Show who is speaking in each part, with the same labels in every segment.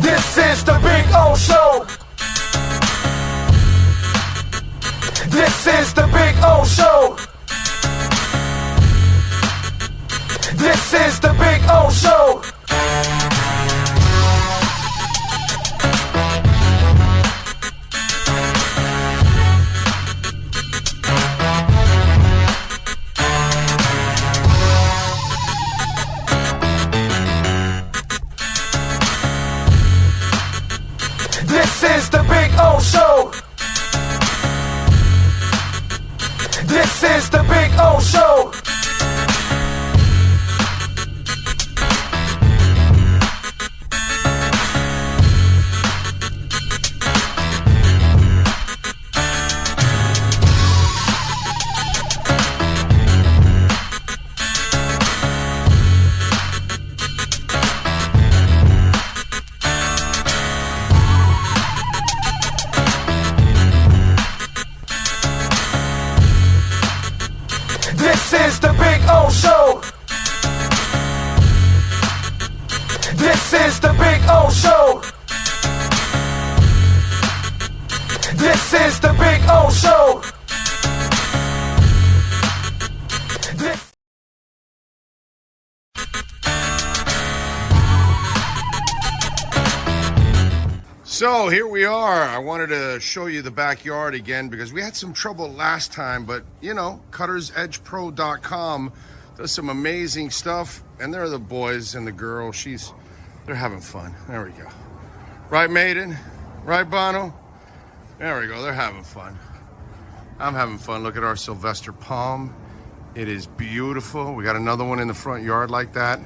Speaker 1: This is the Big O Show. This is the Big O Show. This is the Big O Show. This is the Big O Show. This is the Big O Show. This is the Big O Show. This is the Big O Show. This is the Big O Show. This
Speaker 2: So here we are. I wanted to show you the backyard again because we had some trouble last time, but you know, cuttersedgepro.com does some amazing stuff, and there are the boys and the girl. They're having fun. There we go. Right, Maiden? Right, Bono? There we go. They're having fun. I'm having fun. Look at our Sylvester palm. It is beautiful. We got another one in the front yard like that.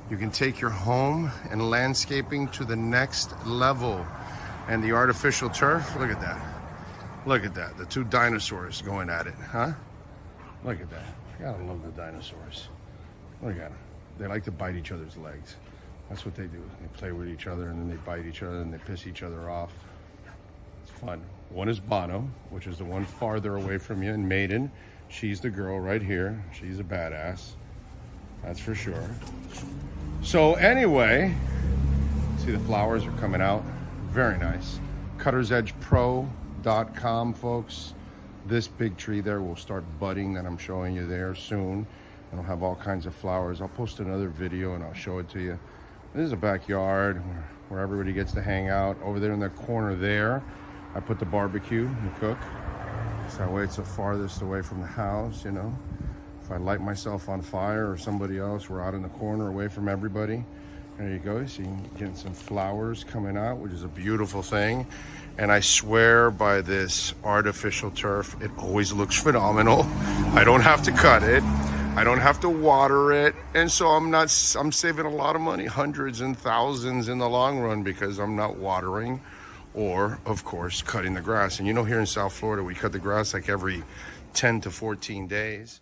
Speaker 2: You can take your home and landscaping to the next level. And the artificial turf, look at that. Look at that. The two dinosaurs going at it, huh? Look at that. I gotta love the dinosaurs. Look at them. They like to bite each other's legs. That's what they do. They play with each other and then they bite each other and they piss each other off. It's fun. One is Bono, which is the one farther away from you, and Maiden. She's the girl right here. She's a badass. That's for sure. So anyway, see the flowers are coming out. Very nice. cuttersedgepro.com, folks. This big tree there will start budding that I'm showing you there soon. It'll have all kinds of flowers. I'll post another video and I'll show it to you. This is a backyard where everybody gets to hang out. Over there in the corner there, I put the barbecue and cook. So that way it's the farthest away from the house, you know. If I light myself on fire or somebody else, we're out in the corner away from everybody. There you go. So you can get some flowers coming out, which is a beautiful thing. And I swear by this artificial turf, it always looks phenomenal. I don't have to cut it. I don't have to water it. And so I'm saving a lot of money, hundreds and thousands in the long run, because I'm not watering or, of course, cutting the grass. And you know, here in South Florida, we cut the grass like every 10 to 14 days.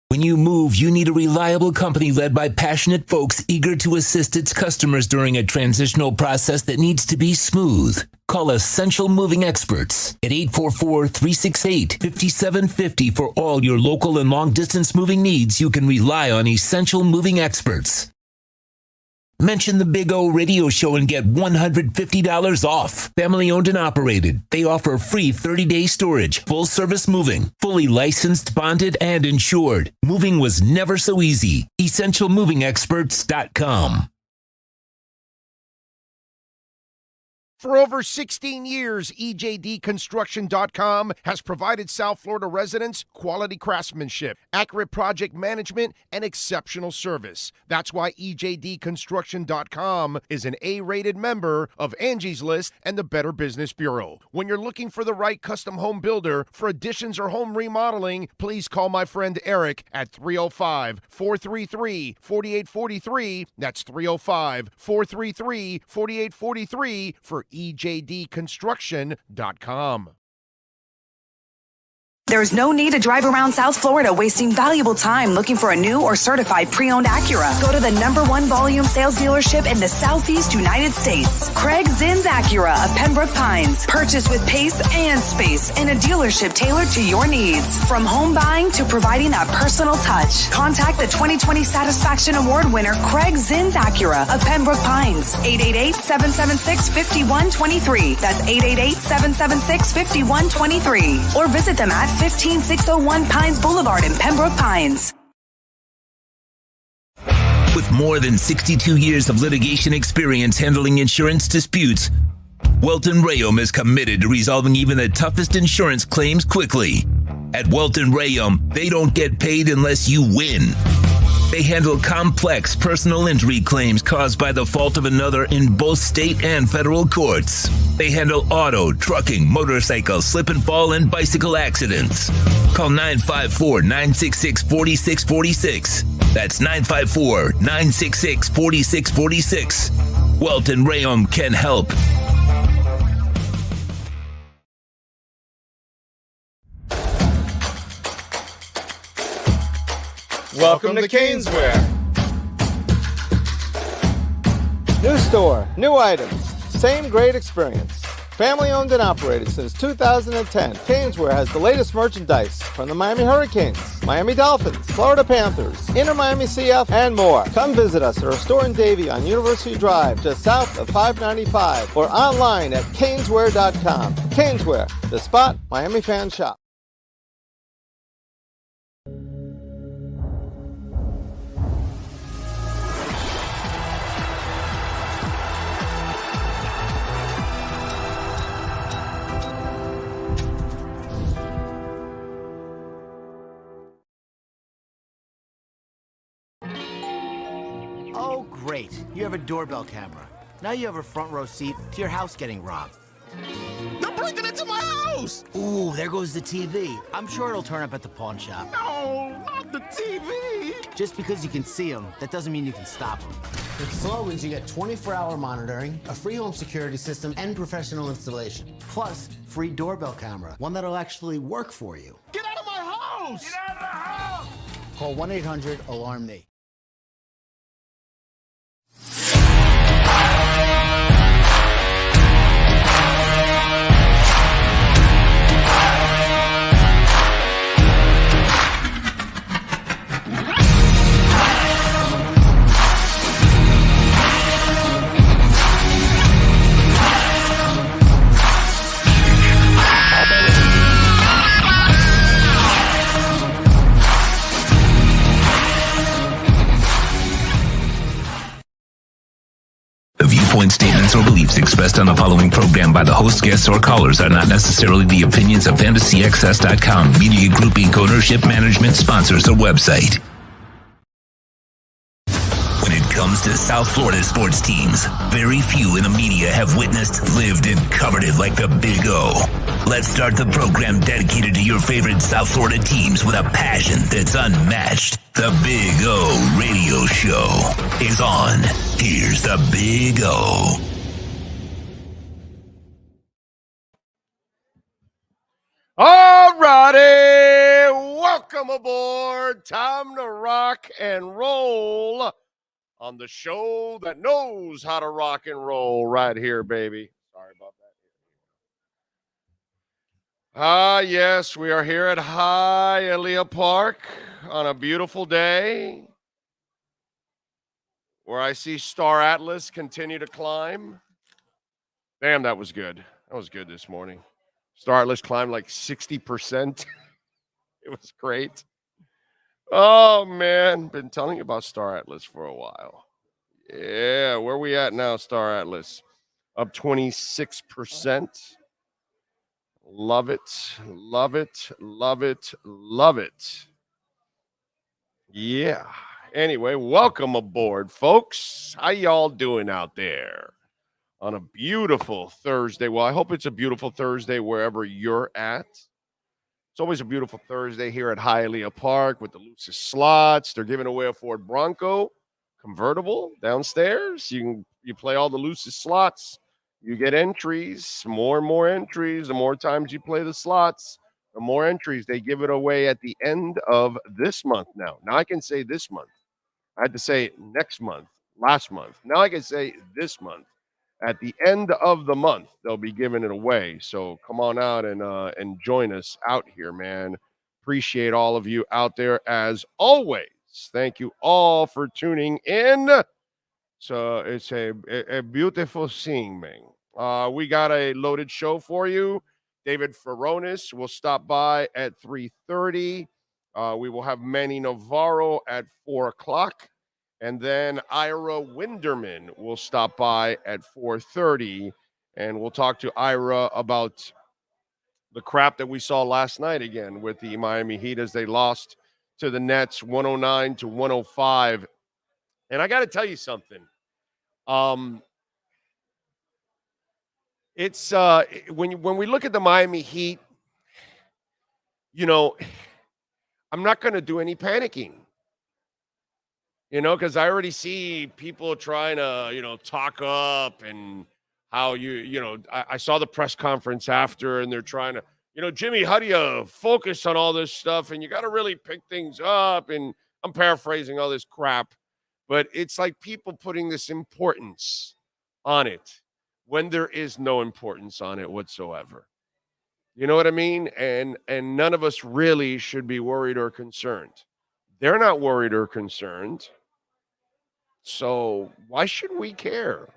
Speaker 3: When you move, you need a reliable company led by passionate folks eager to assist its customers during a transitional process that needs to be smooth. Call Essential Moving Experts at 844-368-5750 for all your local and long-distance moving needs. You can rely on Essential Moving Experts. Mention the Big O Radio Show and get $150 off. Family owned and operated. They offer free 30-day storage, full service moving, fully licensed, bonded, and insured. Moving was never so easy. EssentialMovingExperts.com.
Speaker 4: For over 16 years, EJDConstruction.com has provided South Florida residents quality craftsmanship, accurate project management, and exceptional service. That's why EJDConstruction.com is an A-rated member of Angie's List and the Better Business Bureau. When you're looking for the right custom home builder for additions or home remodeling, please call my friend Eric at 305-433-4843. That's 305-433-4843 for EJDConstruction.com.
Speaker 5: There's no need to drive around South Florida wasting valuable time looking for a new or certified pre-owned Acura. Go to the #1 volume sales dealership in the Southeast United States. Craig Zin's Acura of Pembroke Pines. Purchase with pace and space in a dealership tailored to your needs. From home buying to providing that personal touch. Contact the 2020 Satisfaction Award winner Craig Zin's Acura of Pembroke Pines. 888-776-5123. That's 888-776-5123. Or visit them at 15601 Pines Boulevard in Pembroke Pines.
Speaker 3: With more than 62 years of litigation experience handling insurance disputes, Welton Rayome is committed to resolving even the toughest insurance claims quickly. At Welton Rayome, they don't get paid unless you win. They handle complex personal injury claims caused by the fault of another in both state and federal courts. They handle auto, trucking, motorcycle, slip and fall, and bicycle accidents. Call 954-966-4646. That's 954-966-4646. Welton Rayome can help.
Speaker 6: Welcome to Caneswear. New store, new items, same great experience. Family owned and operated since 2010, Caneswear has the latest merchandise from the Miami Hurricanes, Miami Dolphins, Florida Panthers, Inter Miami CF, and more. Come visit us at our store in Davie on University Drive, just south of 595, or online at caneswear.com. Caneswear, the spot Miami fans shop.
Speaker 7: Oh, great. You have a doorbell camera. Now you have a front row seat to your house getting robbed.
Speaker 8: They're breaking into my house!
Speaker 7: Ooh, there goes the TV. I'm sure it'll turn up at the pawn shop.
Speaker 8: No, not the TV!
Speaker 7: Just because you can see them, that doesn't mean you can stop them. With Sloman's, you get 24-hour monitoring, a free home security system, and professional installation. Plus, free doorbell camera, one that'll actually work for you.
Speaker 8: Get out of my house! Get out of the house!
Speaker 7: Call 1-800-ALARM-ME.
Speaker 3: The viewpoints, statements, or beliefs expressed on the following program by the host, guests, or callers are not necessarily the opinions of FantasyXS.com, Media Group Inc., ownership, management, sponsors, or website. When it comes to South Florida sports teams, very few in the media have witnessed, lived, and covered it like the Big O. Let's start the program dedicated to your favorite South Florida teams with a passion that's unmatched. The Big O Radio Show is on. Here's the Big O.
Speaker 2: All righty, welcome aboard. Time to rock and roll on the show that knows how to rock and roll right here, baby. Sorry about that. Yes, we are here at Hialeah Park on a beautiful day where I see Star Atlas continue to climb. Damn, that was good. That was good this morning. Star Atlas climbed like 60%. It was great. Oh, man. Been telling you about Star Atlas for a while. Yeah, where we at now, Star Atlas? Up 26%. Love it, love it, love it, love it. Yeah. Anyway, welcome aboard, folks. How y'all doing out there on a beautiful Thursday? Well, I hope it's a beautiful Thursday wherever you're at. It's always a beautiful Thursday here at Hialeah Park with the loosest slots. They're giving away a Ford Bronco convertible downstairs. You play all the loosest slots. You get entries, more and more entries. The more times you play the slots, The more entries, they give it away at the end of this month now. Now I can say this month. I had to say next month, last month. Now I can say this month. At the end of the month, they'll be giving it away. So come on out and join us out here, man. Appreciate all of you out there as always. Thank you all for tuning in. So it's a beautiful thing, man. We got a loaded show for you. David Furones will stop by at 3:30. We will have Manny Navarro at 4 o'clock. And then Ira Winderman will stop by at 4:30. And we'll talk to Ira about the crap that we saw last night again with the Miami Heat as they lost to the Nets 109-105. And I got to tell you something. It's when we look at the Miami Heat, you know, I'm not going to do any panicking, you know, because I already see people trying to, you know, talk up and how I saw the press conference after and they're trying to, you know, Jimmy, how do you focus on all this stuff? And you got to really pick things up. And I'm paraphrasing all this crap, but it's like people putting this importance on it when there is no importance on it whatsoever. You know what I mean? And none of us really should be worried or concerned. They're not worried or concerned. So why should we care?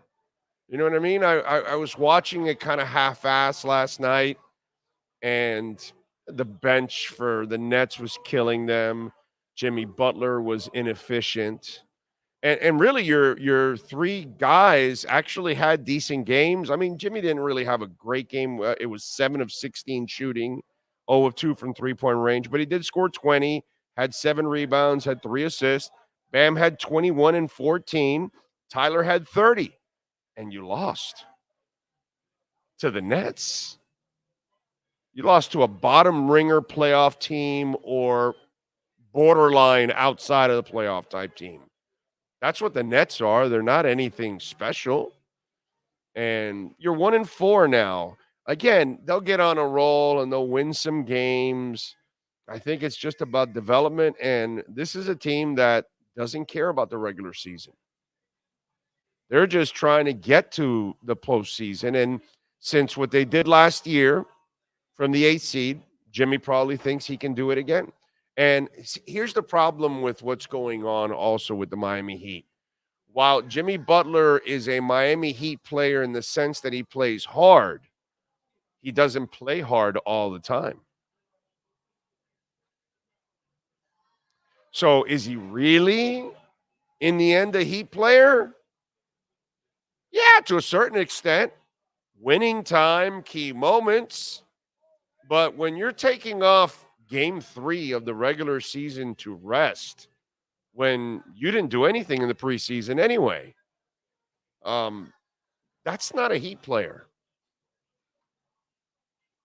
Speaker 2: You know what I mean? I was watching it kind of half-assed last night, and the bench for the Nets was killing them. Jimmy Butler was inefficient. And really, your three guys actually had decent games. I mean, Jimmy didn't really have a great game. It was 7 of 16 shooting, 0 of 2 from three-point range. But he did score 20, had 7 rebounds, had 3 assists. Bam had 21 and 14. Tyler had 30. And you lost to the Nets. You lost to a bottom ringer playoff team or borderline outside of the playoff type team. That's what the Nets are. They're not anything special. And you're 1-4 now. Again, they'll get on a roll and they'll win some games. I think it's just about development. And this is a team that doesn't care about the regular season. They're just trying to get to the postseason. And since what they did last year from the 8th seed, Jimmy probably thinks he can do it again. And here's the problem with what's going on also with the Miami Heat. While Jimmy Butler is a Miami Heat player in the sense that he plays hard, he doesn't play hard all the time. So is he really, in the end, a Heat player? Yeah, to a certain extent. Winning time, key moments. But when you're taking off Game 3 of the regular season to rest, when you didn't do anything in the preseason anyway, that's not a Heat player.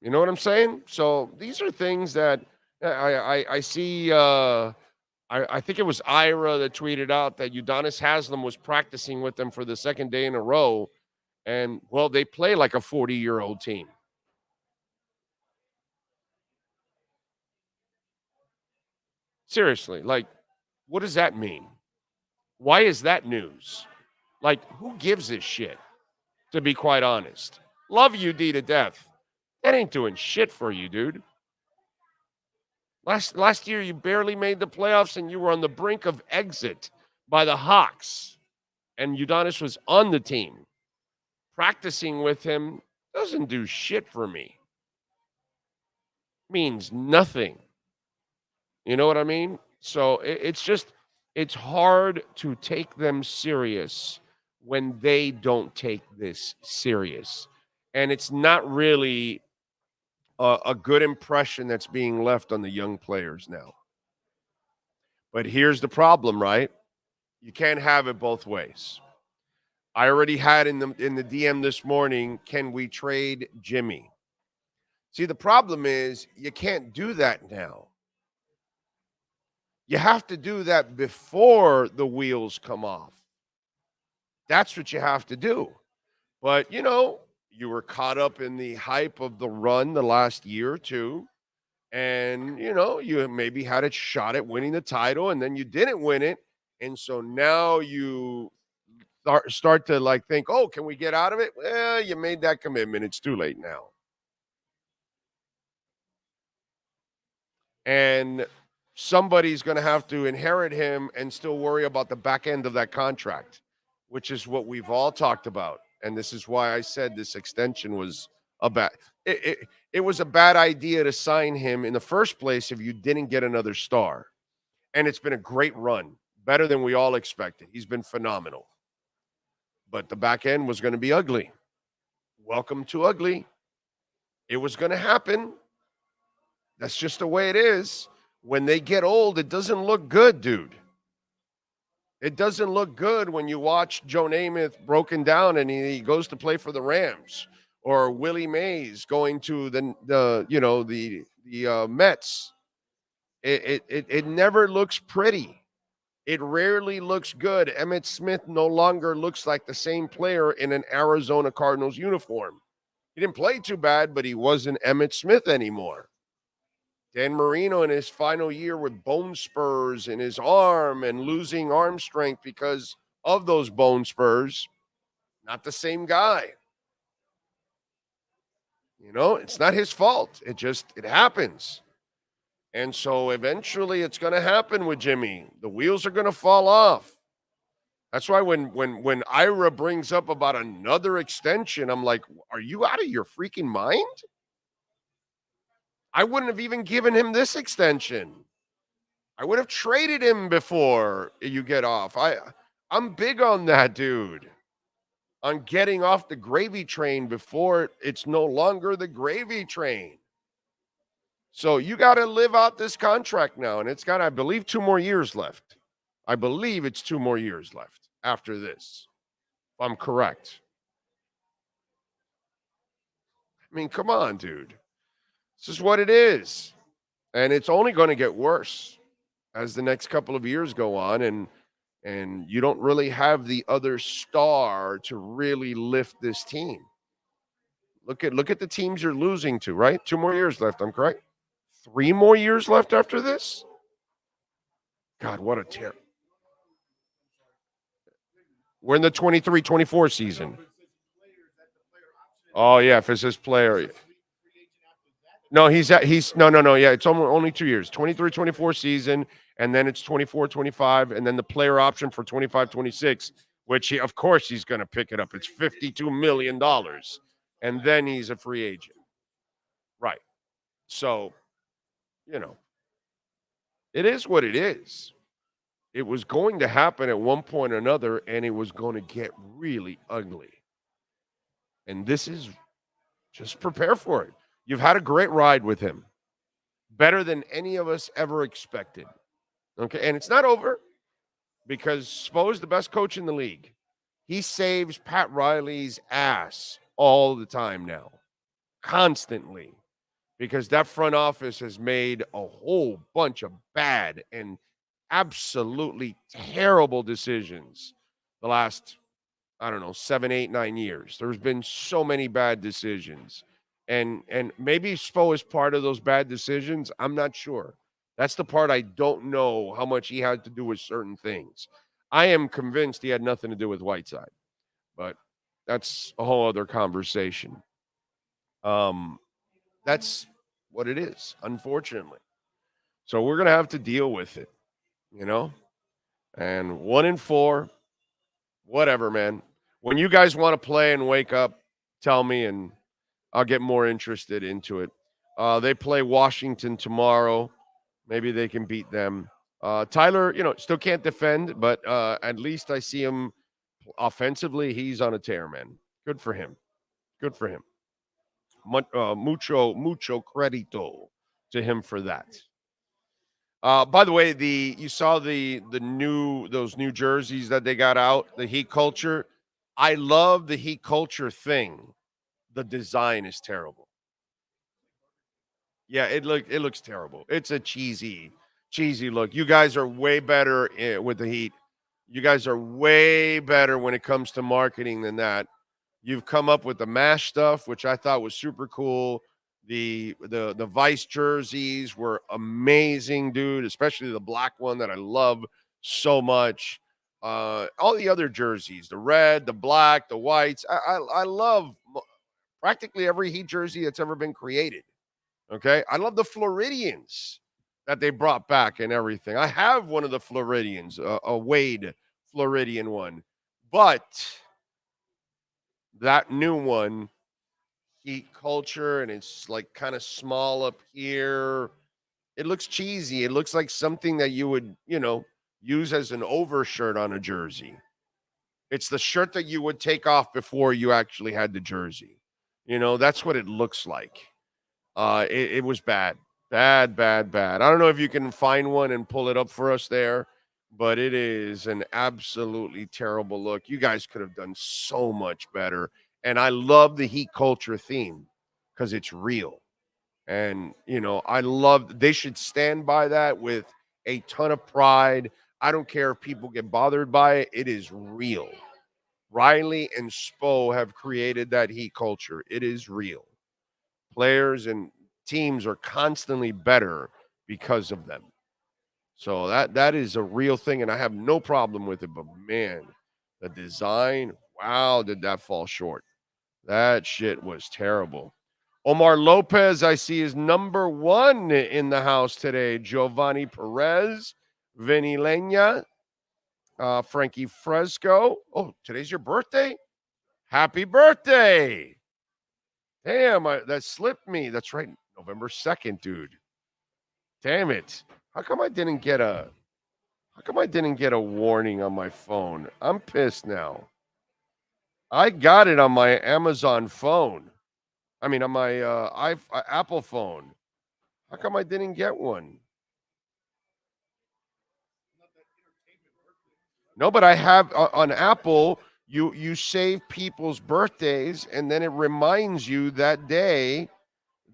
Speaker 2: You know what I'm saying? So these are things that I see. I think it was Ira that tweeted out that Udonis Haslem was practicing with them for the second day in a row. And, well, they play like a 40-year-old team. Seriously, like, what does that mean? Why is that news? Like, who gives a shit, to be quite honest? Love UD to death. That ain't doing shit for you, dude. Last year, you barely made the playoffs, and you were on the brink of exit by the Hawks. And Udonis was on the team. Practicing with him doesn't do shit for me. Means nothing. You know what I mean? So it's hard to take them serious when they don't take this serious. And it's not really a good impression that's being left on the young players now. But here's the problem, right? You can't have it both ways. I already had in the DM this morning, can we trade Jimmy? See, the problem is you can't do that now. You have to do that before the wheels come off. That's what you have to do. But, you know, you were caught up in the hype of the run the last year or two, And, you maybe had a shot at winning the title, and then you didn't win it. And so now you start to think, oh, can we get out of it? Well, you made that commitment. It's too late now. And somebody's going to have to inherit him and still worry about the back end of that contract, which is what we've all talked about. And this is why I said this extension was it was a bad idea to sign him in the first place if you didn't get another star. And it's been a great run, better than we all expected. He's been phenomenal. But the back end was going to be ugly. Welcome to ugly. It was going to happen. That's just the way it is. When they get old, it doesn't look good, dude. It doesn't look good when you watch Joe Namath broken down and he goes to play for the Rams, or Willie Mays going to the Mets. It never looks pretty. It rarely looks good. Emmitt Smith no longer looks like the same player in an Arizona Cardinals uniform. He didn't play too bad, but he wasn't Emmitt Smith anymore. Dan Marino in his final year with bone spurs in his arm and losing arm strength because of those bone spurs, not the same guy. It's not his fault. It happens. And so eventually it's going to happen with Jimmy. The wheels are going to fall off. That's why when Ira brings up about another extension, I'm like, are you out of your freaking mind? I wouldn't have even given him this extension. I would have traded him before you get off. I'm big on that, dude. On getting off the gravy train before it's no longer the gravy train. So you got to live out this contract now, and it's got, I believe, 2 more years left. I believe it's 2 more years left after this, if I'm correct. I mean, come on, dude. This is what it is. And it's only going to get worse as the next couple of years go on, and you don't really have the other star to really lift this team. Look at the teams you're losing to, right? 2 more years left, I'm correct? 3 more years left after this? God, what a tear. We're in the 23-24 season. Oh, yeah, if it's his player. No, yeah, it's only 2 years. 23-24 season, and then it's 24-25, and then the player option for 25-26, which of course he's going to pick it up. It's $52 million, and then he's a free agent. Right. So, it is what it is. It was going to happen at one point or another, and it was going to get really ugly. And this is, just prepare for it. You've had a great ride with him. Better than any of us ever expected. Okay, and it's not over, because Spo's the best coach in the league. He saves Pat Riley's ass all the time now. Constantly. Because that front office has made a whole bunch of bad and absolutely terrible decisions the last, 7, 8, 9 years. There's been so many bad decisions. And maybe Spo is part of those bad decisions. I'm not sure. That's the part I don't know how much he had to do with certain things. I am convinced he had nothing to do with Whiteside. But that's a whole other conversation. That's what it is, unfortunately. So we're going to have to deal with it, And 1-4, whatever, man. When you guys want to play and wake up, tell me, and I'll get more interested into it. They play Washington tomorrow. Maybe they can beat them. Tyler, still can't defend, but at least I see him offensively. He's on a tear, man. Good for him. Good for him. Mucho credito to him for that. By the way, you saw those new jerseys that they got out, the Heat culture. I love the Heat culture thing. The design is terrible. Yeah, it looks terrible. It's a cheesy look. You guys are way better with the Heat. You guys are way better when it comes to marketing than that. You've come up with the MASH stuff, which I thought was super cool. The Vice jerseys were amazing, dude, especially the black one that I love so much. All the other jerseys, the red, the black, the whites. I love practically every Heat jersey that's ever been created. Okay. I love the Floridians that they brought back and everything. I have one of the Floridians, a Wade Floridian one, but that new one, Heat culture, and it's like kind of small up here. It looks cheesy. It looks like something that you would, use as an overshirt on a jersey. It's the shirt that you would take off before you actually had the jersey. That's what it looks like. It was bad. Bad, bad, bad. I don't know if you can find one and pull it up for us there, but it is an absolutely terrible look. You guys could have done so much better. And I love the Heat culture theme because it's real. And, I love, they should stand by that with a ton of pride. I don't care if people get bothered by it. It is real. Riley and Spo have created that Heat culture. It is real. Players and teams are constantly better because of them. So that is a real thing, and I have no problem with it. But, man, the design, wow, did that fall short. That shit was terrible. Omar Lopez, I see, is number 1 in the house today. Giovanni Perez, Vinny Leña, Frankie Fresco. Oh, today's your birthday? Happy birthday. Damn, that slipped me. That's right, November 2nd, dude. Damn it. How come I didn't get a warning on my phone? I'm pissed now. I got it on my Amazon phone. I mean, on my Apple phone. How come I didn't get one? No, but I have on Apple, you save people's birthdays, and then it reminds you that day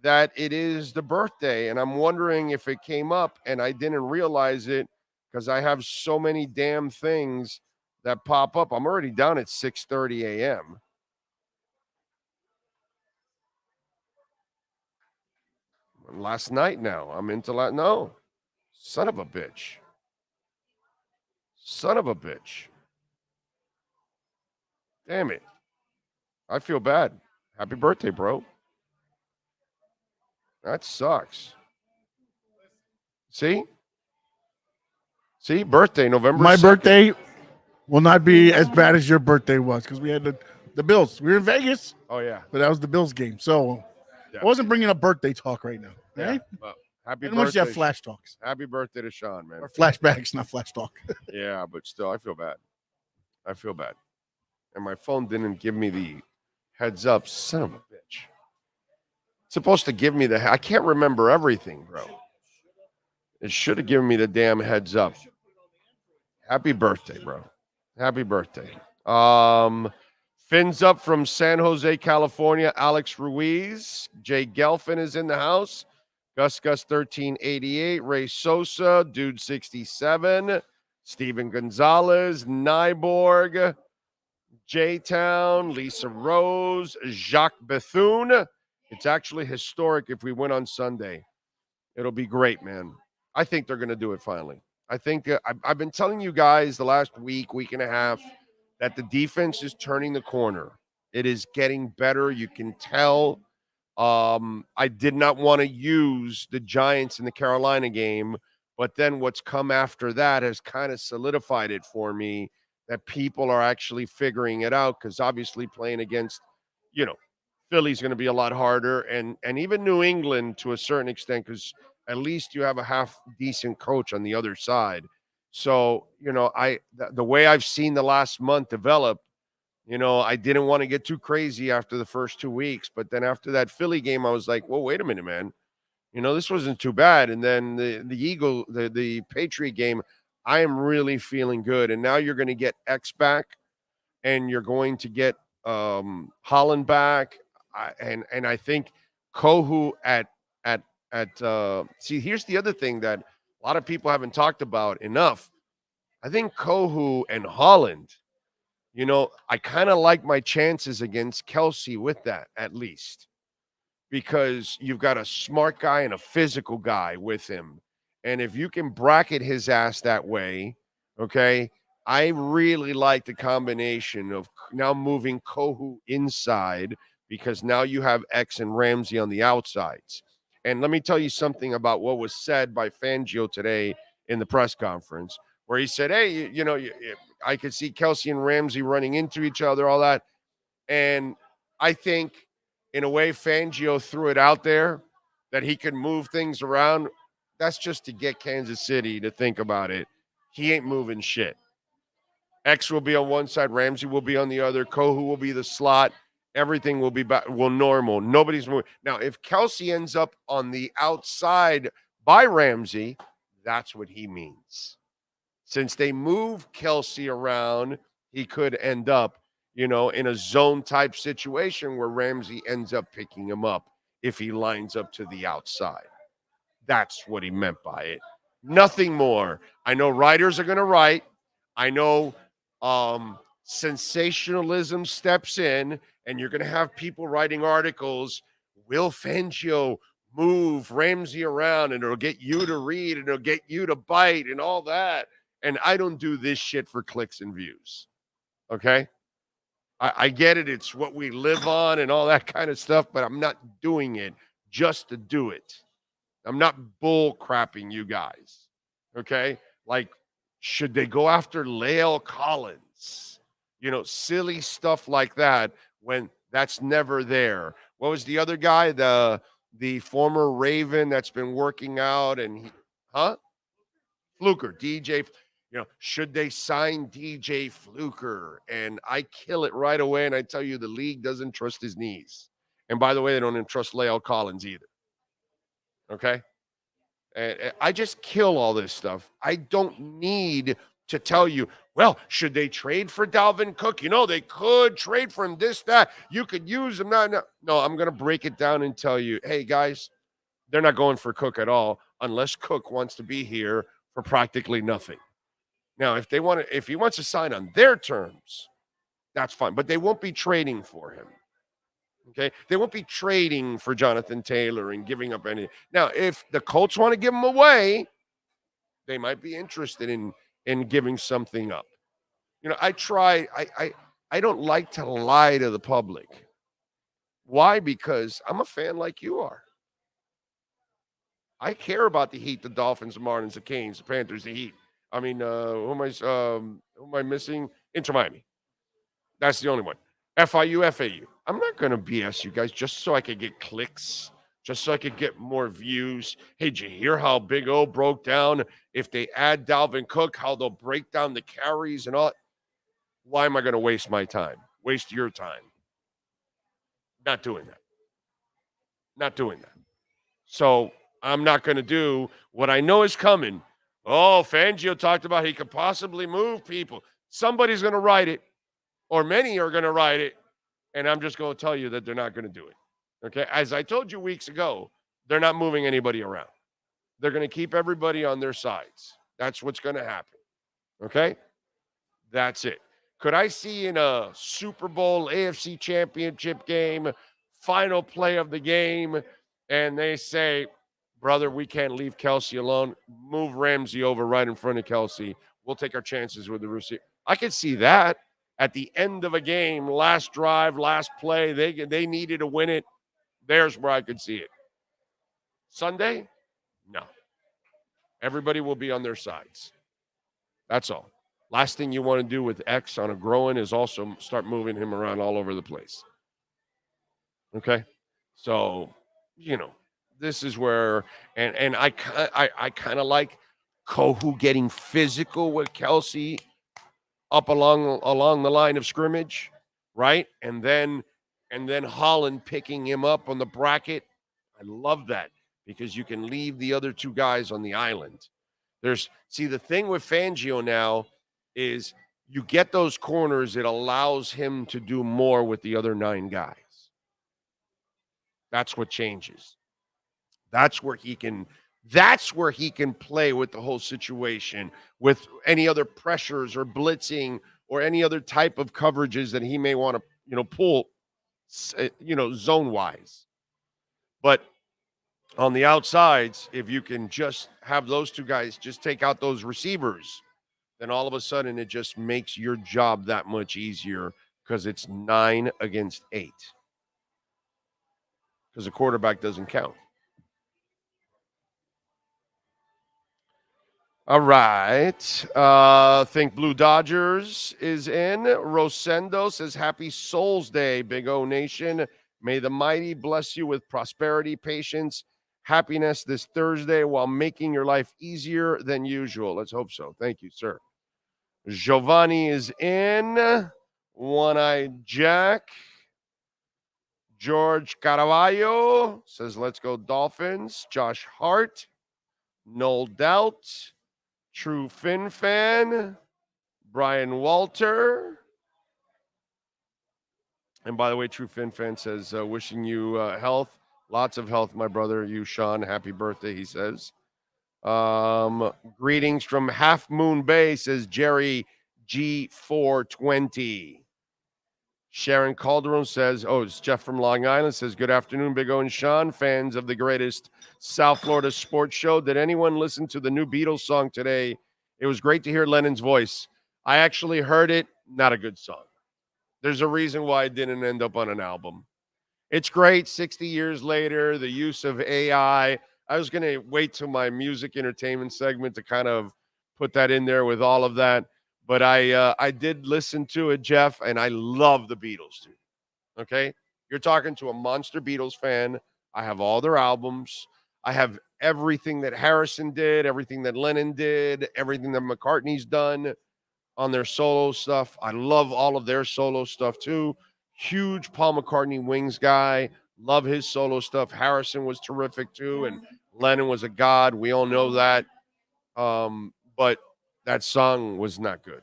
Speaker 2: that it is the birthday. And I'm wondering if it came up and I didn't realize it because I have so many damn things that pop up. I'm already down at 6:30 a.m. Last night now. I'm into that. No. Son of a bitch. Son of a bitch. Damn it. I feel bad. Happy birthday, bro. That sucks. See? Birthday, November 2nd.
Speaker 9: My birthday will not be as bad as your birthday was because we had the Bills. We were in Vegas.
Speaker 2: Oh, yeah.
Speaker 9: But that was the Bills game. So I wasn't bringing up birthday talk right now. Right?
Speaker 2: Well, happy
Speaker 9: How much
Speaker 2: birthday.
Speaker 9: you have flash talks?
Speaker 2: Happy birthday to Sean, man.
Speaker 9: Or flashbacks, not flash talk.
Speaker 2: Yeah, but still, I feel bad. And my phone didn't give me the heads up. Son of a bitch. It's supposed to give me I can't remember everything, bro. It should have given me the damn heads up. Happy birthday, bro. Happy birthday. Fins up from San Jose, California. Alex Ruiz. Jay Gelfin is in the house. Gus 1388. Ray Sosa. Dude 67. Steven Gonzalez. Nyborg. J-Town. Lisa Rose. Jacques Bethune. It's actually historic if we win on Sunday. It'll be great, man. I think they're going to do it finally. I think I've been telling you guys the last week and a half that the defense is turning the corner. It is getting better. You can tell. I did not want to use the Giants in the Carolina game, but then what's come after that has kind of solidified it for me that people are actually figuring it out because obviously playing against, Philly's going to be a lot harder and even New England to a certain extent because at least you have a half decent coach on the other side. So, the way I've seen the last month develop, I didn't want to get too crazy after the first 2 weeks. But then after that Philly game, I was like, well, wait a minute, man. This wasn't too bad. And then the Patriot game, I am really feeling good. And now you're going to get X back and you're going to get Holland back. And I think Kohu see, here's the other thing that a lot of people haven't talked about enough. I think Kohu and Holland, I kind of like my chances against Kelsey with that, at least. because you've got a smart guy and a physical guy with him. And if you can bracket his ass that way, okay, I really like the combination of now moving Kohu inside because now you have X and Ramsey on the outsides. And let me tell you something about what was said by Fangio today in the press conference, where he said, hey, I could see Kelsey and Ramsey running into each other, all that. And I think, in a way, Fangio threw it out there that he could move things around. That's just to get Kansas City to think about it. He ain't moving shit. X will be on one side. Ramsey will be on the other. Kohu will be the slot. Everything will be normal. Nobody's moving. Now, if Kelsey ends up on the outside by Ramsey, that's what he means. Since they move Kelsey around, he could end up, in a zone type situation where Ramsey ends up picking him up if he lines up to the outside. That's what he meant by it. Nothing more. I know writers are going to write. I know sensationalism steps in, and you're going to have people writing articles. Will Fangio move Ramsey around, and it'll get you to read, and it'll get you to bite, and all that. And I don't do this shit for clicks and views. Okay? I get it. It's what we live on and all that kind of stuff, but I'm not doing it just to do it. I'm not bull crapping you guys. Okay? Like, should they go after La'el Collins? Silly stuff like that when that's never there. What was the other guy? The former Raven that's been working out and Fluker, DJ. Should they sign DJ Fluker? And I kill it right away, and I tell you the league doesn't trust his knees. And by the way, they don't trust La'el Collins either. Okay? And I just kill all this stuff. I don't need to tell you, well, should they trade for Dalvin Cook? They could trade for him, this, that. You could use him. No, I'm going to break it down and tell you, hey, guys, they're not going for Cook at all unless Cook wants to be here for practically nothing. Now, if he wants to sign on their terms, that's fine. But they won't be trading for him. Okay? They won't be trading for Jonathan Taylor and giving up any. Now, if the Colts want to give him away, they might be interested in giving something up. I don't like to lie to the public. Why? Because I'm a fan like you are. I care about the Heat, the Dolphins, the Marlins, the Canes, the Panthers, the Heat. I mean, who am I missing? Inter Miami. That's the only one. FIU, FAU. I'm not going to BS you guys just so I could get clicks, just so I could get more views. Hey, did you hear how Big O broke down if they add Dalvin Cook, how they'll break down the carries and all? Why am I going to waste my time? Waste your time? Not doing that. Not doing that. So I'm not going to do what I know is coming. Oh, Fangio talked about he could possibly move people. Somebody's going to write it, or many are going to write it, and I'm just going to tell you that they're not going to do it. Okay? As I told you weeks ago, they're not moving anybody around. They're going to keep everybody on their sides. That's what's going to happen. Okay? That's it. Could I see in a Super Bowl, AFC Championship game, final play of the game, and they say, brother, we can't leave Kelsey alone. Move Ramsey over right in front of Kelsey. We'll take our chances with the receiver. I could see that at the end of a game, last drive, last play. They needed to win it. There's where I could see it. Sunday? No. Everybody will be on their sides. That's all. Last thing you want to do with X on a growing is also start moving him around all over the place. Okay? So, this is where, and I kind of like Kohu getting physical with Kelsey up along the line of scrimmage, right? And then Holland picking him up on the bracket. I love that because you can leave the other two guys on the island. The thing with Fangio now is you get those corners, it allows him to do more with the other 9 guys. That's what changes. That's where he can play with the whole situation, with any other pressures or blitzing or any other type of coverages that he may want to, pull, zone-wise. But on the outsides, if you can just have those two guys just take out those receivers, then all of a sudden it just makes your job that much easier because it's 9 against 8. Because the quarterback doesn't count. All right. Think Blue Dodgers is in. Rosendo says, Happy Souls Day, Big O Nation. May the mighty bless you with prosperity, patience, happiness this Thursday while making your life easier than usual. Let's hope so. Thank you, sir. Giovanni is in. One-Eyed Jack. George Caravaggio says, let's go Dolphins. Josh Hart. Noel Doubt. True Fin Fan. Brian Walter. And by the way, True Fin Fan says, wishing you health. Lots of health, my brother. You, Sean. Happy birthday, he says. Greetings from Half Moon Bay, says Jerry G420. Sharon Calderon says, it's Jeff from Long Island, says, good afternoon, Big O and Sean, fans of the greatest South Florida sports show. Did anyone listen to the new Beatles song today? It was great to hear Lennon's voice. I actually heard it. Not a good song. There's a reason why it didn't end up on an album. It's great. 60 years later, the use of AI. I was going to wait till my music entertainment segment to kind of put that in there with all of that. But I did listen to it, Jeff, and I love the Beatles, too. Okay? You're talking to a monster Beatles fan. I have all their albums. I have everything that Harrison did, everything that Lennon did, everything that McCartney's done on their solo stuff. I love all of their solo stuff, too. Huge Paul McCartney Wings guy. Love his solo stuff. Harrison was terrific, too, and Lennon was a god. We all know that. But that song was not good.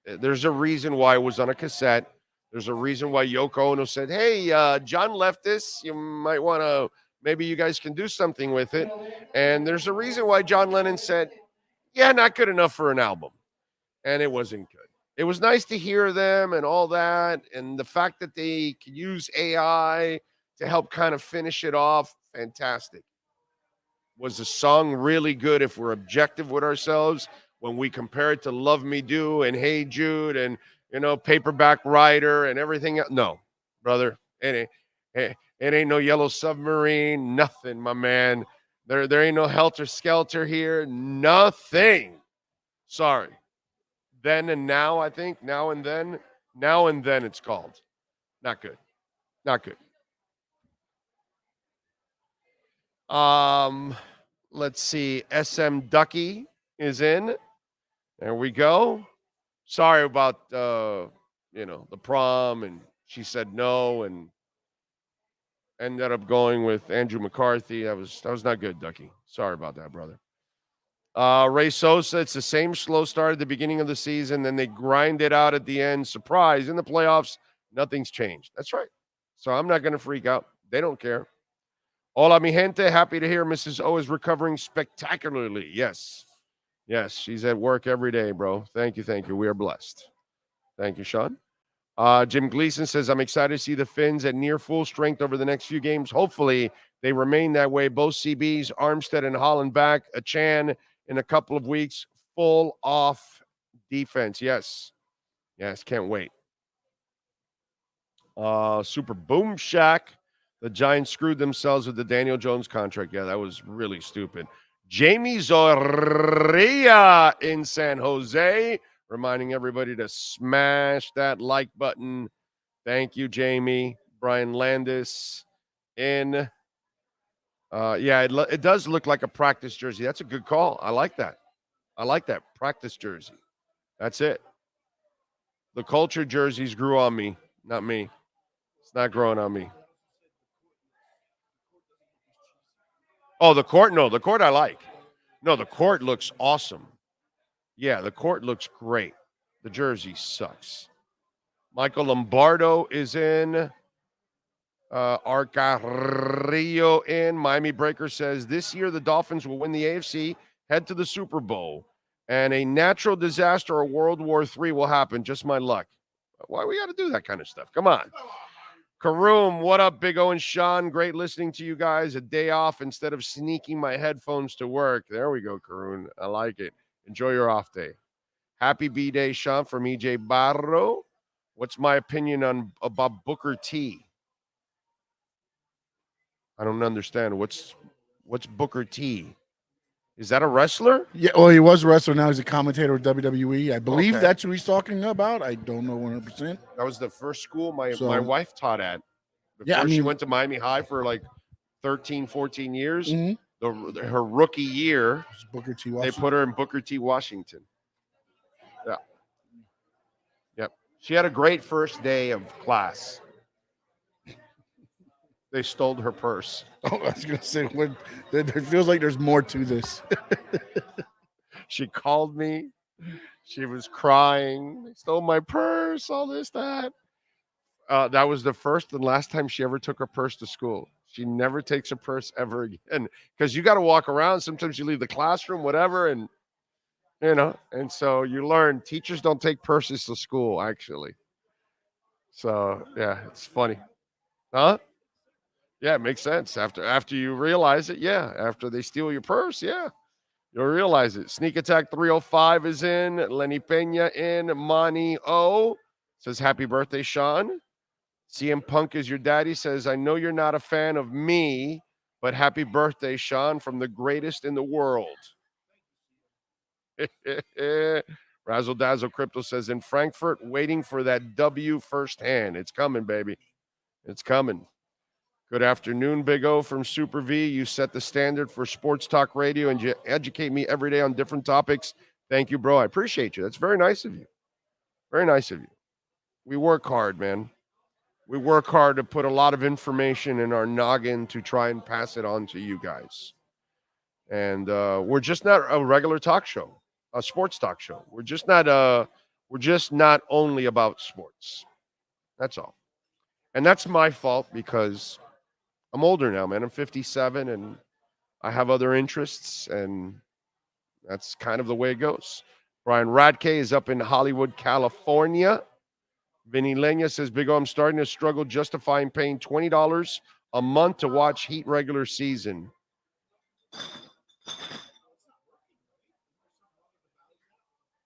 Speaker 2: There's a reason why it was on a cassette. There's a reason why Yoko Ono said, hey, John left this. You might want to, maybe you guys can do something with it. And there's a reason why John Lennon said, yeah, not good enough for an album. And it wasn't good. It was nice to hear them and all that. And the fact that they could use AI to help kind of finish it off, fantastic. Was the song really good if we're objective with ourselves? When we compare it to Love Me Do and Hey Jude and, Paperback Writer and everything else. No, brother. It ain't no Yellow Submarine. Nothing, my man. There ain't no Helter Skelter here. Nothing. Sorry. Then and now, I think. Now and then. Now and then it's called. Not good. Not good. Let's see. SM Ducky is in. There we go. Sorry about the prom, and she said no, and ended up going with Andrew McCarthy. That was not good, Ducky. Sorry about that, brother. Ray Sosa, it's the same slow start at the beginning of the season, then they grind it out at the end. Surprise, in the playoffs, nothing's changed. That's right. So I'm not going to freak out. They don't care. Hola, mi gente. Happy to hear Mrs. O is recovering spectacularly. Yes. Yes, she's at work every day, bro. Thank you. We are blessed. Thank you, Sean. Jim Gleason says, I'm excited to see the Finns at near full strength over the next few games. Hopefully, they remain that way. Both CBs, Armstead and Holland back. A Chan in a couple of weeks. Full off defense. Yes, can't wait. Super Boom Shack. The Giants screwed themselves with the Daniel Jones contract. Yeah, that was really stupid. Jamie Zorrilla in San Jose, reminding everybody to smash that like button. Thank you, Jamie. Brian Landis in. It does look like a practice jersey. That's a good call. I like that. Practice jersey. That's it. The culture jerseys grew on me, not me. It's not growing on me. Oh, the court? No, the court I like. No, the court looks awesome. Yeah, the court looks great. The jersey sucks. Michael Lombardo is in. Arcarillo in. Miami Breaker says, this year the Dolphins will win the AFC, head to the Super Bowl, and a natural disaster or World War III will happen. Just my luck. Why we got to do that kind of stuff? Come on. Karoom, what up, Big O and Sean? Great listening to you guys. A day off instead of sneaking my headphones to work. There we go, Karoon. I like it. Enjoy your off day. Happy B-Day, Sean, from EJ Barro. What's my opinion about Booker T? I don't understand. What's Booker T? Is that a wrestler?
Speaker 9: Yeah, well, he was a wrestler. Now he's a commentator with WWE. I believe that's who he's talking about. I don't know 100%.
Speaker 2: That was the first school my wife taught at. She went to Miami High for like 13, 14 years. Mm-hmm. Her rookie year,
Speaker 9: Booker T.
Speaker 2: They put her in Booker T. Washington. Yeah. Yep. She had a great first day of class. They stole her purse.
Speaker 9: Oh, I was going to say, it feels like there's more to this.
Speaker 2: She called me. She was crying. They stole my purse, all this, that. That was the first and last time she ever took her purse to school. She never takes a purse ever again. Because you got to walk around. Sometimes you leave the classroom, whatever, and, and so you learn teachers don't take purses to school, actually. So, yeah, it's funny. Huh? Yeah, it makes sense. After you realize it, yeah. After they steal your purse, yeah. You'll realize it. Sneak Attack 305 is in. Lenny Pena in. Manny O says, happy birthday, Sean. CM Punk is your daddy. Says, I know you're not a fan of me, but happy birthday, Sean, from the greatest in the world. Razzle Dazzle Crypto says, in Frankfurt, waiting for that W firsthand. It's coming, baby. It's coming. Good afternoon, Big O from Super V. You set the standard for sports talk radio and you educate me every day on different topics. Thank you, bro. I appreciate you. That's very nice of you. Very nice of you. We work hard, man. We work hard to put a lot of information in our noggin to try and pass it on to you guys. And we're just not a regular talk show, a sports talk show. We're just not only about sports. That's all. And that's my fault because I'm older now, man. I'm 57 and I have other interests, and that's kind of the way it goes. Brian Radke is up in Hollywood, California. Vinny Lenya says, Big O, I'm starting to struggle justifying paying $20 a month to watch Heat regular season.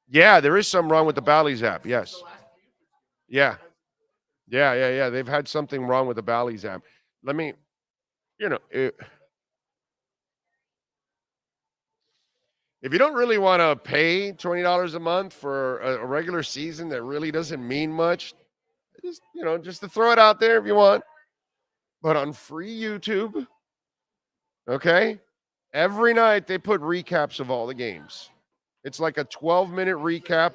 Speaker 2: Yeah, there is something wrong with the Bally's app. Yes. Yeah. They've had something wrong with the Bally's app. Let me, if you don't really want to pay $20 a month for a regular season that really doesn't mean much, just to throw it out there if you want. But on free YouTube, okay, every night they put recaps of all the games. It's like a 12-minute recap,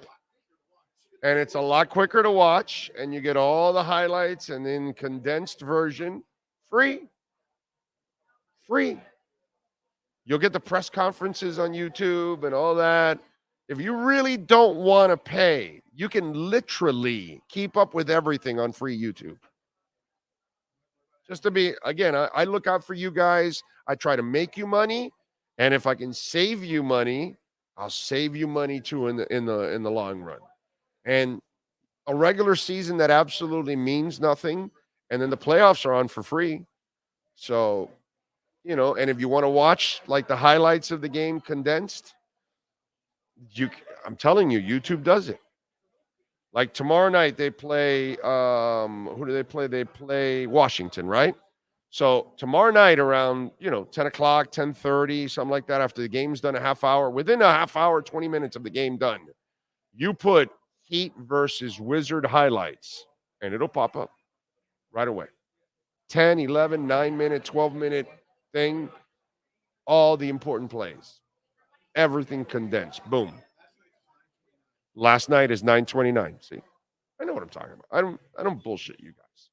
Speaker 2: and it's a lot quicker to watch, and you get all the highlights and then condensed version free. You'll get the press conferences on YouTube and all that. If you really don't want to pay, you can literally keep up with everything on free YouTube. Just to be, again, I look out for you guys. I try to make you money, and if I can save you money, I'll save you money too in the long run. And a regular season that absolutely means nothing, and then the playoffs are on for free. So, and if you want to watch like the highlights of the game condensed, I'm telling you, YouTube does it. Like tomorrow night they play who do they play? They play Washington, right? So tomorrow night around 10 o'clock, 10:30, something like that, after the game's done, a half hour, within a half hour, 20 minutes of the game done, you put Heat versus Wizard highlights and it'll pop up right away. 10, 11, 9-minute, 12-minute thing, all the important plays, everything condensed. Boom. Last night is 9:29. See, I know what I'm talking about. I don't bullshit you guys.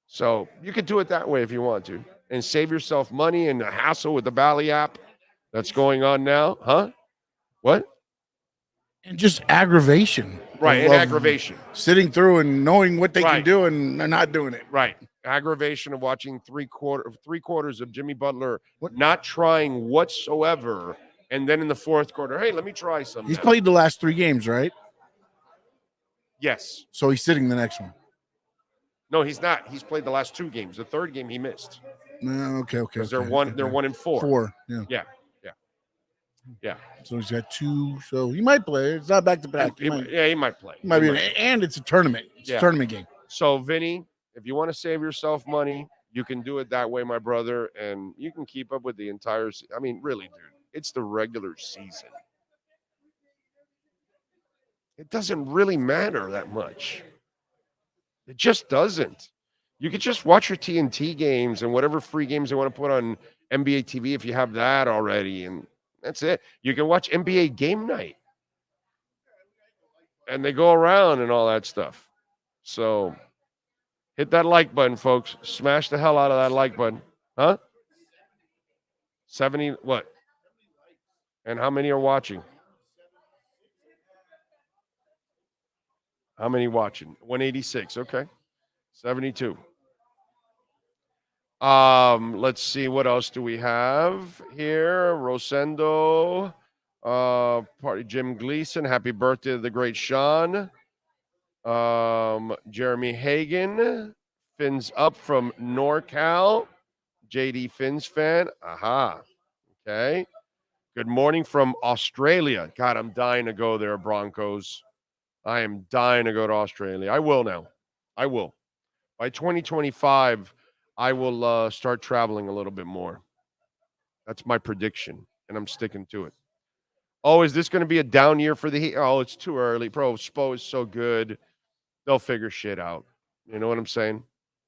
Speaker 2: So you could do it that way if you want to, and save yourself money and the hassle with the Bally app that's going on now, huh? What?
Speaker 9: And just aggravation.
Speaker 2: Right, and aggravation.
Speaker 9: Sitting through and knowing what they can do and they're not doing it.
Speaker 2: Right. Aggravation of watching three quarters of Jimmy Butler not trying whatsoever, and then in the fourth quarter, hey, let me try something.
Speaker 9: He's played the last 3 games, right?
Speaker 2: Yes.
Speaker 9: So he's sitting the next one.
Speaker 2: No, he's not. He's played the last 2 games. The third game he missed.
Speaker 9: Okay.
Speaker 2: Because they're 1-4.
Speaker 9: 4. Yeah.
Speaker 2: Yeah.
Speaker 9: So he's got 2. So he might play. It's not back to back.
Speaker 2: He might play.
Speaker 9: Might be, and it's a tournament. It's a tournament game.
Speaker 2: So, Vinny, if you want to save yourself money, you can do it that way, my brother, and you can keep up with the entire. I mean, really, dude, it's the regular season. It doesn't really matter that much. It just doesn't. You could just watch your TNT games and whatever free games they want to put on NBA TV if you have that already, and that's it. You can watch NBA Game Night, and they go around and all that stuff. So hit that like button, folks. Smash the hell out of that like button. Huh? 70 what? And how many are watching? How many watching? 186. Okay. 72. Let's see, what else do we have here? Rosendo, party Jim Gleason, happy birthday to the great Sean. Jeremy Hagan, Fins up from NorCal. JD Fins fan. Aha. Okay. Good morning from Australia. God, I'm dying to go there, Broncos. I am dying to go to Australia. I will now. I will. By 2025, I will start traveling a little bit more. That's my prediction, and I'm sticking to it. Oh, is this going to be a down year for the Heat? Oh, it's too early. Bro, Spo is so good. They'll figure shit out. You know what I'm saying?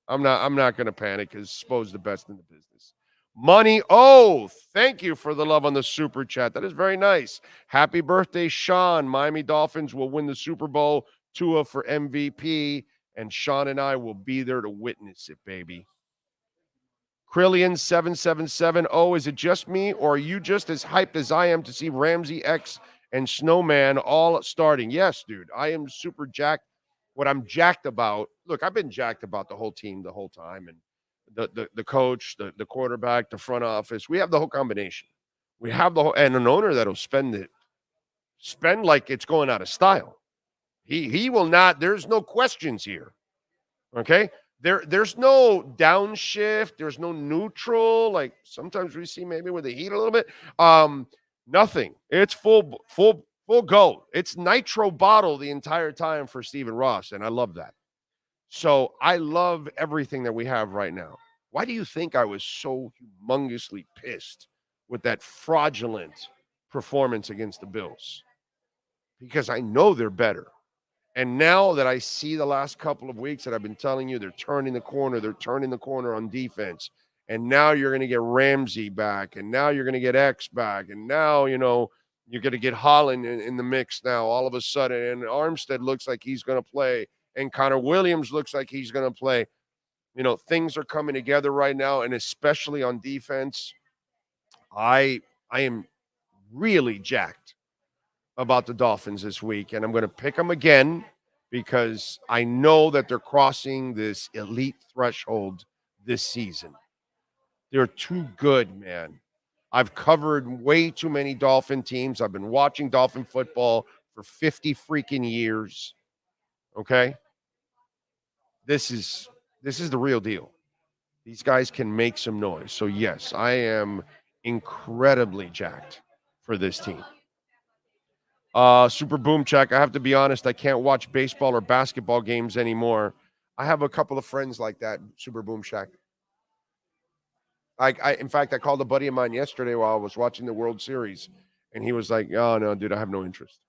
Speaker 2: I'm not going to panic because Spo's the best in the business. Money. Oh, thank you for the love on the super chat. That is very nice. Happy birthday, Sean. Miami Dolphins will win the Super Bowl. Tua for MVP, and Sean and I will be there to witness it, baby. Krillian777. Oh, is it just me, or are you just as hyped as I am to see Ramsey X and Snowman all starting? Yes, dude. I am super jacked. What I'm jacked about, look, I've been jacked about the whole team the whole time, and the coach, the quarterback, the front office. We have the whole combination. We have the whole, and an owner that'll spend like it's going out of style. He will not. There's no questions here. Okay. There's no downshift. There's no neutral. Like sometimes we see maybe with the Heat a little bit. Nothing. It's full go. It's nitro bottle the entire time for Stephen Ross, and I love that. So I love everything that we have right now. Why do you think I was so humongously pissed with that fraudulent performance against the Bills? Because I know they're better. And now that I see the last couple of weeks that I've been telling you, they're turning the corner. They're turning the corner on defense. And now you're going to get Ramsey back. And now you're going to get X back. And now, you're going to get Holland in the mix now all of a sudden. And Armstead looks like he's going to play. And Connor Williams looks like he's going to play. Things are coming together right now. And especially on defense, I am really jacked about the Dolphins this week, and I'm going to pick them again because I know that they're crossing this elite threshold this season. They're too good, man. I've covered way too many Dolphin teams. I've been watching Dolphin football for 50 freaking years. Okay? This is the real deal. These guys can make some noise. So yes, I am incredibly jacked for this team. Super Boom Check. I have to be honest, I can't watch baseball or basketball games anymore. I have a couple of friends like that, Super Boom Shack. In fact, I called a buddy of mine yesterday while I was watching the World Series, and he was like, "Oh no, dude, I have no interest."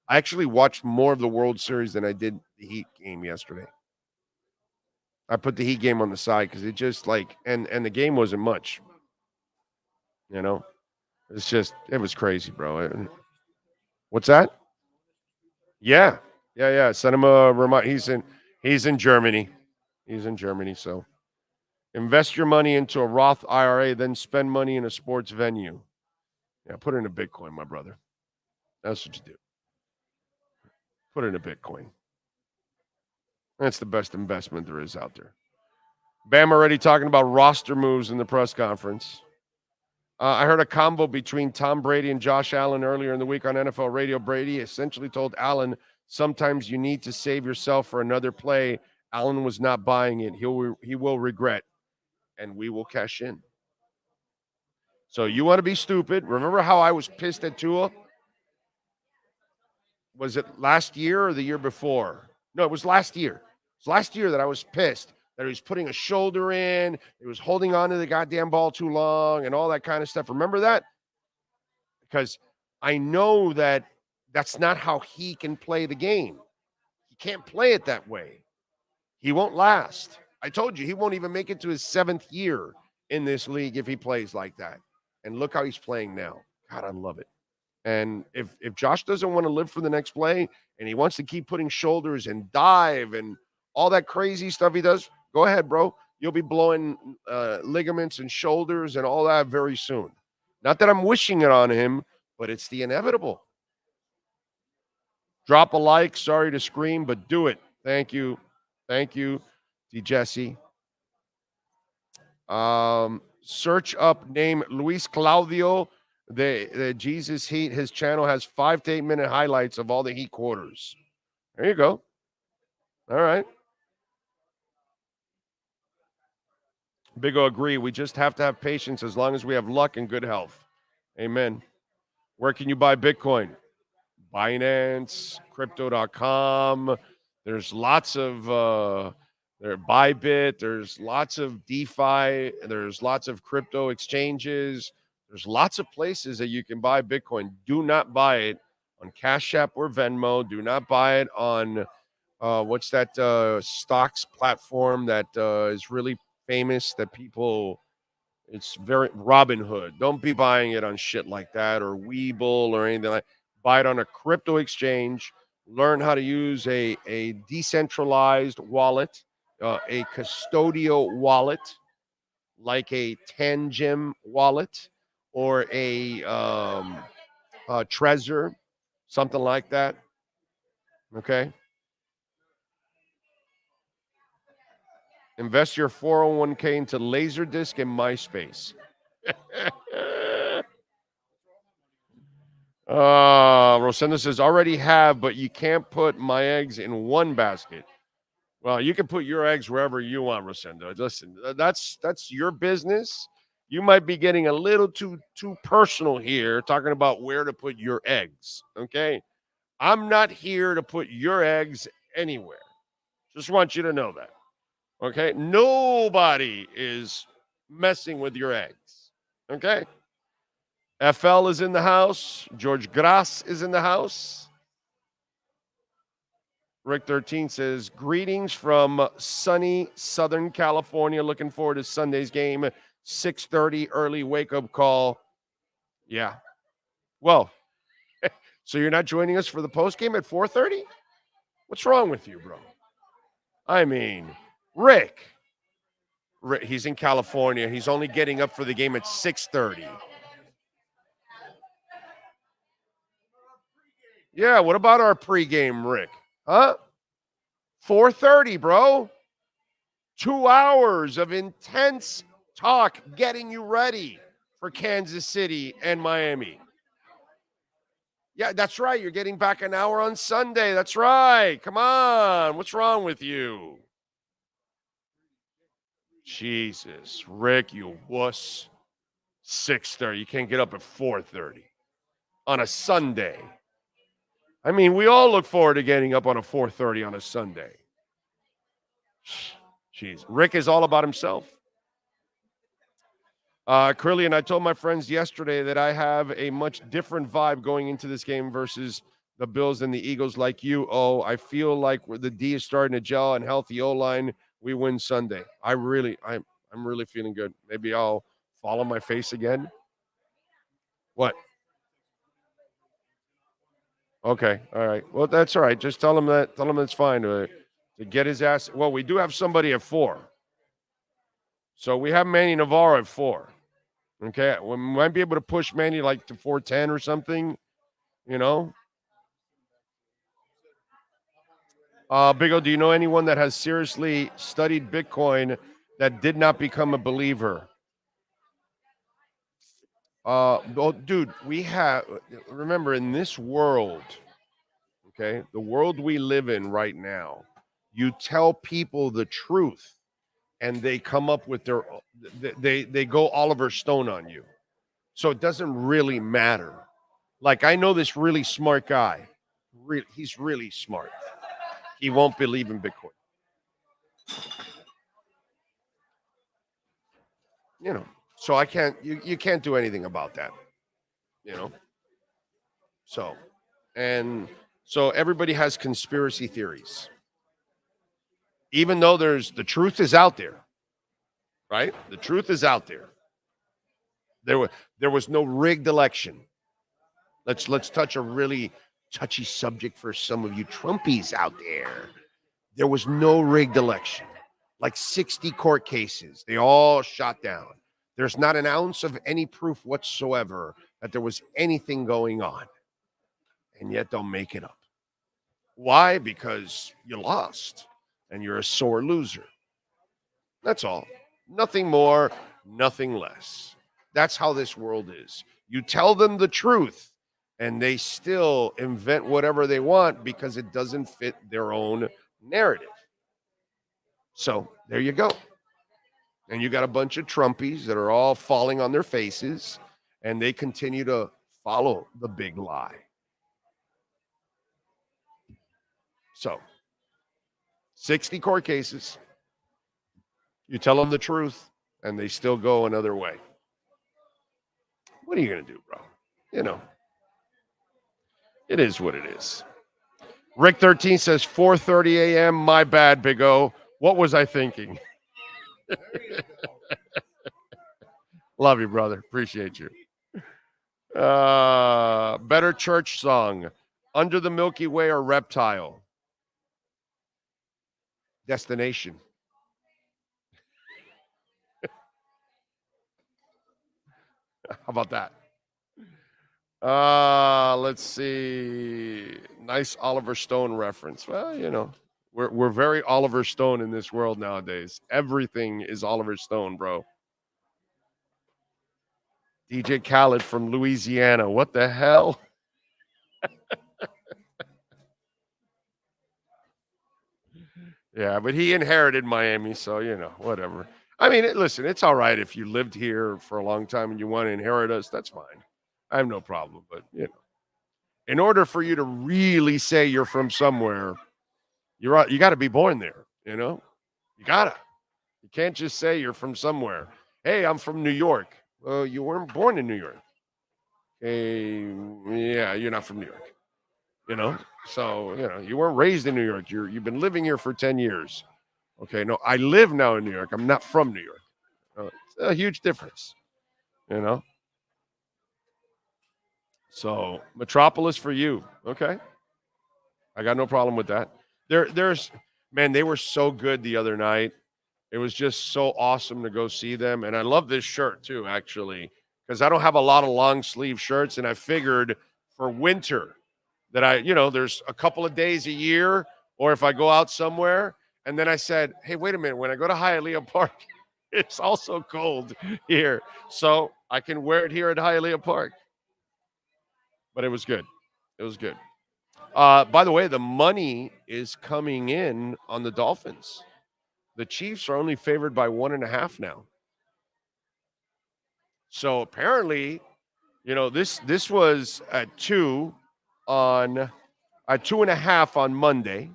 Speaker 2: I actually watched more of the World Series than I did the Heat game yesterday. I put the Heat game on the side because it just and the game wasn't much. It's just, it was crazy, bro. What's that? Yeah. Send him a reminder. He's in Germany. He's in Germany. So invest your money into a Roth IRA, then spend money in a sports venue. Yeah, put it in a Bitcoin, my brother. That's what you do. Put it in a Bitcoin. That's the best investment there is out there. Bam already talking about roster moves in the press conference. I heard a combo between Tom Brady and Josh Allen earlier in the week on NFL radio. Brady essentially told Allen, sometimes you need to save yourself for another play Allen was not buying it. He will regret, and we will cash in. So you want to be stupid? Remember how I was pissed at Tua? Was it last year or the year before? No, it was last year. It was last year that I was pissed that he was putting a shoulder in, he was holding on to the goddamn ball too long, and all that kind of stuff. Remember that? Because I know that that's not how he can play the game. He can't play it that way. He won't last. I told you, he won't even make it to his 7th year in this league if he plays like that. And look how he's playing now. God, I love it. And if Josh doesn't want to live for the next play and he wants to keep putting shoulders and dive and all that crazy stuff he does, go ahead, bro. You'll be blowing ligaments and shoulders and all that very soon. Not that I'm wishing it on him, but it's the inevitable. Drop a like. Sorry to scream, but do it. Thank you. Thank you, D. Jesse. Search up name Luis Claudio. The Jesus Heat. His channel has 5 to 8 minute highlights of all the Heat quarters. There you go. All right. Big O agree. We just have to have patience as long as we have luck and good health. Amen. Where can you buy Bitcoin? Binance, crypto.com. There's lots of Bybit. There's lots of DeFi. There's lots of crypto exchanges. There's lots of places that you can buy Bitcoin. Do not buy it on Cash App or Venmo. Do not buy it on what's that stocks platform that is really famous that people, it's very Robinhood. Don't be buying it on shit like that or Webull or anything like that. Buy it on a crypto exchange. Learn how to use a decentralized wallet, a custodial wallet, like a Tangem wallet or a Trezor, something like that. Okay. Invest your 401k into Laserdisc and MySpace. Rosenda says, already have, but you can't put my eggs in one basket. Well, you can put your eggs wherever you want, Rosenda. Listen, that's your business. You might be getting a little too personal here, talking about where to put your eggs, okay? I'm not here to put your eggs anywhere. Just want you to know that, okay? Nobody is messing with your eggs, okay? FL is in the house. George Grass is in the house. Rick 13 says, greetings from sunny Southern California. Looking forward to Sunday's game. 6:30 early wake-up call. Yeah. Well, so you're not joining us for the post-game at 4:30? What's wrong with you, bro? I mean, Rick, he's in California. He's only getting up for the game at 6:30. Yeah, what about our pregame, Rick? Huh? 4:30, bro. 2 hours of intense talk getting you ready for Kansas City and Miami. Yeah, that's right. You're getting back an hour on Sunday. That's right. Come on. What's wrong with you? Jesus, Rick, you wuss. 6:30. You can't get up at 4:30 on a Sunday. I mean, we all look forward to getting up on a 4:30 on a Sunday. Jeez, Rick is all about himself. Curly, and I told my friends yesterday that I have a much different vibe going into this game versus the Bills and the Eagles like you. Oh, I feel like the D is starting to gel and healthy O-line. We win Sunday. I'm really feeling good. Maybe I'll fall on my face again. What? Okay. All right. Well, that's all right. Just tell him that's fine to get his ass. Well, we do have somebody at 4. So we have Manny Navarro at 4. Okay. We might be able to push Manny like to 410 or something, you know. Big O, do you know anyone that has seriously studied Bitcoin that did not become a believer? Well, dude, remember in this world, okay, the world we live in right now, You tell people the truth, and they come up with they go Oliver Stone on you. So it doesn't really matter. Like, I know this really smart guy. He's really smart. He won't believe in Bitcoin. So I can't, you can't do anything about that, So everybody has conspiracy theories. Even though the truth is out there, right? The truth is out there. There was no rigged election. Let's touch a really touchy subject for some of you Trumpies out there. There was no rigged election. Like 60 court cases, they all shot down. There's not an ounce of any proof whatsoever that there was anything going on. And yet they'll make it up. Why? Because you lost and you're a sore loser. That's all. Nothing more, nothing less. That's how this world is. You tell them the truth, and they still invent whatever they want because it doesn't fit their own narrative. So there you go. And you got a bunch of Trumpies that are all falling on their faces, and they continue to follow the big lie. So 60 court cases. You tell them the truth, and they still go another way. What are you going to do, bro? It is what it is. Rick 13 says 4:30 a.m. My bad, Big O. What was I thinking? Love you, brother. Appreciate you. Better church song. Under the Milky Way or Reptile? Destination. How about that? Let's see. Nice Oliver Stone reference. Well, we're very Oliver Stone in this world nowadays. Everything is Oliver Stone, bro. DJ Khaled from Louisiana. What the hell? Yeah, but he inherited Miami, so, whatever. I mean, listen, it's all right if you lived here for a long time and you want to inherit us. That's fine. I have no problem. But, in order for you to really say you're from somewhere, you got to be born there, You got to. You can't just say you're from somewhere. Hey, I'm from New York. Well, you weren't born in New York. Hey, yeah, you're not from New York. So, you weren't raised in New York. You've been living here for 10 years. Okay, no, I live now in New York. I'm not from New York. It's a huge difference, So, Metropolis for you. Okay. I got no problem with that. They were so good the other night. It was just so awesome to go see them. And I love this shirt too, actually, because I don't have a lot of long sleeve shirts. And I figured for winter that there's a couple of days a year, or if I go out somewhere. And then I said, hey, wait a minute. When I go to Hialeah Park, it's also cold here. So I can wear it here at Hialeah Park. But it was good. It was good. By the way, the money is coming in on the Dolphins. The Chiefs are only favored by 1.5 now. So apparently, this was at 2.5 on Monday.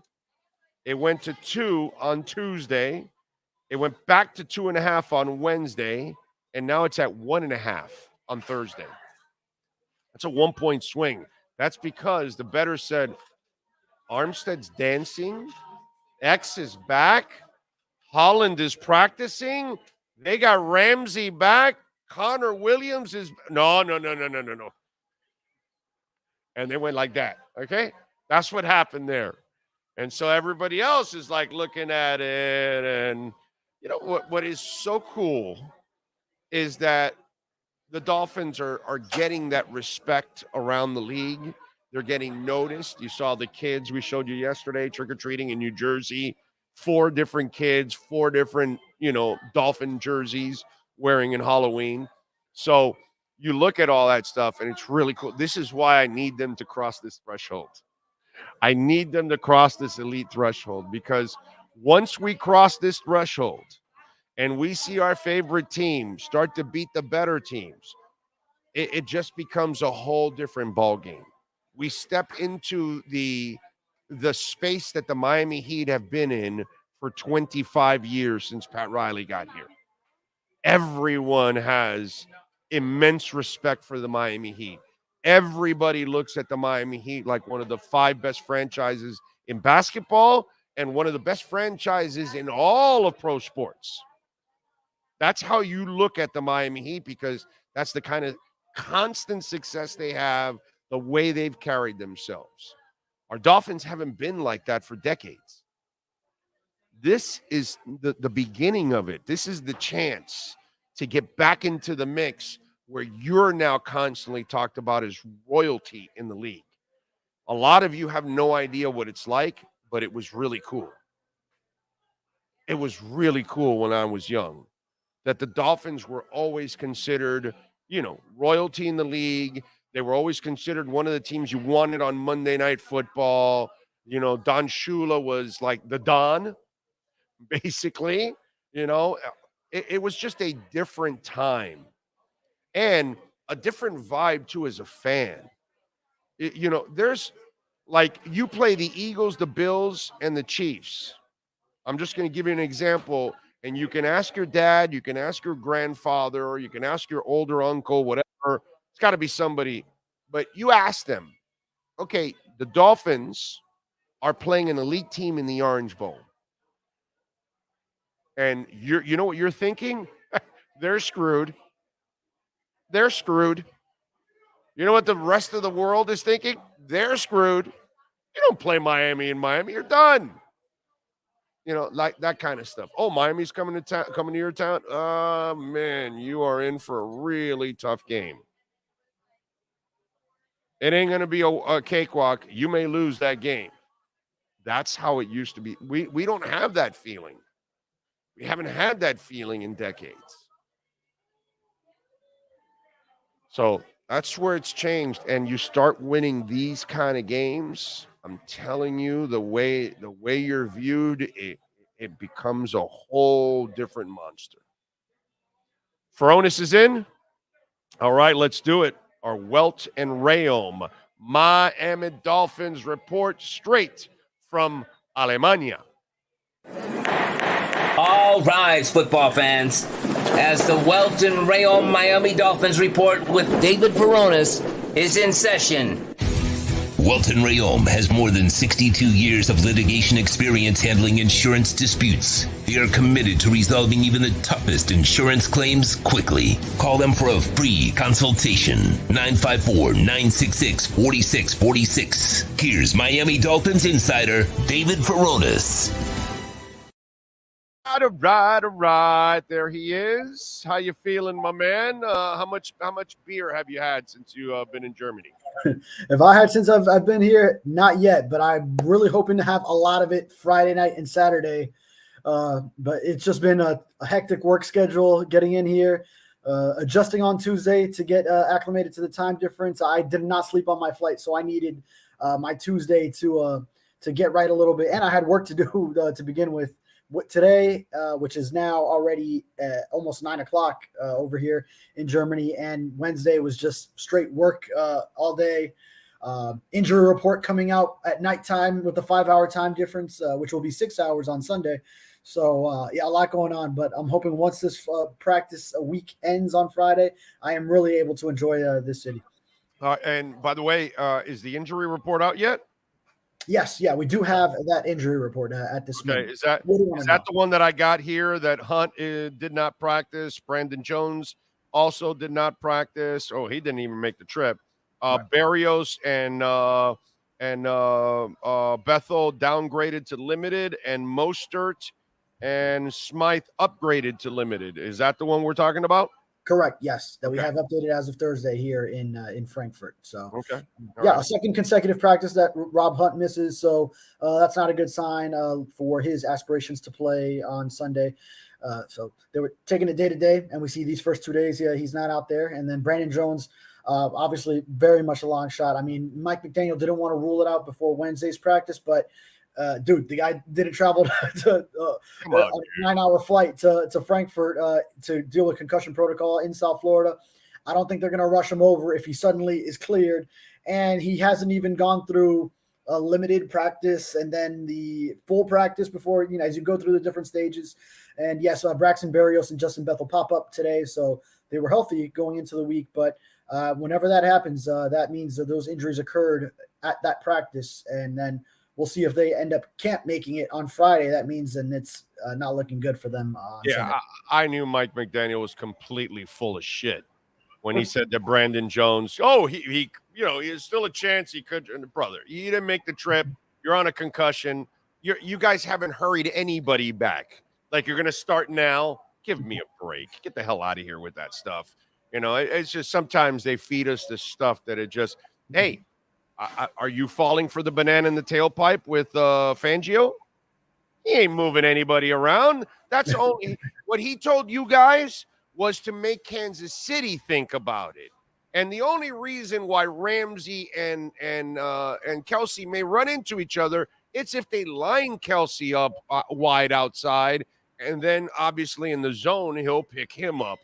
Speaker 2: It went to 2 on Tuesday. It went back to 2.5 on Wednesday. And now it's at 1.5 on Thursday. That's a 1-point swing. That's because the bettor said Armstead's dancing. X is back. Holland is practicing. They got Ramsey back. Connor Williams is no. And they went like that. Okay? That's what happened there. And so everybody else is like looking at it. And what is so cool is that the Dolphins are getting that respect around the league. They're getting noticed. You saw the kids we showed you yesterday trick-or-treating in New Jersey. 4 different kids, 4 different, Dolphin jerseys wearing in Halloween. So you look at all that stuff, and it's really cool. This is why I need them to cross this threshold. I need them to cross this elite threshold, because once we cross this threshold and we see our favorite team start to beat the better teams, it just becomes a whole different ball game. We step into the space that the Miami Heat have been in for 25 years since Pat Riley got here. Everyone has immense respect for the Miami Heat. Everybody looks at the Miami Heat like one of the 5 best franchises in basketball and one of the best franchises in all of pro sports. That's how you look at the Miami Heat, because that's the kind of constant success they have, the way they've carried themselves. Our Dolphins haven't been like that for decades. This is the beginning of it. This is the chance to get back into the mix where you're now constantly talked about as royalty in the league. A lot of you have no idea what it's like, but it was really cool. It was really cool when I was young that the Dolphins were always considered, royalty in the league. They were always considered one of the teams you wanted on Monday Night Football. Don Shula was like the Don, basically. It was just a different time and a different vibe, too, as a fan. There's like, you play the Eagles, the Bills, and the Chiefs. I'm just going to give you an example. And you can ask your dad, you can ask your grandfather, or you can ask your older uncle, whatever. It's got to be somebody. But you ask them, okay, the Dolphins are playing an elite team in the Orange Bowl. And you know what you're thinking? They're screwed. They're screwed. You know what the rest of the world is thinking? They're screwed. You don't play Miami in Miami. You're done. Like that kind of stuff. Oh, Miami's coming to your town. Oh, man, you are in for a really tough game. It ain't going to be a cakewalk. You may lose that game. That's how it used to be. We don't have that feeling. We haven't had that feeling in decades. So that's where it's changed. And you start winning these kind of games. I'm telling you, the way you're viewed, it becomes a whole different monster. Furones is in. All right, let's do it. Our Welton Rayome Miami Dolphins report straight from Alemania.
Speaker 10: All rise, football fans, as the Welton Rayome Miami Dolphins report with David Furones is in session.
Speaker 3: Welton Rayome has more than 62 years of litigation experience handling insurance disputes. They are committed to resolving even the toughest insurance claims quickly. Call them for a free consultation. 954-966-4646. Here's Miami Dolphins insider David Furones.
Speaker 2: All right. There he is. How you feeling, my man? How much beer have you had since you've been in Germany?
Speaker 11: If I had since I've been here, not yet, but I'm really hoping to have a lot of it Friday night and Saturday. But it's just been a hectic work schedule getting in here, adjusting on Tuesday to get acclimated to the time difference. I did not sleep on my flight, so I needed my Tuesday to get right a little bit. And I had work to do to begin with. Today, which is now already almost 9 o'clock over here in Germany, and Wednesday was just straight work all day. Injury report coming out at nighttime with the 5-hour time difference, which will be 6 hours on Sunday. So, a lot going on, but I'm hoping once this practice week ends on Friday, I am really able to enjoy this city.
Speaker 2: And by the way, is the injury report out yet?
Speaker 11: Yes, we do have that injury report at this moment.
Speaker 2: Is that the one that I got here, that Hunt did not practice? Brandon Jones also did not practice. Oh, he didn't even make the trip. Right. Barrios and Bethel downgraded to limited, and Mostert and Smythe upgraded to limited. Is that the one we're talking about?
Speaker 11: Correct. Yes, that we have updated as of Thursday here in Frankfurt. So
Speaker 2: okay,
Speaker 11: a second consecutive practice that Rob Hunt misses. So that's not a good sign for his aspirations to play on Sunday. So they were taking it day to day, and we see these first 2 days, he's not out there. And then Brandon Jones Obviously, very much a long shot. I mean, Mike McDaniel didn't want to rule it out before Wednesday's practice, but dude, the guy didn't travel to a 9-hour flight to Frankfurt to deal with concussion protocol in South Florida. I don't think they're going to rush him over if he suddenly is cleared. And he hasn't even gone through a limited practice and then the full practice before, as you go through the different stages. And yes, Braxton Berrios and Justin Bethel pop up today. So they were healthy going into the week. But whenever that happens, that means that those injuries occurred at that practice. And then we'll see if they end up camp making it on Friday. That means then it's not looking good for them.
Speaker 2: I knew Mike McDaniel was completely full of shit when he said to Brandon Jones, "Oh, he there's still a chance he could." Brother, you didn't make the trip. You're on a concussion. You guys haven't hurried anybody back. Like, you're going to start now? Give me a break. Get the hell out of here with that stuff. It's just sometimes they feed us this stuff that it just, hey, are you falling for the banana in the tailpipe with Fangio? He ain't moving anybody around. That's only what he told you guys was to make Kansas City think about it. And the only reason why Ramsey and Kelsey may run into each other, it's if they line Kelsey up wide outside, and then obviously in the zone, he'll pick him up.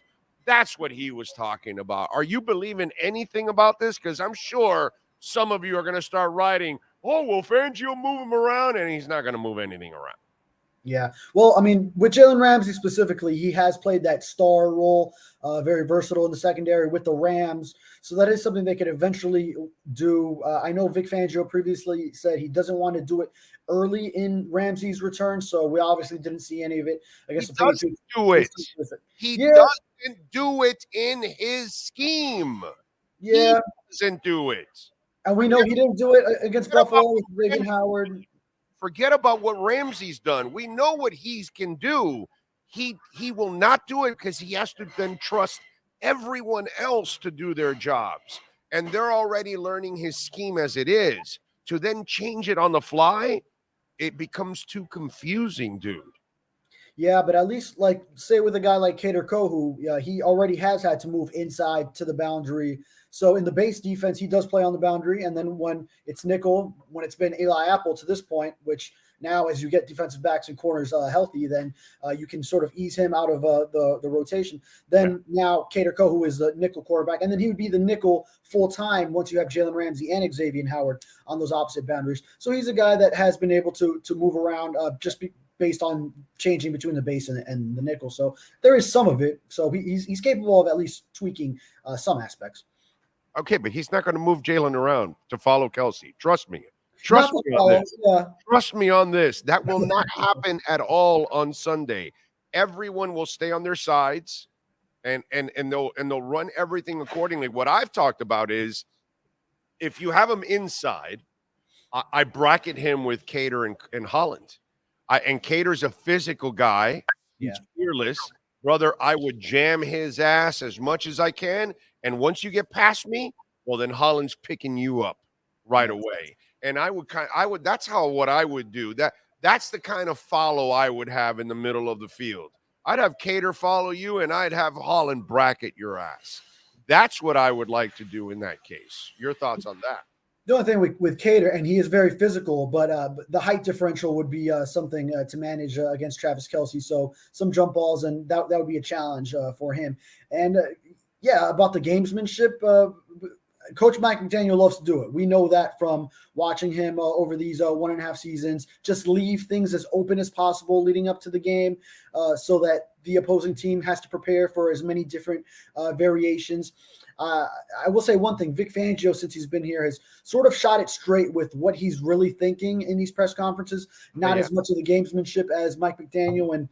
Speaker 2: That's what he was talking about. Are you believing anything about this? Because I'm sure some of you are going to start writing, "Oh, well, Fangio move him around," and he's not going to move anything around.
Speaker 11: Yeah. Well, I mean, with Jalen Ramsey specifically, he has played that star role, very versatile in the secondary with the Rams. So that is something they could eventually do. I know Vic Fangio previously said he doesn't want to do it early in Ramsey's return. So we obviously didn't see any of it. I guess
Speaker 2: he doesn't do it. He doesn't do it in his scheme.
Speaker 11: Yeah.
Speaker 2: He doesn't do it.
Speaker 11: And we know he didn't do it against Buffalo with Reagan Howard.
Speaker 2: Forget about what Ramsey's done. We know what he can do. He will not do it because he has to then trust everyone else to do their jobs. And they're already learning his scheme as it is. To then change it on the fly, it becomes too confusing, dude.
Speaker 11: Yeah, but at least, like, say with a guy like Kader Kohu, he already has had to move inside to the boundary. So in the base defense, he does play on the boundary. And then when it's nickel, when it's been Eli Apple to this point, which now as you get defensive backs and corners healthy, then you can sort of ease him out of the rotation. Then now Kader Kohu is the nickel quarterback. And then he would be the nickel full-time once you have Jalen Ramsey and Xavier Howard on those opposite boundaries. So he's a guy that has been able to move around based on changing between the base and the nickel. So there is some of it. So he's capable of at least tweaking some aspects.
Speaker 2: Okay, but he's not going to move Jalen around to follow Kelsey. Trust me. Trust me on this.
Speaker 11: Yeah.
Speaker 2: Trust me on this. That will not happen at all on Sunday. Everyone will stay on their sides, and they'll run everything accordingly. What I've talked about is if you have him inside, I bracket him with Kader and Holland. And Cater's a physical guy. He's fearless. Brother, I would jam his ass as much as I can. And once you get past me, well, then Holland's picking you up right away. And that's what I would do. That's the kind of follow I would have in the middle of the field. I'd have Kader follow you, and I'd have Holland bracket your ass. That's what I would like to do in that case. Your thoughts on that?
Speaker 11: The only thing with Kader, and he is very physical, but the height differential would be something to manage against Travis Kelce. So some jump balls, and that would be a challenge for him. And about the gamesmanship, Coach Mike McDaniel loves to do it. We know that from watching him over these 1.5 seasons. Just leave things as open as possible leading up to the game so that the opposing team has to prepare for as many different variations. I will say one thing. Vic Fangio, since he's been here, has sort of shot it straight with what he's really thinking in these press conferences, not as much of the gamesmanship as Mike McDaniel and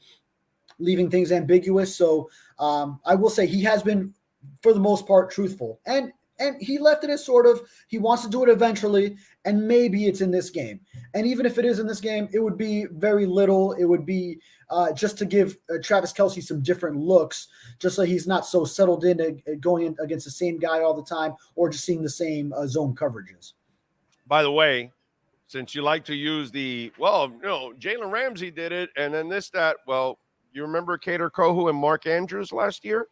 Speaker 11: leaving things ambiguous. So I will say he has been, for the most part, truthful. And he left it as sort of, he wants to do it eventually, and maybe it's in this game. And even if it is in this game, it would be very little. It would be just to give Travis Kelce some different looks, just so he's not so settled in going in against the same guy all the time or just seeing the same zone coverages.
Speaker 2: By the way, since you like to use Jalen Ramsey did it, and then that. Well, you remember Kader Kohu and Mark Andrews last year?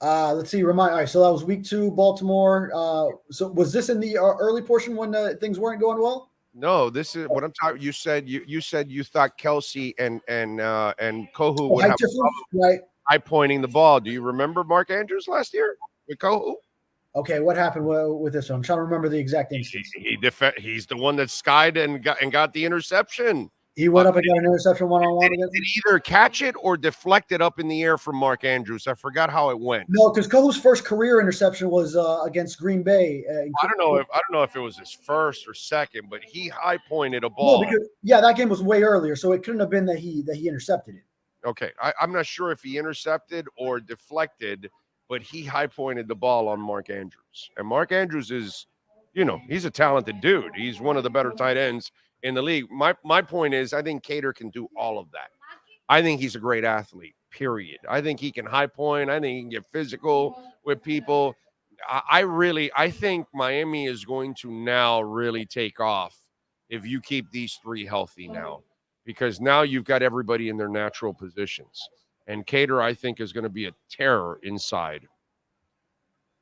Speaker 11: Let's see. All right, so that was week 2, Baltimore. So was this in the early portion when things weren't going well?
Speaker 2: No, this is what I'm talking. You said you thought Kelsey and Kohu would have
Speaker 11: right
Speaker 2: high pointing the ball. Do you remember Mark Andrews last year with Kohu?
Speaker 11: Okay, what happened with this one? I'm trying to remember the exact instance.
Speaker 2: He's the one that skied and got the interception.
Speaker 11: He went up and got an interception one-on-one against him?
Speaker 2: Did either catch it or deflect it up in the air from Mark Andrews? I forgot how it went.
Speaker 11: No, because Kohu's first career interception was against Green Bay.
Speaker 2: I don't know if it was his first or second, but he high pointed a ball.
Speaker 11: No, because, that game was way earlier, so it couldn't have been that he intercepted it.
Speaker 2: Okay, I'm not sure if he intercepted or deflected, but he high pointed the ball on Mark Andrews, and Mark Andrews is, he's a talented dude. He's one of the better tight ends in the league. My point is, I think Cater can do all of that. I think he's a great athlete, period. I think he can high point. I think he can get physical with people. I think Miami is going to now really take off if you keep these 3 healthy now, because now you've got everybody in their natural positions. And Cater, I think, is going to be a terror inside.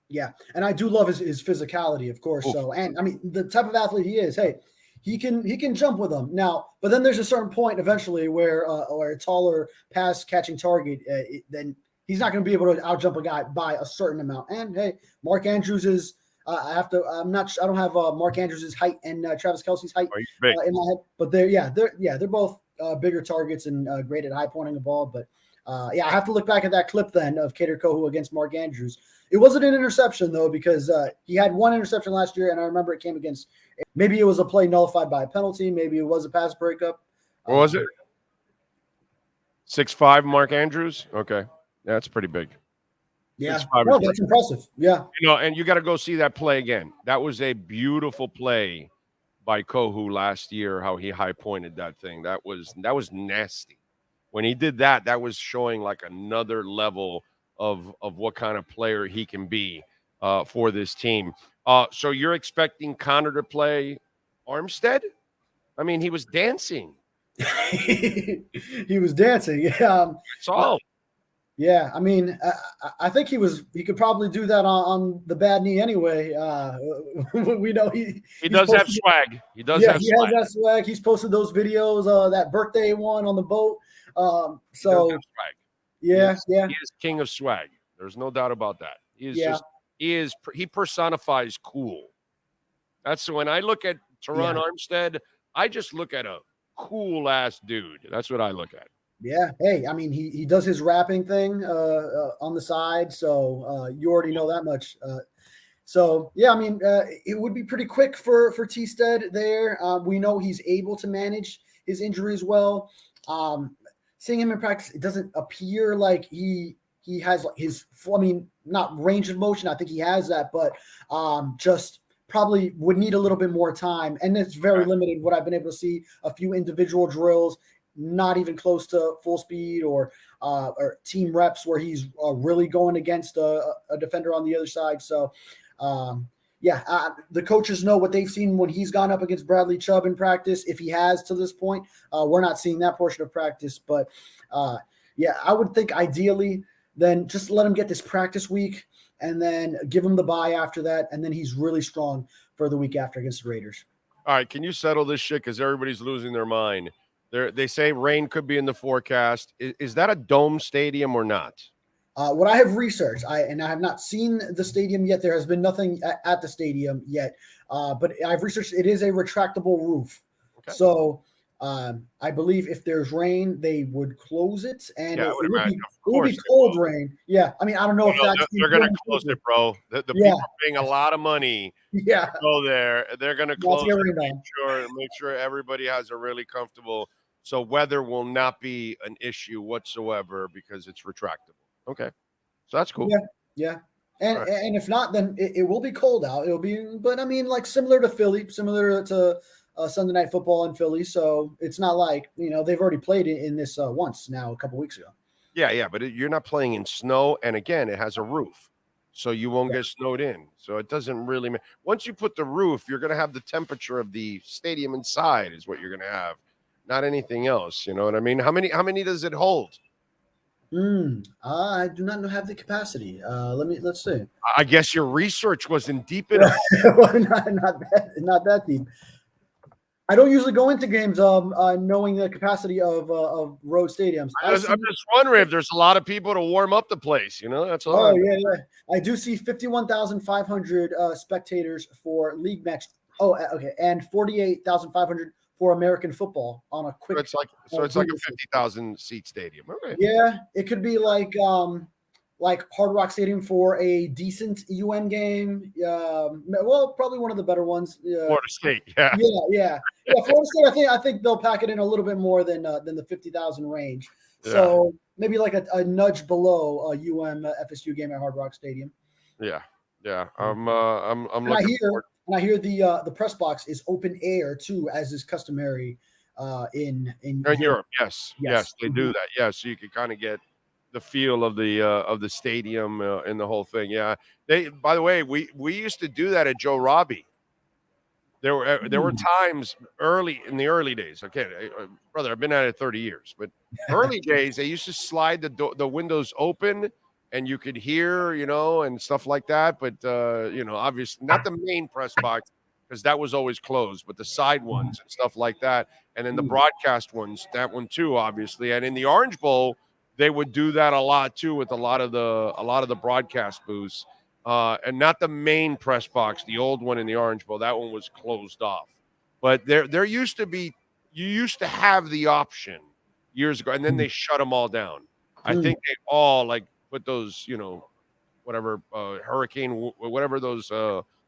Speaker 11: Yeah, and I do love his physicality, of course. So, and I mean, the type of athlete he is, hey, he can jump with them now. But then there's a certain point eventually where a taller pass catching target, then he's not going to be able to outjump a guy by a certain amount. And hey, Mark Andrews is. I don't have Mark Andrews' height and Travis Kelce's height in my head, but they're both bigger targets and great at high pointing the ball. But I have to look back at that clip then of Cater Kohu against Mark Andrews. It wasn't an interception though, because he had 1 interception last year, and I remember it came against. Maybe it was a play nullified by a penalty. Maybe it was a pass breakup.
Speaker 2: What was it? 6'5" Mark Andrews. Okay, that's pretty big.
Speaker 11: Yeah, that's impressive. Yeah,
Speaker 2: and you got to go see that play again. That was a beautiful play by Kohu last year. How he high pointed that thing. That was nasty. When he did that, that was showing like another level of what kind of player he can be for this team. So you're expecting Connor to play Armstead? I mean, he was dancing.
Speaker 11: He was dancing. Yeah.
Speaker 2: That's all.
Speaker 11: Yeah, I mean, I think he could probably do that on the bad knee anyway. We know he
Speaker 2: does have swag. He does have swag.
Speaker 11: Has that swag. He's posted those videos, that birthday one on the boat. Swag. He
Speaker 2: is king of swag. There's no doubt about that. He personifies cool. That's when I look at Teron Armstead, I just look at a cool ass dude. That's what I look at.
Speaker 11: Yeah. Hey, I mean, he does his rapping thing on the side, so you already know that much. I mean, it would be pretty quick for Teasted there. We know he's able to manage his injuries well. Seeing him in practice, it doesn't appear like he has his, I mean, not range of motion. I think he has that, but just probably would need a little bit more time. And it's very limited what I've been able to see. A few individual drills, not even close to full speed or team reps where he's really going against a defender on the other side. So, the coaches know what they've seen when he's gone up against Bradley Chubb in practice. If he has to this point, we're not seeing that portion of practice. But, I would think ideally then just let him get this practice week and then give him the bye after that. And then he's really strong for the week after against the Raiders.
Speaker 2: All right, can you settle this shit because everybody's losing their mind? They say rain could be in the forecast. Is that a dome stadium or not?
Speaker 11: What I have researched, I have not seen the stadium yet. There has been nothing at the stadium yet, but I've researched it is a retractable roof. Okay. So I believe if there's rain, they would close it, and it would be cold rain. Yeah, I mean, I don't know if
Speaker 2: they're going to close it, bro. The people are paying a lot of money.
Speaker 11: Yeah,
Speaker 2: to go there. They're going to close it. Make sure everybody has a really comfortable. So weather will not be an issue whatsoever because it's retractable. Okay. So that's cool.
Speaker 11: Yeah. And if not, then it will be cold out. It'll be, but I mean, like similar to Philly, similar to Sunday Night Football in Philly. So it's not like, they've already played in this once now a couple weeks ago.
Speaker 2: Yeah. But you're not playing in snow. And again, it has a roof. So you won't get snowed in. So it doesn't really matter. Once you put the roof, you're going to have the temperature of the stadium inside is what you're going to have. Not anything else. You know what I mean? How many does it hold?
Speaker 11: I do not have the capacity. Let's see.
Speaker 2: I guess your research wasn't deep enough.
Speaker 11: Well, not that deep. I don't usually go into games knowing the capacity of road stadiums.
Speaker 2: I'm just wondering if there's a lot of people to warm up the place. That's all.
Speaker 11: Oh, yeah. I do see 51,500 spectators for league match. Oh, okay, and 48,500 for American football on a quick.
Speaker 2: So it's like a 50,000 seat stadium. Okay.
Speaker 11: Yeah, it could be like Hard Rock Stadium for a decent game. Well, probably one of the better ones.
Speaker 2: Florida State, yeah.
Speaker 11: Yeah. Florida State. I think they'll pack it in a little bit more than the 50,000 range.
Speaker 2: Yeah.
Speaker 11: So maybe like a nudge below a FSU game at Hard Rock Stadium.
Speaker 2: Yeah. I'm looking forward.
Speaker 11: And I hear the press box is open air too, as is customary in
Speaker 2: Europe. Yes, they do that. Yeah, so you can kind of get the feel of the stadium and the whole thing. Yeah. By the way, we used to do that at Joe Robbie. There were times in the early days. Okay, brother, I've been at it 30 years, but early days they used to slide the windows open. And you could hear, and stuff like that. But, obviously not the main press box because that was always closed, but the side ones and stuff like that. And then the broadcast ones, that one too, obviously. And in the Orange Bowl, they would do that a lot too with a lot of the broadcast booths. And not the main press box, the old one in the Orange Bowl. That one was closed off. But there used to be, you used to have the option years ago, and then they shut them all down. I think they all put those, whatever hurricane, whatever those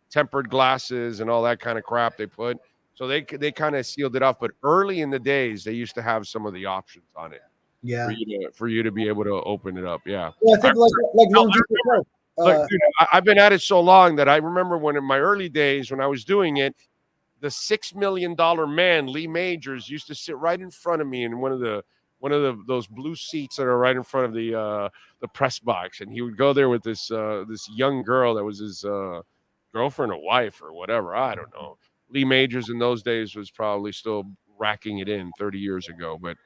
Speaker 2: tempered glasses and all that kind of crap they put. So they kind of sealed it off. But early in the days, they used to have some of the options on it.
Speaker 11: Yeah.
Speaker 2: For you to be able to open it up. Yeah.
Speaker 11: Well, I think
Speaker 2: look, dude, I've been at it so long that I remember when in my early days when I was doing it, the $6 million man, Lee Majors, used to sit right in front of me in one of those blue seats that are right in front of the press box, and he would go there with this young girl that was his girlfriend or wife or whatever. I don't know. Lee Majors in those days was probably still racking it in 30 years ago, but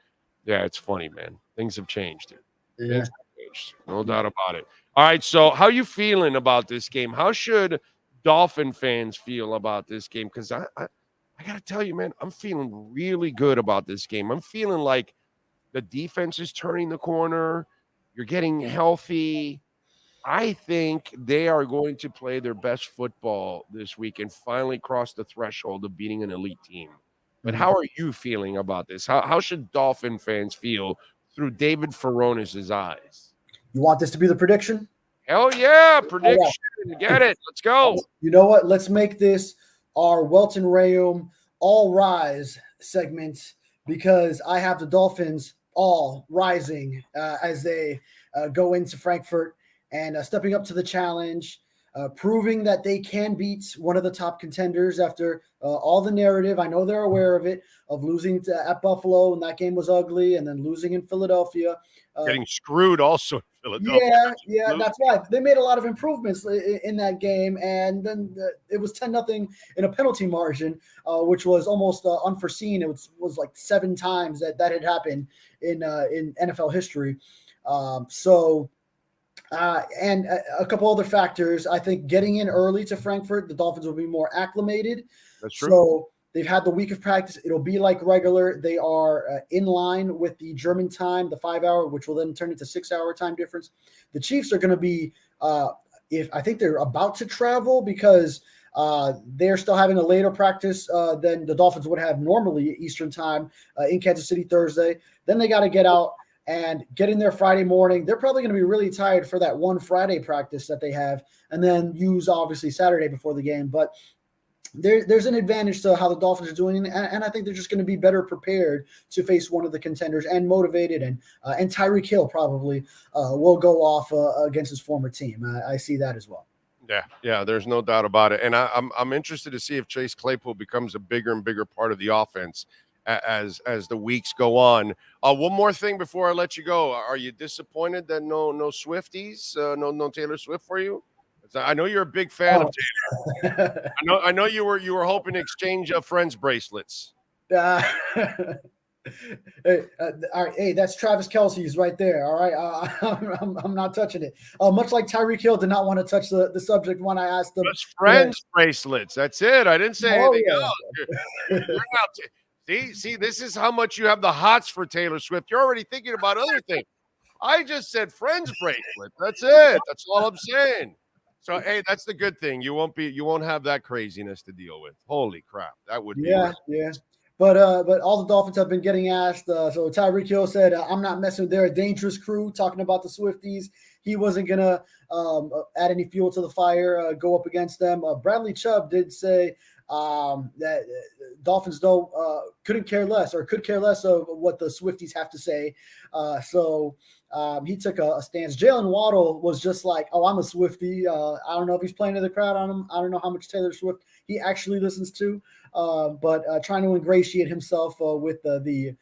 Speaker 2: yeah, it's funny, man. Things have changed.
Speaker 11: Yeah.
Speaker 2: Things have changed. No doubt about it. All right, so how you feeling about this game? How should Dolphin fans feel about this game? Because I got to tell you, man, I'm feeling really good about this game. I'm feeling like the defense is turning the corner. You're getting healthy. I think they are going to play their best football this week and finally cross the threshold of beating an elite team. But how are you feeling about this? How should Dolphin fans feel through David Furones' eyes?
Speaker 11: You want this to be the prediction?
Speaker 2: Hell yeah, prediction. Get it. Let's go.
Speaker 11: You know what? Let's make this our Welton Rayome All Rise segment because I have the Dolphins all rising as they go into Frankfurt and stepping up to the challenge, proving that they can beat one of the top contenders after all the narrative. I know they're aware of it, of losing at Buffalo, and that game was ugly, and then losing in Philadelphia.
Speaker 2: Getting screwed also in Philadelphia.
Speaker 11: Yeah, that's right. They made a lot of improvements in that game, and then it was 10-0 in a penalty margin, which was almost unforeseen. It was like 7 times that had happened in NFL history. And a couple other factors. I think getting in early to Frankfurt, the Dolphins will be more acclimated.
Speaker 2: That's true.
Speaker 11: So they've had the week of practice. It'll be like regular. They are in line with the German time, the 5-hour, which will then turn into 6-hour time difference. The Chiefs are going to be, I think they're about to travel because they're still having a later practice than the Dolphins would have normally Eastern time in Kansas City Thursday. Then they got to get out and get in there Friday morning. They're probably going to be really tired for that one Friday practice that they have, and then use obviously Saturday before the game. But there's an advantage to how the Dolphins are doing, and I think they're just going to be better prepared to face one of the contenders and motivated. And Tyreek Hill probably will go off against his former team. I see that as well.
Speaker 2: Yeah, there's no doubt about it. And I'm interested to see if Chase Claypool becomes a bigger and bigger part of the offense as the weeks go on. One more thing before I let you go. Are you disappointed that no Swifties, no Taylor Swift for you? I know you're a big fan of Taylor. I know you were hoping to exchange Friends bracelets.
Speaker 11: Hey, all right, hey, that's Travis Kelce's right there. All right, I'm not touching it. Much like Tyreek Hill did not want to touch the subject when I asked him.
Speaker 2: Just friends bracelets. That's it. I didn't say anything else. You're not see, this is how much you have the hots for Taylor Swift. You're already thinking about other things. I just said friends bracelet. That's it. That's all I'm saying. So hey, that's the good thing. You won't have that craziness to deal with. Holy crap, that would be
Speaker 11: yeah. But all the Dolphins have been getting asked. So Tyreek Hill said, "I'm not messing with they're a dangerous crew." Talking about the Swifties, he wasn't gonna add any fuel to the fire, go up against them. Bradley Chubb did say that Dolphins couldn't care less or could care less of what the Swifties have to say. So he took a stance. Jalen Waddle was just like, "Oh, I'm a Swiftie." I don't know if he's playing to the crowd on him. I don't know how much Taylor Swift he actually listens to, but trying to ingratiate himself with the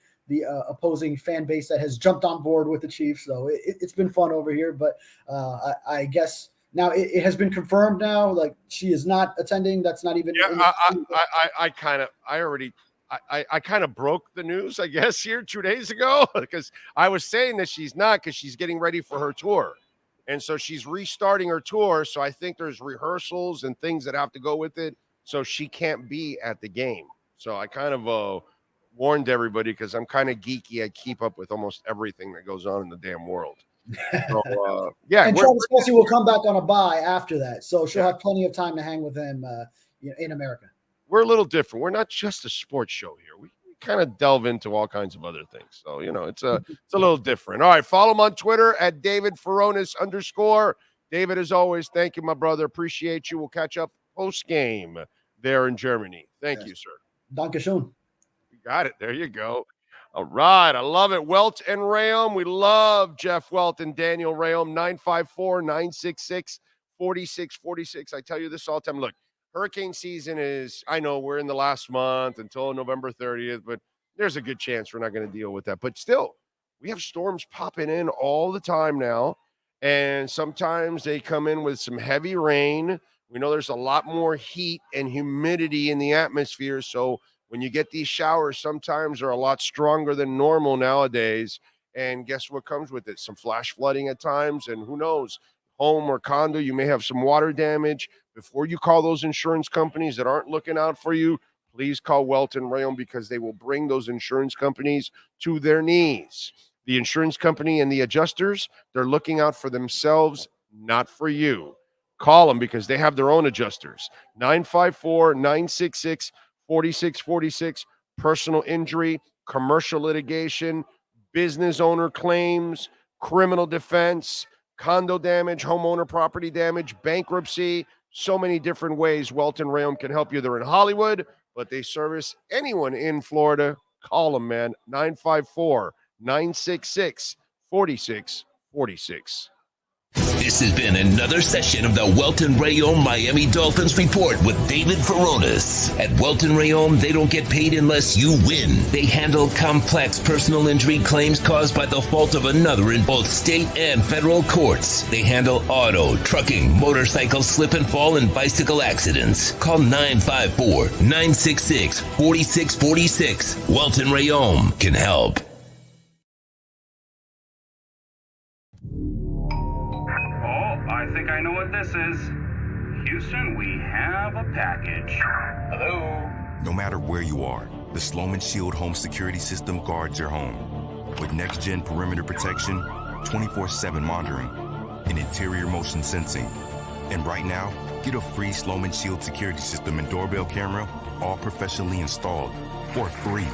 Speaker 11: opposing fan base that has jumped on board with the Chiefs. So it's been fun over here. But I guess now it has been confirmed now. Like she is not attending. That's not even.
Speaker 2: Yeah, I kind of broke the news, I guess, here 2 days ago because I was saying that she's not because she's getting ready for her tour. And so she's restarting her tour. So I think there's rehearsals and things that have to go with it. So she can't be at the game. So I kind of warned everybody because I'm kind of geeky. I keep up with almost everything that goes on in the damn world. So, yeah.
Speaker 11: And Travis Kelce will come back on a bye after that. So she'll have plenty of time to hang with him in America.
Speaker 2: We're a little different. We're not just a sports show here. We kind of delve into all kinds of other things. So, it's a little different. All right. Follow him on Twitter at David Furones _ David, as always, thank you, my brother. Appreciate you. We'll catch up post-game there in Germany. Thank you, sir.
Speaker 11: Dankeschön.
Speaker 2: You got it. There you go. All right. I love it. Welton Rayome. We love Jeff Welton, Daniel Rayome, 954-966-4646. I tell you this all the time. Look, hurricane season is, I know we're in the last month until November 30th, but there's a good chance we're not going to deal with that. But still, we have storms popping in all the time now, and sometimes they come in with some heavy rain. We know there's a lot more heat and humidity in the atmosphere, so when you get these showers, sometimes they're a lot stronger than normal nowadays, and guess what comes with it? Some flash flooding at times, and who knows, home or condo, you may have some water damage. Before you call those insurance companies that aren't looking out for you, please call Welton Rayome because they will bring those insurance companies to their knees. The insurance company and the adjusters, they're looking out for themselves, not for you. Call them because they have their own adjusters. 954-966-4646, personal injury, commercial litigation, business owner claims, criminal defense, condo damage, homeowner property damage, bankruptcy, so many different ways Welton Rayome can help you. They're in Hollywood, but they service anyone in Florida. Call them, man. 954-966-4646.
Speaker 3: This has been another session of the Welton Rayome Miami Dolphins Report with David Furones. At Welton Rayome, they don't get paid unless you win. They handle complex personal injury claims caused by the fault of another in both state and federal courts. They handle auto, trucking, motorcycle slip and fall, and bicycle accidents. Call 954-966-4646. Welton Rayome can help.
Speaker 12: I think I know what this is. Houston, we have a package. Hello?
Speaker 13: No matter where you are, the Sloman Shield home security system guards your home. With next-gen perimeter protection, 24/7 monitoring, and interior motion sensing. And right now, get a free Sloman Shield security system and doorbell camera, all professionally installed, for free.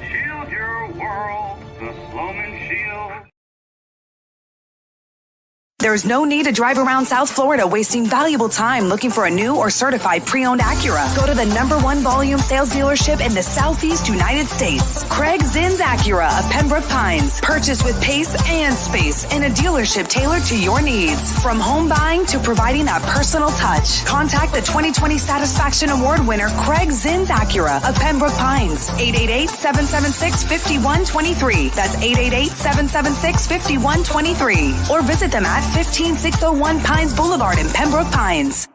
Speaker 12: Shield your world, the Sloman Shield.
Speaker 5: There's no need to drive around South Florida wasting valuable time looking for a new or certified pre-owned Acura. Go to the #1 volume sales dealership in the Southeast United States. Craig Zin Acura of Pembroke Pines. Purchase with pace and space in a dealership tailored to your needs. From home buying to providing that personal touch. Contact the 2020 Satisfaction Award winner Craig Zin Acura of Pembroke Pines. 888-776-5123. That's 888-776-5123. Or visit them at 15601 Pines Boulevard in Pembroke Pines.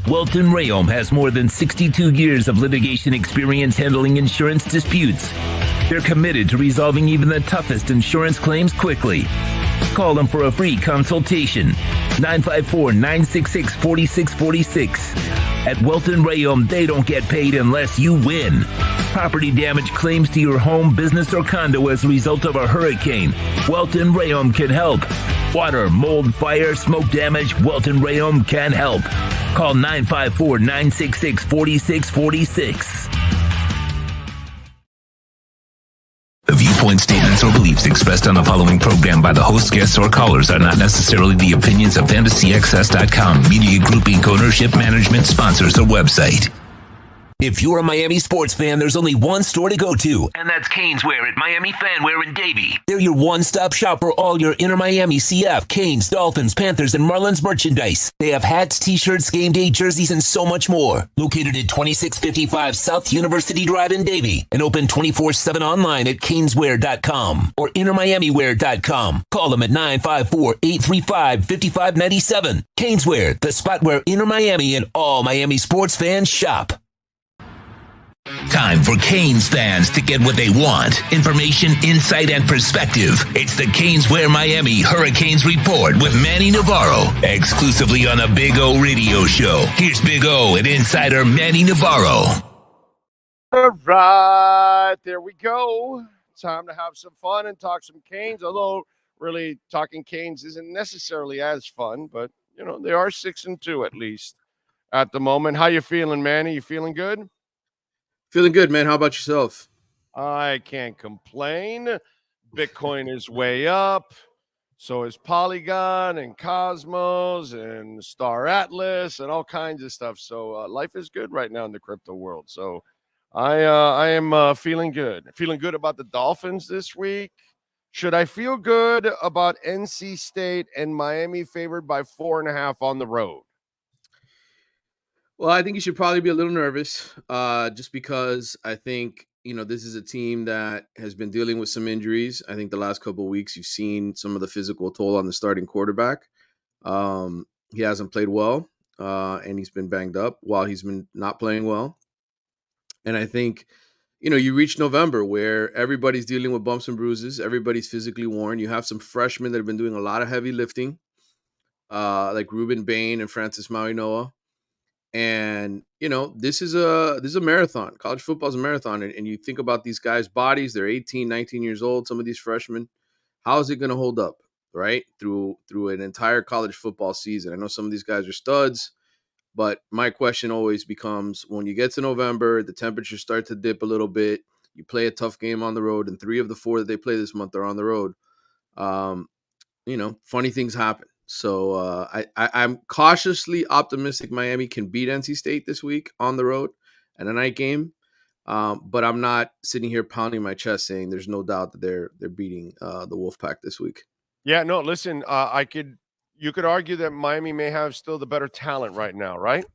Speaker 3: Welton Rayome has more than 62 years of litigation experience handling insurance disputes. They're committed to resolving even the toughest insurance claims quickly. Call them for a free consultation. 954-966-4646. At Welton Rayome, they don't get paid unless you win. Property damage claims to your home, business, or condo as a result of a hurricane. Welton Rayome can help. Water, mold, fire, smoke damage, Welton Rayome can help. Call 954-966-4646. The viewpoint, statements, or beliefs expressed on the following program by the host, guests, or callers are not necessarily the opinions of FantasyXS.com, Media Group Inc. ownership, management, sponsors, or website. If you're a Miami sports fan, there's only one store to go to, and that's Canes Wear at Miami Fanwear in Davie. They're your one-stop shop for all your inner Miami CF, Canes, Dolphins, Panthers, and Marlins merchandise. They have hats, t-shirts, game day jerseys, and so much more. Located at 2655 South University Drive in Davie, and open 24/7 online at caneswear.com or innermiamiwear.com. Call them at 954-835-5597. Canes Wear, the spot where inner Miami and all Miami sports fans shop. Time for Canes fans to get what they want. Information, insight, and perspective. It's the Canes Wear Miami Hurricanes Report with Manny Navarro, exclusively on the Big O Radio Show. Here's Big O and insider Manny Navarro.
Speaker 2: All right, there we go. Time to have some fun and talk some Canes, although really talking Canes isn't necessarily as fun, but, you know, they are 6-2 at least at the moment. How you feeling, Manny? You feeling good?
Speaker 14: Feeling good, man. How about yourself?
Speaker 2: I can't complain. Bitcoin is way up. So is Polygon and Cosmos and Star Atlas and all kinds of stuff. So life is good right now in the crypto world. So I am feeling good. Feeling good about the Dolphins this week. Should I feel good about NC State and Miami favored by 4.5 on the road?
Speaker 14: Well, I think you should probably be a little nervous just because I think, you know, this is a team that has been dealing with some injuries. I think the last couple of weeks you've seen some of the physical toll on the starting quarterback. He hasn't played well and he's been banged up while he's been not playing well. And I think, you know, you reach November where everybody's dealing with bumps and bruises. Everybody's physically worn. You have some freshmen that have been doing a lot of heavy lifting, like Ruben Bane and Francis Mauinoa. And, you know, this is a marathon. College football is a marathon. And you think about these guys' bodies, they're 18, 19 years old, some of these freshmen. How is it going to hold up, right, through an entire college football season? I know some of these guys are studs, but my question always becomes when you get to November, the temperatures start to dip a little bit. You play a tough game on the road, and 3 of the 4 that they play this month are on the road. You know, funny things happen. So I'm cautiously optimistic Miami can beat NC State this week on the road at a night game. But I'm not sitting here pounding my chest saying there's no doubt that they're beating the Wolfpack this week.
Speaker 2: Yeah, no, listen, you could argue that Miami may have still the better talent right now, right?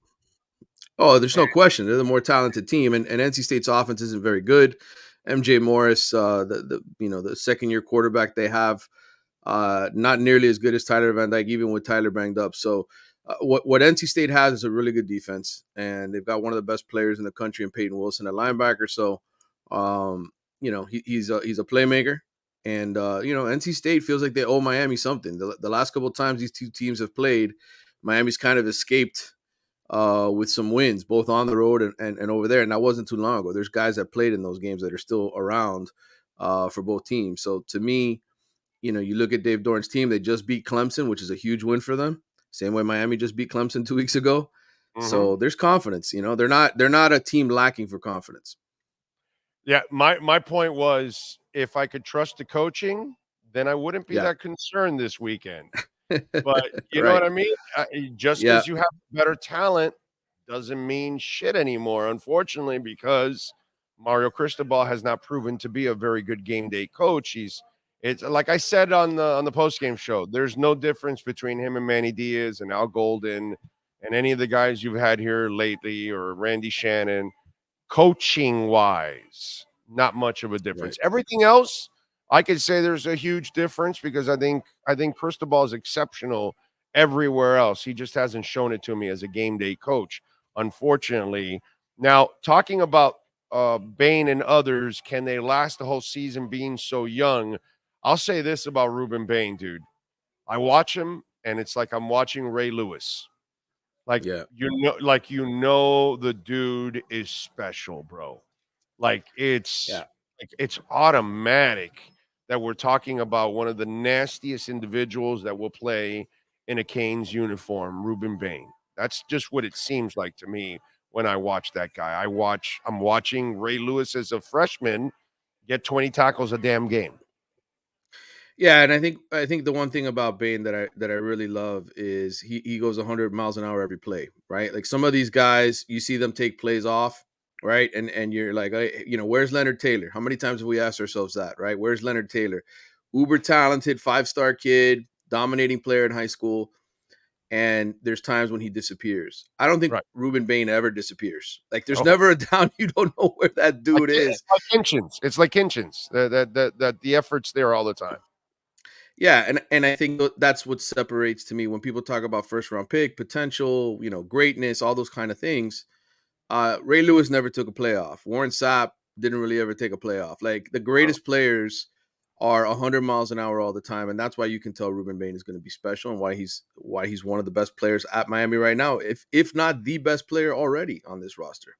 Speaker 14: Oh, there's no question. They're the more talented team, and NC State's offense isn't very good. MJ Morris, the second-year quarterback they have, not nearly as good as Tyler Van Dyke, even with Tyler banged up. So what NC State has is a really good defense, and they've got one of the best players in the country in Peyton Wilson at linebacker. So, he's a playmaker. And, NC State feels like they owe Miami something. The last couple of times these two teams have played, Miami's kind of escaped with some wins, both on the road and over there. And that wasn't too long ago. There's guys that played in those games that are still around for both teams. So to me, you know, you look at Dave Doran's team, they just beat Clemson, which is a huge win for them. Same way Miami just beat Clemson 2 weeks ago. Mm-hmm. So there's confidence, you know, they're not a team lacking for confidence.
Speaker 2: Yeah. My point was if I could trust the coaching, then I wouldn't be that concerned this weekend. But you know what I mean? Just because you have better talent doesn't mean shit anymore, unfortunately, because Mario Cristobal has not proven to be a very good game day coach. It's like I said on the post-game show, there's no difference between him and Manny Diaz and Al Golden and any of the guys you've had here lately or Randy Shannon. Coaching-wise, not much of a difference. Right. Everything else, I could say there's a huge difference because I think Cristobal is exceptional
Speaker 4: everywhere else. He just hasn't shown it to me as a game day coach, unfortunately. Now, talking about Bane and others, can they last the whole season being so young? I'll say this about Ruben Bane, dude. I watch him, and it's like I'm watching Ray Lewis. Like you know, the dude is special, bro. Like it's automatic that we're talking about one of the nastiest individuals that will play in a Canes uniform, Ruben Bane. That's just what it seems like to me when I watch that guy. I'm watching Ray Lewis as a freshman get 20 tackles a damn game.
Speaker 14: Yeah, and I think the one thing about Bane that I really love is he goes 100 miles an hour every play, right? Like some of these guys, you see them take plays off, right? And you're like, where's Leonard Taylor? How many times have we asked ourselves that, right? Where's Leonard Taylor? Uber talented, 5-star kid, dominating player in high school, and there's times when he disappears. I don't think Ruben Bane ever disappears. Like there's never a down you don't know where that dude is.
Speaker 4: It's like Hinchins. That the effort's there all the time.
Speaker 14: Yeah, and I think that's what separates to me when people talk about first round pick potential, greatness, all those kind of things. Ray Lewis never took a playoff. Warren Sapp didn't really ever take a playoff. Like the greatest players are 100 miles an hour all the time, and that's why you can tell Ruben Bane is going to be special and why he's one of the best players at Miami right now, if not the best player already on this roster.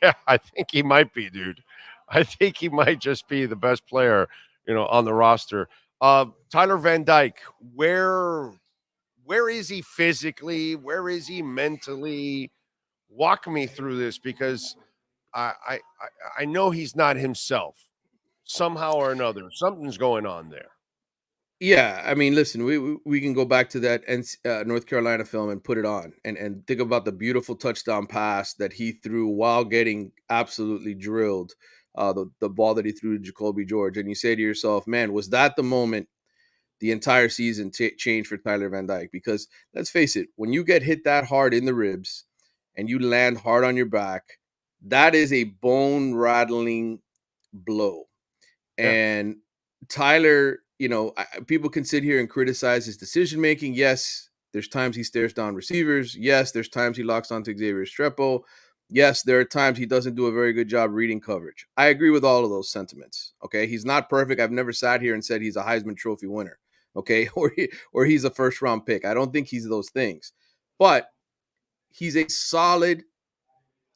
Speaker 4: Yeah, I think he might be, dude. I think he might just be the best player, on the roster. Tyler Van Dyke, where is he physically? Where is he mentally? Walk me through this because I know he's not himself somehow or another. Something's going on there.
Speaker 14: Yeah, I mean, listen, we can go back to that North Carolina film and put it on and think about the beautiful touchdown pass that he threw while getting absolutely drilled. The ball that he threw to Jacoby George, and you say to yourself, man, was that the moment the entire season changed for Tyler Van Dyke? Because let's face it, when you get hit that hard in the ribs and you land hard on your back, that is a bone-rattling blow. Yeah. And Tyler, people can sit here and criticize his decision-making. Yes, there's times he stares down receivers. Yes, there's times he locks onto Xavier Strepo. Yes, there are times he doesn't do a very good job reading coverage. I agree with all of those sentiments. Okay, he's not perfect. I've never sat here and said he's a Heisman Trophy winner. Okay, or he's a first-round pick. I don't think he's those things, but he's a solid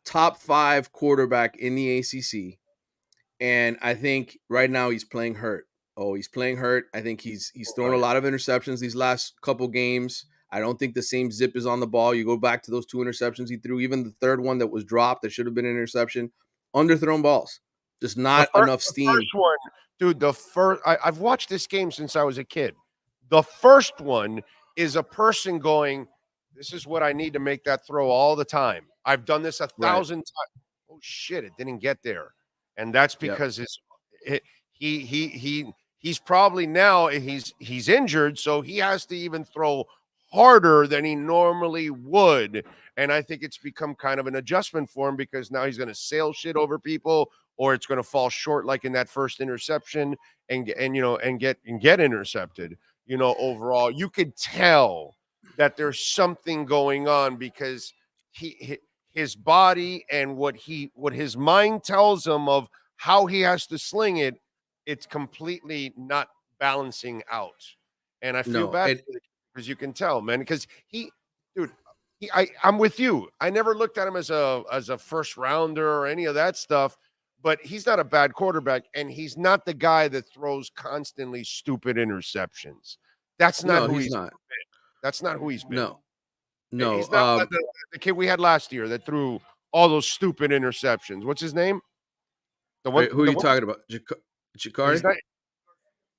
Speaker 14: top 5 quarterback in the ACC, and I think right now he's playing hurt. He's playing hurt. I think he's thrown a lot of interceptions these last couple games. I don't think the same zip is on the ball. You go back to those 2 interceptions he threw, even the third one that was dropped that should have been an interception, underthrown balls. Just not enough steam.
Speaker 4: The first one, dude, I've watched this game since I was a kid. The first one is a person going, this is what I need to make that throw all the time. I've done this 1,000 times. Oh, shit, it didn't get there. And that's because he's probably now he's injured, so he has to even throw harder than he normally would. And I think it's become kind of an adjustment for him because now he's going to sail shit over people, or it's going to fall short like in that first interception and get intercepted. Overall, you could tell that there's something going on because his body and what his mind tells him of how he has to sling it, it's completely not balancing out. And I feel bad because you can tell, man, because I'm with you. I never looked at him as a first rounder or any of that stuff, but he's not a bad quarterback, and he's not the guy that throws constantly stupid interceptions. That's not who he's not. That's not who he's been.
Speaker 14: No.
Speaker 4: He's not like the kid we had last year that threw all those stupid interceptions. What's his name?
Speaker 14: Who are you talking about? Jacari?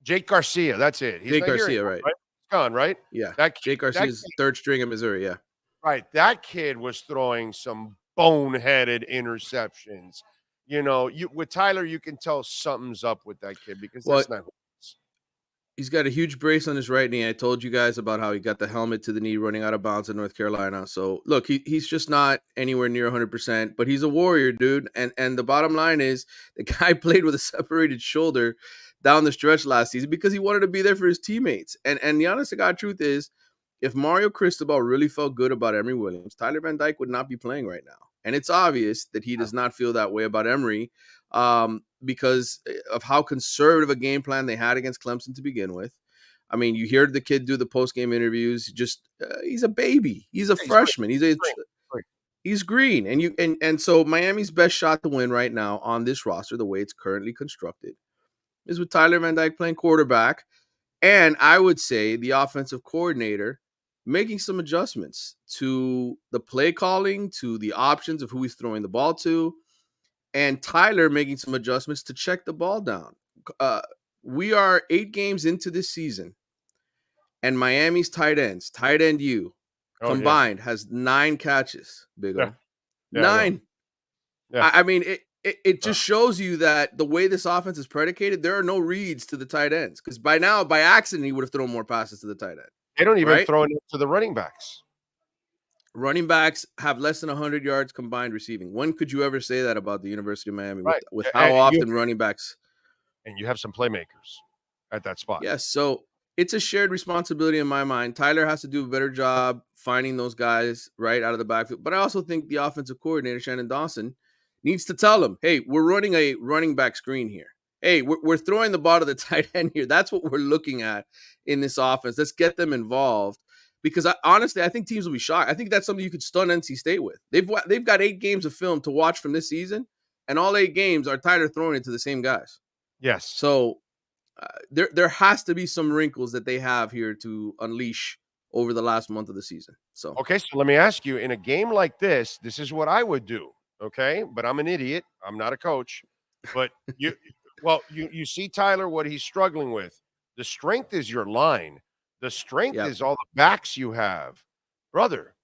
Speaker 4: Jake Garcia. That's it.
Speaker 14: Jake Garcia, right?
Speaker 4: He's gone, right?
Speaker 14: Yeah. Jake Garcia's third string in Missouri, yeah.
Speaker 4: Right. That kid was throwing some boneheaded interceptions. With Tyler, you can tell something's up with that kid because that's not who he is.
Speaker 14: He's got a huge brace on his right knee. I told you guys about how he got the helmet to the knee running out of bounds in North Carolina. So, look, he's just not anywhere near 100%, but he's a warrior, dude. And the bottom line is the guy played with a separated shoulder down the stretch last season because he wanted to be there for his teammates. And the honest to God truth is, if Mario Cristobal really felt good about Emory Williams, Tyler Van Dyke would not be playing right now. And it's obvious that he does not feel that way about Emory because of how conservative a game plan they had against Clemson to begin with. I mean, you hear the kid do the post-game interviews. He's a baby. He's a freshman. He's green. And so Miami's best shot to win right now on this roster, the way it's currently constructed, is with Tyler Van Dyke playing quarterback. And I would say the offensive coordinator making some adjustments to the play calling, to the options of who he's throwing the ball to, and Tyler making some adjustments to check the ball down. We are 8 games into this season, and Miami's tight end combined has 9 catches, Big O. 9.
Speaker 4: Yeah.
Speaker 14: I mean, it just shows you that the way this offense is predicated, there are no reads to the tight ends. Because by now, by accident, he would have thrown more passes to the tight end.
Speaker 4: They don't even throw it to the running backs.
Speaker 14: Running backs have less than 100 yards combined receiving. When could you ever say that about the University of Miami with how often running backs?
Speaker 4: And you have some playmakers at that spot.
Speaker 14: Yes, so it's a shared responsibility in my mind. Tyler has to do a better job finding those guys right out of the backfield. But I also think the offensive coordinator, Shannon Dawson, needs to tell them, hey, we're running a running back screen here. Hey, we're throwing the ball to the tight end here. That's what we're looking at in this offense. Let's get them involved. Because honestly, I think teams will be shocked. I think that's something you could stun NC State with. They've got 8 games of film to watch from this season, and all 8 games are Tyler throwing it to the same guys.
Speaker 4: Yes.
Speaker 14: So there has to be some wrinkles that they have here to unleash over the last month of the season. So
Speaker 4: okay, so let me ask you, in a game like this is what I would do. Okay, but I'm an idiot. I'm not a coach. But you see Tyler, what he's struggling with. The strength is your line. The strength is all the backs you have. Brother,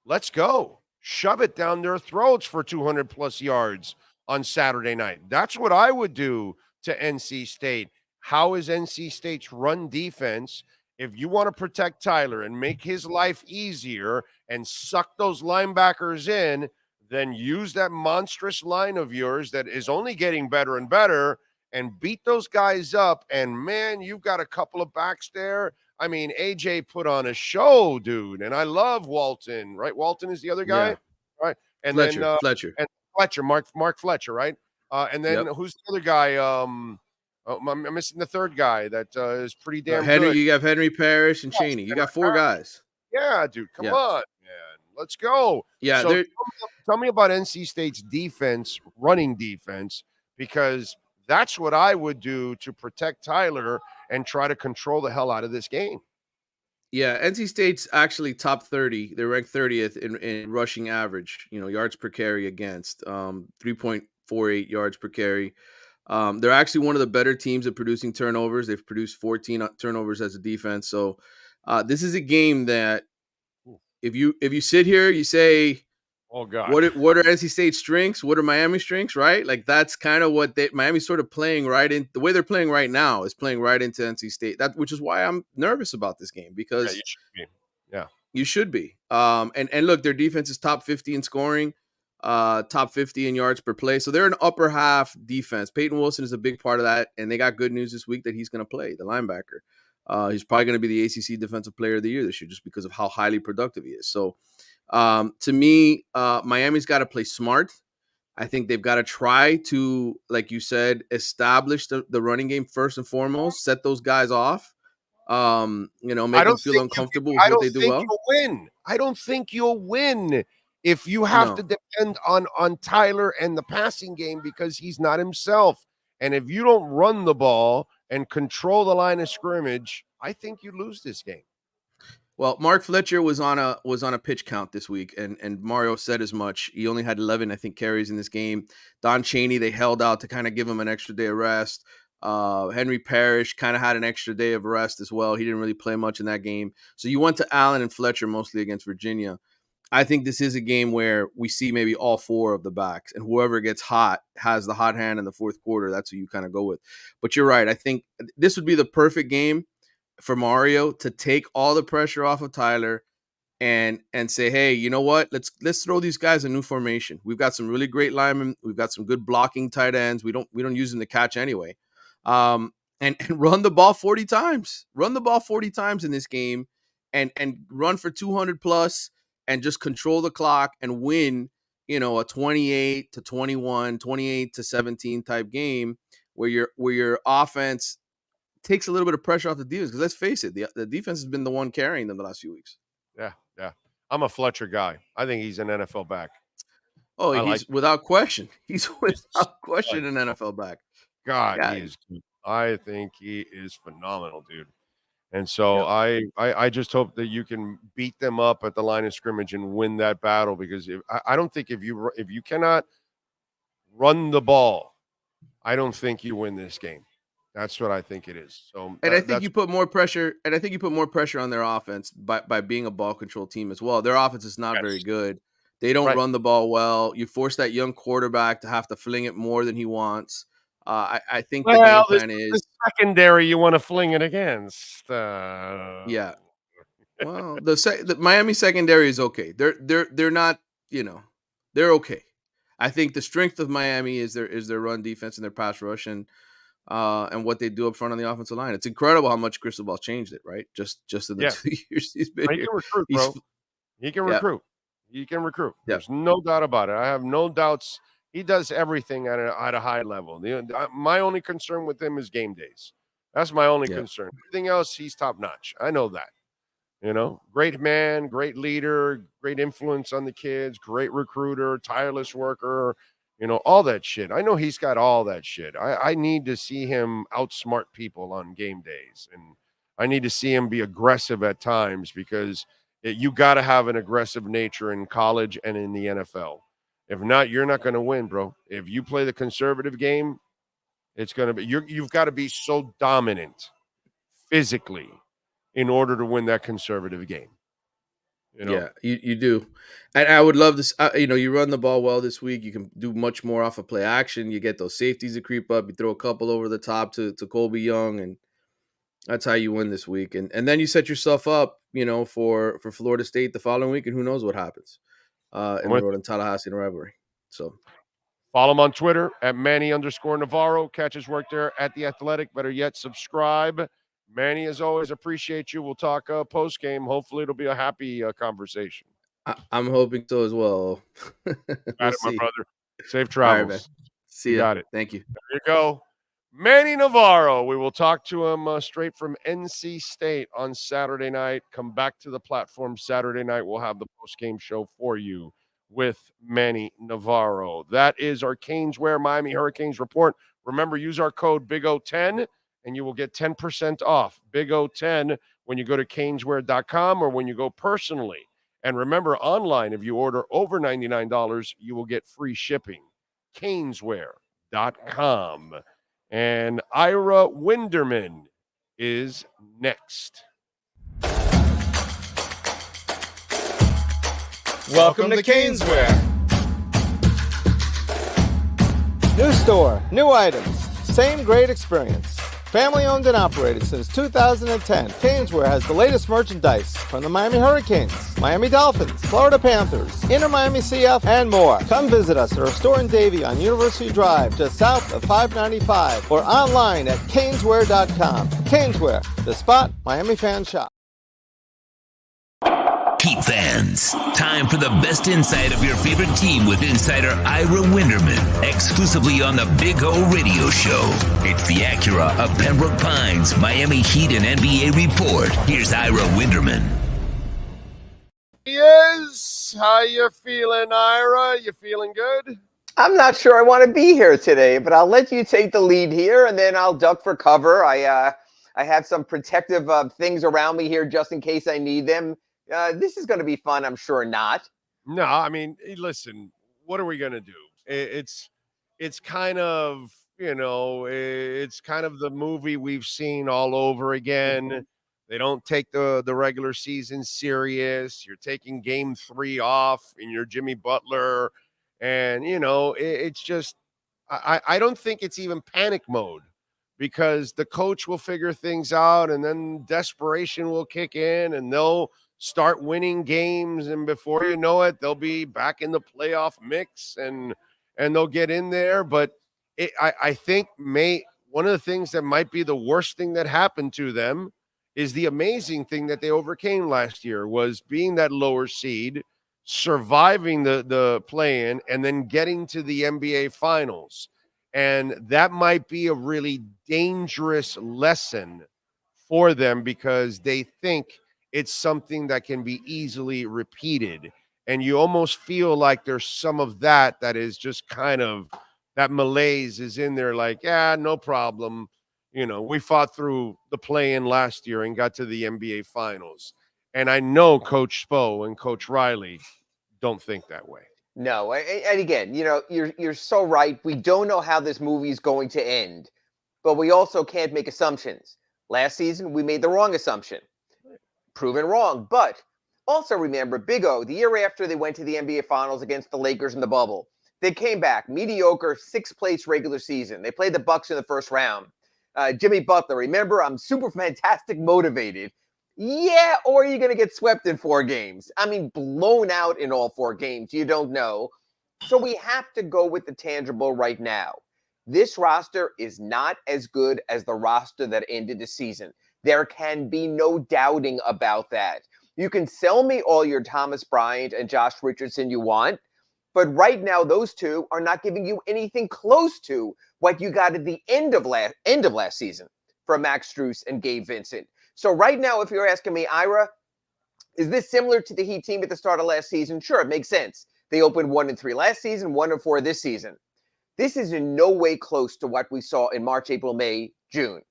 Speaker 4: let's go. Shove it down their throats for 200-plus yards on Saturday night. That's what I would do to NC State. How is NC State's run defense? If you want to protect Tyler and make his life easier and suck those linebackers in, then use that monstrous line of yours that is only getting better and better and beat those guys up. And, man, you've got a couple of backs there. I mean, AJ put on a show, dude, and I love Walton, right? Walton is the other guy, right? And
Speaker 14: Fletcher.
Speaker 4: And Fletcher, Mark Fletcher, right? And then who's the other guy? I'm missing the third guy that is pretty damn good.
Speaker 14: You have Henry Parrish and Cheney. You got 4 guys.
Speaker 4: Yeah, dude, come on, man. Let's go.
Speaker 14: Yeah.
Speaker 4: So tell me about NC State's defense, running defense, because that's what I would do to protect Tyler and try to control the hell out of this game.
Speaker 14: Yeah, NC State's actually top 30. They're ranked 30th in rushing average, yards per carry against, 3.48 yards per carry. They're actually one of the better teams at producing turnovers. They've produced 14 turnovers as a defense. So this is a game that if you sit here, you say,
Speaker 4: oh God,
Speaker 14: what are NC State's strengths? What are Miami's strengths? Right? Like that's kind of what Miami's sort of playing right in. The way they're playing right now is playing right into NC State. Which is why I'm nervous about this game because
Speaker 4: you should be. Yeah,
Speaker 14: you should be. And look, their defense is top 50 in scoring, top 50 in yards per play. So they're an upper half defense. Peyton Wilson is a big part of that, and they got good news this week that he's going to play the linebacker. He's probably going to be the ACC Defensive Player of the Year this year just because of how highly productive he is. So to me, Miami's got to play smart. I think they've got to try to, like you said, establish the running game first and foremost, set those guys off, make them feel uncomfortable with what they do well.
Speaker 4: I don't think you'll win if you have to depend on Tyler and the passing game because he's not himself. And if you don't run the ball and control the line of scrimmage, I think you lose this game.
Speaker 14: Well, Mark Fletcher was on a pitch count this week, and Mario said as much. He only had 11, I think, carries in this game. Don Chaney, they held out to kind of give him an extra day of rest. Henry Parrish kind of had an extra day of rest as well. He didn't really play much in that game. So you went to Allen and Fletcher mostly against Virginia. I think this is a game where we see maybe all 4 of the backs, and whoever gets hot has the hot hand in the fourth quarter. That's who you kind of go with. But you're right. I think this would be the perfect game for Mario to take all the pressure off of Tyler and say, hey, you know what? Let's throw these guys a new formation. We've got some really great linemen. We've got some good blocking tight ends. We don't use them to catch anyway. And run the ball 40 times. Run the ball 40 times in this game and run for 200 plus and just control the clock and win, a 28-21, 28-17 type game where your offense takes a little bit of pressure off the defense. Because let's face it, the defense has been the one carrying them the last few weeks.
Speaker 2: Yeah. I'm a Fletcher guy. I think he's an NFL back.
Speaker 14: Oh, he's without question. He's without question an NFL back.
Speaker 2: God, he is. I think he is phenomenal, dude. And so I just hope that you can beat them up at the line of scrimmage and win that battle, because I don't think if you cannot run the ball, I don't think you win this game. That's what I think it is. So,
Speaker 14: and I think you put more pressure. And I think you put more pressure on their offense by being a ball control team as well. Their offense is not very good. They don't run the ball well. You force that young quarterback to have to fling it more than he wants. I think the game plan is
Speaker 2: the secondary you want to fling it against.
Speaker 14: Yeah. Well, the Miami secondary is okay. They're not. They're okay. I think the strength of Miami is their run defense and their pass rush and what they do up front on the offensive line. It's incredible how much Cristobal's changed it, right? Just in the 2 years he's been here.
Speaker 2: He can recruit, bro. He can recruit. He can recruit. There's no doubt about it. I have no doubts. He does everything at a high level. My only concern with him is game days. That's my only concern. Everything else, he's top notch. I know that. Great man, great leader, great influence on the kids, great recruiter, tireless worker, all that shit. I know he's got all that shit. I need to see him outsmart people on game days. And I need to see him be aggressive at times, because you got to have an aggressive nature in college and in the NFL. If not, you're not going to win, bro. If you play the conservative game, it's going to be you've got to be so dominant physically in order to win that conservative game.
Speaker 14: Yeah, you do. And I would love this. You run the ball well this week. You can do much more off of play action. You get those safeties to creep up. You throw a couple over the top to Colby Young, and that's how you win this week. And then you set yourself up, for Florida State the following week, and who knows what happens in the road in Tallahassee in a rivalry. So
Speaker 2: follow him on Twitter at Manny_Navarro. Catch his work there at The Athletic. Better yet, subscribe. Manny, as always, appreciate you. We'll talk post-game. Hopefully it'll be a happy conversation.
Speaker 14: I'm hoping so as well.
Speaker 2: Got it, my brother. Safe travels.
Speaker 14: All right, man. See you.
Speaker 2: Got it.
Speaker 14: Thank you.
Speaker 2: There you go. Manny Navarro. We will talk to him straight from NC State on Saturday night. Come back to the platform Saturday night. We'll have the post-game show for you with Manny Navarro. That is our Caneswear Miami Hurricanes report. Remember, use our code BIGO10 and you will get 10% off. BIGO10 when you go to caneswear.com or when you go personally. And remember, online, if you order over $99, you will get free shipping. Caneswear.com. And Ira Winderman is next.
Speaker 6: Welcome to Caneswear. New store, new items, same great experience. Family owned and operated since 2010, Caneswear has the latest merchandise from the Miami Hurricanes, Miami Dolphins, Florida Panthers, Inter Miami CF, and more. Come visit us at our store in Davie on University Drive, just south of 595, or online at caneswear.com. Caneswear, the spot Miami fans shop.
Speaker 3: Keep fans. Time for the best insight of your favorite team with insider Ira Winderman, exclusively on the Big O Radio Show. It's the Acura of Pembroke Pines, Miami Heat and NBA report. Here's Ira Winderman.
Speaker 2: Yes. How you feeling, Ira? You feeling good?
Speaker 15: I'm not sure I want to be here today, but I'll let you take the lead here, and then I'll duck for cover. I have some protective things around me here just in case I need them. This is going to be fun. I'm sure not.
Speaker 2: No, I mean, listen, what are we going to do? It's kind of, it's kind of the movie we've seen all over again. They don't take the regular season serious. You're taking game 3 off and you're Jimmy Butler. And, it's just, I don't think it's even panic mode, because the coach will figure things out and then desperation will kick in and they'll start winning games, and before you know it, they'll be back in the playoff mix and they'll get in there. But I think one of the things that might be the worst thing that happened to them is the amazing thing that they overcame last year was being that lower seed, surviving the play-in, and then getting to the NBA Finals. And that might be a really dangerous lesson for them because they think it's something that can be easily repeated. And you almost feel like there's some of that is just kind of that malaise is in there, like, yeah, no problem. We fought through the play-in last year and got to the NBA Finals. And I know Coach Spo and Coach Riley don't think that way.
Speaker 15: No, and again, you're so right. We don't know how this movie is going to end, but we also can't make assumptions. Last season, we made the wrong assumption. Proven wrong. But also remember, Big O, the year after they went to the NBA Finals against the Lakers in the bubble, they came back, mediocre, sixth-place regular season. They played the Bucks in the first round. Jimmy Butler, remember, I'm super fantastic motivated. Yeah, or you're going to get swept in 4 games. I mean, blown out in all 4 games. You don't know. So we have to go with the tangible right now. This roster is not as good as the roster that ended the season. There can be no doubting about that. You can sell me all your Thomas Bryant and Josh Richardson you want, but right now those two are not giving you anything close to what you got at the end of last season from Max Strus and Gabe Vincent. So right now, if you're asking me, Ira, is this similar to the Heat team at the start of last season? Sure, it makes sense. They opened 1-3 last season, 1-4 this season. This is in no way close to what we saw in March, April, May, June.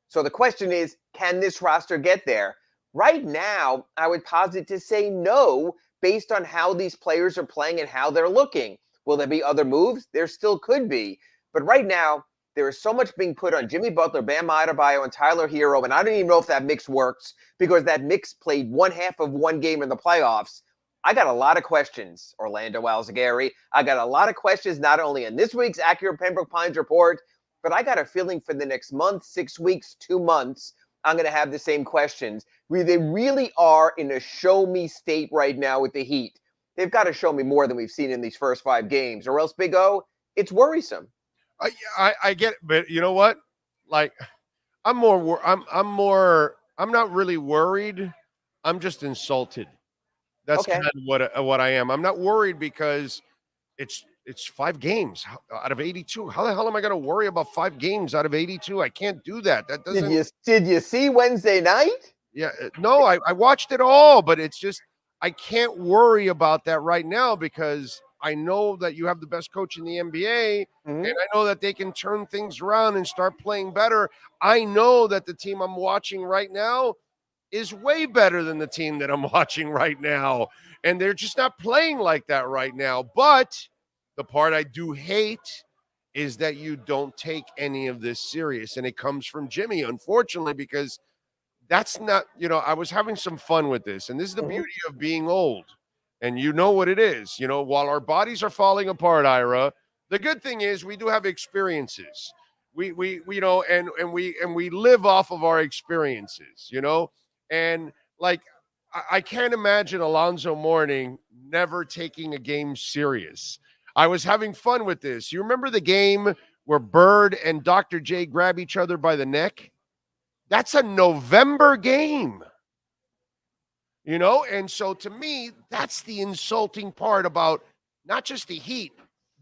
Speaker 15: So the question is, can this roster get there? Right now, I would posit to say no, based on how these players are playing and how they're looking. Will there be other moves? There still could be. But right now, there is so much being put on Jimmy Butler, Bam Adebayo, and Tyler Hero, and I don't even know if that mix works because that mix played 1/2 of one game in the playoffs. I got a lot of questions, Orlando Alzagari. I got a lot of questions not only in this week's Accurate Pembroke Pines report, but I got a feeling for the next month, 6 weeks, 2 months, I'm going to have the same questions. They really are in a show-me state right now with the Heat. They've got to show me more than we've seen in these first 5 games, or else, Big O, it's worrisome.
Speaker 2: I get it, but you know what? Like, I'm not really worried. I'm just insulted. That's
Speaker 15: Okay.
Speaker 2: kind of what I am. I'm not worried because it's 5 games out of 82. How the hell am I going to worry about 5 games out of 82? I can't do that. That doesn't.
Speaker 15: Did you see Wednesday night?
Speaker 2: Yeah, no, I watched it all, but it's just I can't worry about that right now because I know that you have the best coach in the NBA, and I know that they can turn things around and start playing better. I know that the team I'm watching right now is way better than the team that I'm watching right now, and they're just not playing like that right now. But the part I do hate is that you don't take any of this serious, and it comes from Jimmy, unfortunately, because that's not, I was having some fun with this, and this is the beauty of being old. And you know what it is, while our bodies are falling apart, Ira, the good thing is we do have experiences. We live off of our experiences, and like, I can't imagine Alonzo Mourning never taking a game serious. I was having fun with this. You remember the game where Bird and Dr. J grab each other by the neck? That's a November game. And so to me, that's the insulting part about not just the Heat,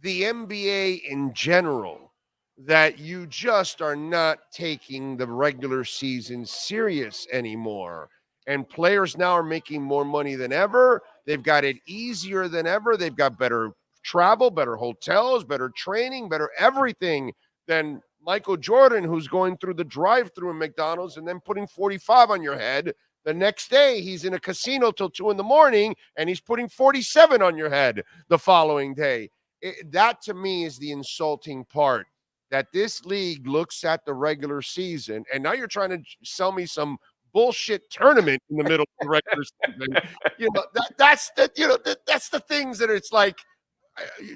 Speaker 2: the NBA in general, that you just are not taking the regular season serious anymore. And players now are making more money than ever. They've got it easier than ever. They've got better travel, better hotels, better training, better everything than Michael Jordan, who's going through the drive-thru in McDonald's and then putting 45 on your head. The next day, he's in a casino till 2 a.m, and he's putting 47 on your head the following day. That, to me, is the insulting part, that this league looks at the regular season, and now you're trying to sell me some bullshit tournament in the middle of the regular season. That's the things that it's like,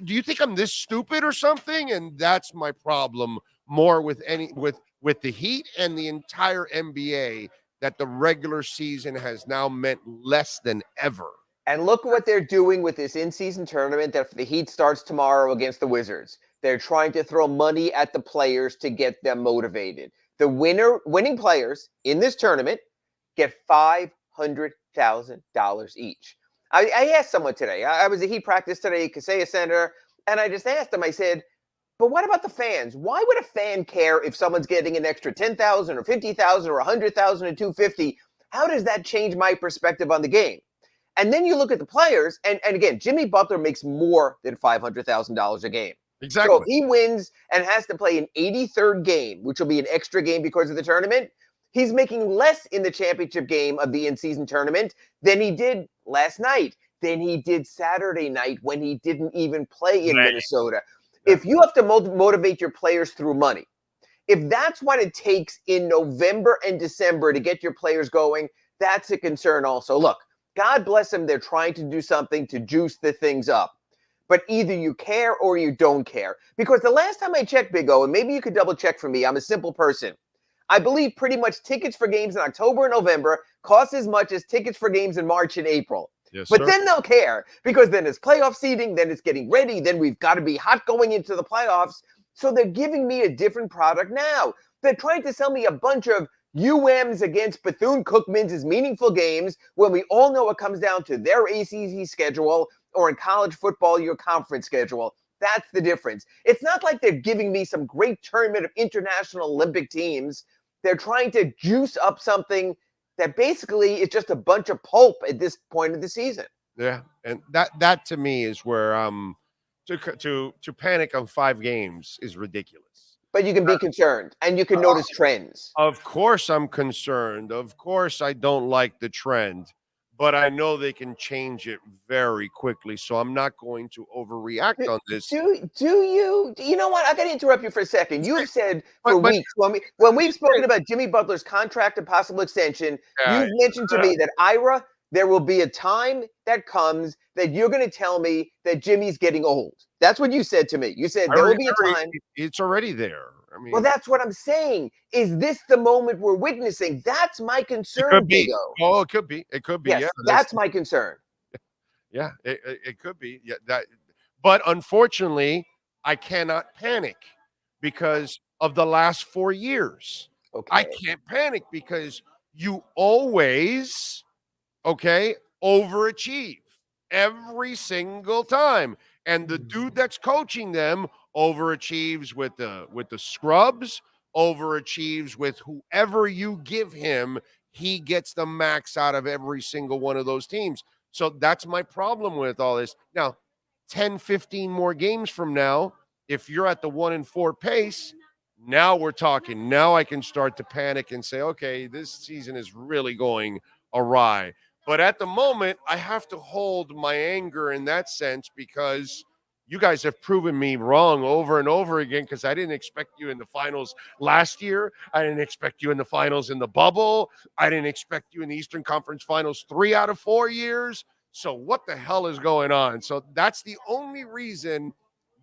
Speaker 2: do you think I'm this stupid or something? And that's my problem more with the Heat and the entire NBA, that the regular season has now meant less than ever.
Speaker 15: And look what they're doing with this in-season tournament that the Heat starts tomorrow against the Wizards. They're trying to throw money at the players to get them motivated. The winning players in this tournament get $500,000 each. I asked someone today. I was at Heat practice today, Kesare Center, and I just asked them. I said, but what about the fans? Why would a fan care if someone's getting an extra 10,000 or 50,000 or 100,000 or 250? How does that change my perspective on the game? And then you look at the players, and again, Jimmy Butler makes more than $500,000 a game.
Speaker 2: Exactly.
Speaker 15: So if he wins and has to play an 83rd game, which will be an extra game because of the tournament, he's making less in the championship game of the in-season tournament than he did last night, than he did Saturday night when he didn't even play in Minnesota. If you have to motivate your players through money, if that's what it takes in November and December to get your players going, that's a concern also. Look, God bless them. They're trying to do something to juice the things up. But either you care or you don't care. Because the last time I checked, Big O, and maybe you could double check for me, I'm a simple person. I believe pretty much tickets for games in October and November cost as much as tickets for games in March and April.
Speaker 2: Yes,
Speaker 15: but
Speaker 2: sir.
Speaker 15: then they'll care because then it's playoff seeding, then it's getting ready, then we've got to be hot going into the playoffs. So they're giving me a different product now. They're trying to sell me a bunch of UMs against Bethune-Cookman's as meaningful games when we all know it comes down to their ACC schedule or in college football, your conference schedule. That's the difference. It's not like they're giving me some great tournament of international Olympic teams. They're trying to juice up something that basically is just a bunch of pulp at this point of the season.
Speaker 2: Yeah, and that to me is where to panic on 5 games is ridiculous.
Speaker 15: But you can be concerned, and you can notice trends.
Speaker 2: Of course I'm concerned. Of course I don't like the trend, but I know they can change it very quickly, so I'm not going to overreact on this.
Speaker 15: Do you? You know what? I got to interrupt you for a second. You've said for weeks, when we've spoken about Jimmy Butler's contract and possible extension, you've mentioned to me that, Ira, there will be a time that comes that you're going to tell me that Jimmy's getting old. That's what you said to me. You said there will be a time.
Speaker 2: It's already there. I mean,
Speaker 15: well, that's what I'm saying. Is this the moment we're witnessing? That's my concern,
Speaker 2: it could be.
Speaker 15: Bigo.
Speaker 2: Oh, it could be. It could be.
Speaker 15: Yes,
Speaker 2: Yeah,
Speaker 15: that's my concern.
Speaker 2: Yeah, it could be. Yeah, but unfortunately, I cannot panic because of the last 4 years.
Speaker 15: Okay.
Speaker 2: I can't panic because you always, overachieve every single time. And the dude that's coaching them overachieves with the scrubs, overachieves with whoever you give him. He gets the max out of every single one of those teams. So that's my problem with all this. Now, 10, 15 more games from now, if you're at the 1-4 pace, now we're talking. Now I can start to panic and say, okay, this season is really going awry. But at the moment, I have to hold my anger in that sense because you guys have proven me wrong over and over again because I didn't expect you in the finals last year. I didn't expect you in the finals in the bubble. I didn't expect you in the Eastern Conference Finals 3 out of 4 years. So what the hell is going on? So that's the only reason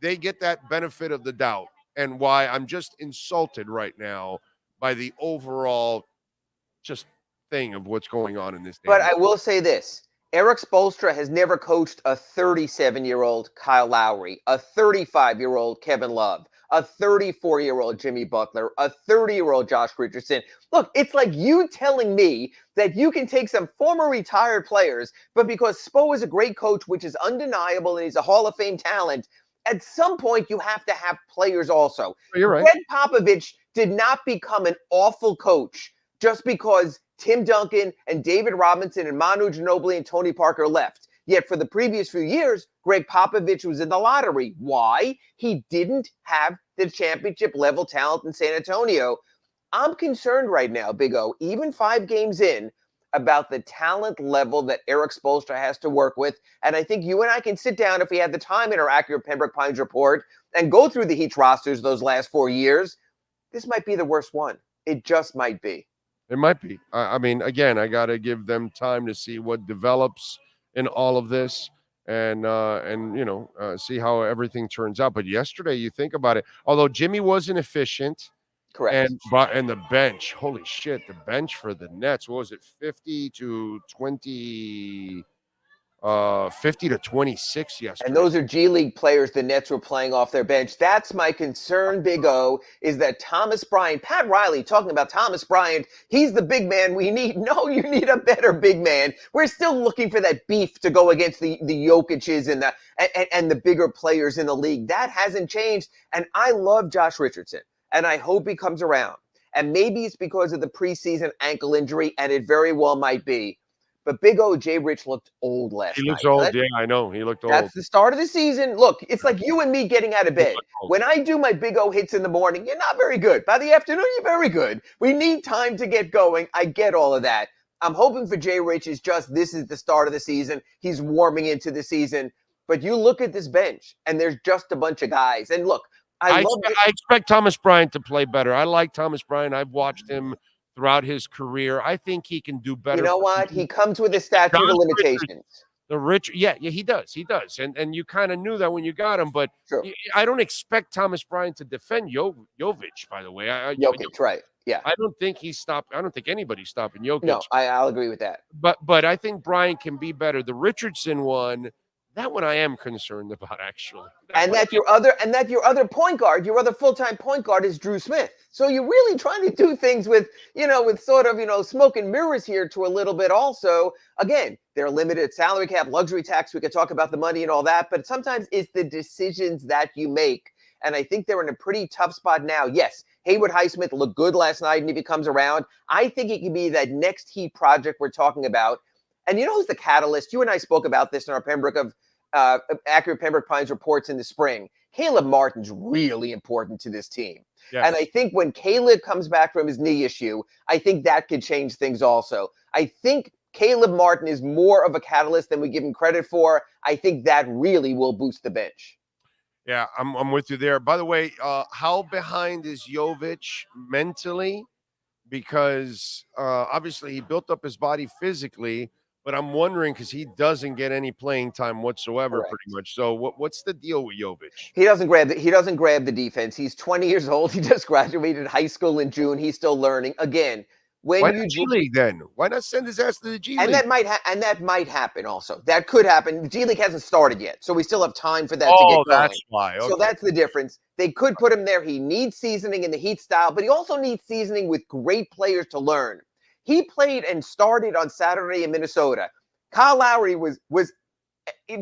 Speaker 2: they get that benefit of the doubt and why I'm just insulted right now by the overall just thing of what's going on in this.
Speaker 15: But I will say this. Eric Spoelstra has never coached a 37-year-old Kyle Lowry, a 35-year-old Kevin Love, a 34-year-old Jimmy Butler, a 30-year-old Josh Richardson. Look, it's like you telling me that you can take some former retired players, but because Spo is a great coach, which is undeniable, and he's a Hall of Fame talent, at some point you have to have players also.
Speaker 2: You're right.
Speaker 15: Greg Popovich did not become an awful coach just because Tim Duncan and David Robinson and Manu Ginobili and Tony Parker left. Yet for the previous few years, Greg Popovich was in the lottery. Why? He didn't have the championship level talent in San Antonio. I'm concerned right now, Big O, even 5 games in, about the talent level that Eric Spoelstra has to work with. And I think you and I can sit down if we had the time in our accurate Pembroke Pines report and go through the Heat's rosters those last 4 years. This might be the worst one. It just might be.
Speaker 2: It might be. I mean, again, I got to give them time to see what develops in all of this and see how everything turns out. But yesterday, you think about it, although Jimmy wasn't efficient.
Speaker 15: Correct.
Speaker 2: And the bench, holy shit, the bench for the Nets, what was it, 50 to 20? 50-26 yesterday.
Speaker 15: And those are G League players the Nets were playing off their bench. That's my concern, Big O, is that Thomas Bryant, Pat Riley talking about Thomas Bryant, he's the big man we need. No, you need a better big man. We're still looking for that beef to go against the Jokic's and the bigger players in the league. That hasn't changed. And I love Josh Richardson, and I hope he comes around. And maybe it's because of the preseason ankle injury, and it very well might be. But Big O, Jay Rich looked old last night.
Speaker 2: He looks old, yeah, I know. He looked old.
Speaker 15: That's the start of the season. Look, it's like you and me getting out of bed. When I do my Big O hits in the morning, you're not very good. By the afternoon, you're very good. We need time to get going. I get all of that. I'm hoping for Jay Rich is just this is the start of the season. He's warming into the season. But you look at this bench, and there's just a bunch of guys. And look, I
Speaker 2: expect Thomas Bryant to play better. I like Thomas Bryant. I've watched him throughout his career. I think he can do better.
Speaker 15: You know what? He comes with a statute of limitations.
Speaker 2: Yeah, he does. And you kind of knew that when you got him, but I don't expect Thomas Bryant to defend Jovic, by the way.
Speaker 15: Jokic, right. Yeah.
Speaker 2: I don't think anybody's stopping Jokic.
Speaker 15: No, I'll agree with that.
Speaker 2: But I think Bryant can be better. The Richardson one, that one I am concerned about, actually.
Speaker 15: Your other point guard, your other full-time point guard is Drew Smith. So you're really trying to do things with sort of, smoke and mirrors here to a little bit also. Again, they're limited salary cap, luxury tax. We could talk about the money and all that, but sometimes it's the decisions that you make. And I think they're in a pretty tough spot now. Yes, Haywood Highsmith looked good last night, and if he comes around, I think it could be that next Heat project we're talking about. And you know who's the catalyst? You and I spoke about this in our Accurate Pembroke Pines reports in the spring. Caleb Martin's really important to this team. Yes. And I think when Caleb comes back from his knee issue, I think that could change things also. I think Caleb Martin is more of a catalyst than we give him credit for. I think that really will boost the bench.
Speaker 2: Yeah, I'm with you there. By the way, how behind is Jovic mentally? Because obviously he built up his body physically, but I'm wondering because he doesn't get any playing time whatsoever, pretty much. So what's the deal with Jovic?
Speaker 15: He doesn't grab the defense. He's 20 years old. He just graduated high school in June. He's still learning. Again,
Speaker 2: why not G League then? Why not send his ass to the G League?
Speaker 15: And that might happen also. That could happen. The G League hasn't started yet, so we still have time for that to get going.
Speaker 2: That's why. Okay.
Speaker 15: So that's the difference. They could put him there. He needs seasoning in the Heat style, but he also needs seasoning with great players to learn. He played and started on Saturday in Minnesota. Kyle Lowry was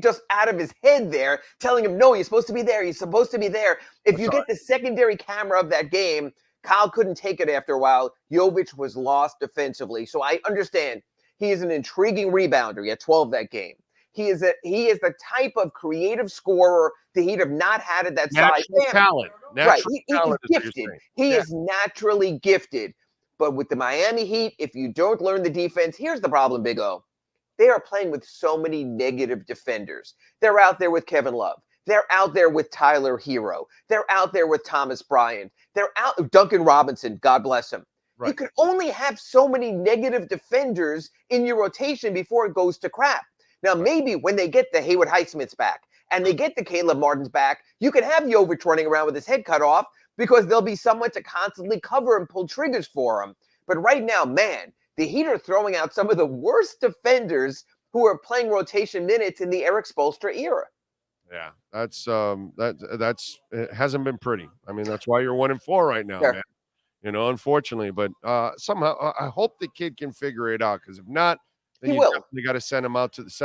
Speaker 15: just out of his head there, telling him, no, you're supposed to be there. You're supposed to be there. If you get the secondary camera of that game, Kyle couldn't take it after a while. Jovic was lost defensively. So I understand he is an intriguing rebounder. He had 12 that game. He is the type of creative scorer the Heat have not had at that size.
Speaker 2: Talent.
Speaker 15: He's gifted. He is naturally gifted. But with the Miami Heat, if you don't learn the defense, here's the problem, Big O. They are playing with so many negative defenders. They're out there with Kevin Love. They're out there with Tyler Hero. They're out there with Thomas Bryant. They're out Duncan Robinson, God bless him. Right. You can only have so many negative defenders in your rotation before it goes to crap. Now, maybe when they get the Haywood Highsmiths back and they get the Caleb Martins back, you can have Jovic running around with his head cut off because there'll be someone to constantly cover and pull triggers for him. But right now, man, the Heat are throwing out some of the worst defenders who are playing rotation minutes in the Eric Spoelstra era.
Speaker 2: Yeah, that's it hasn't been pretty. I mean, that's why you're 1-4 right now, man. Unfortunately, but somehow I hope the kid can figure it out, because if not, then you definitely got to send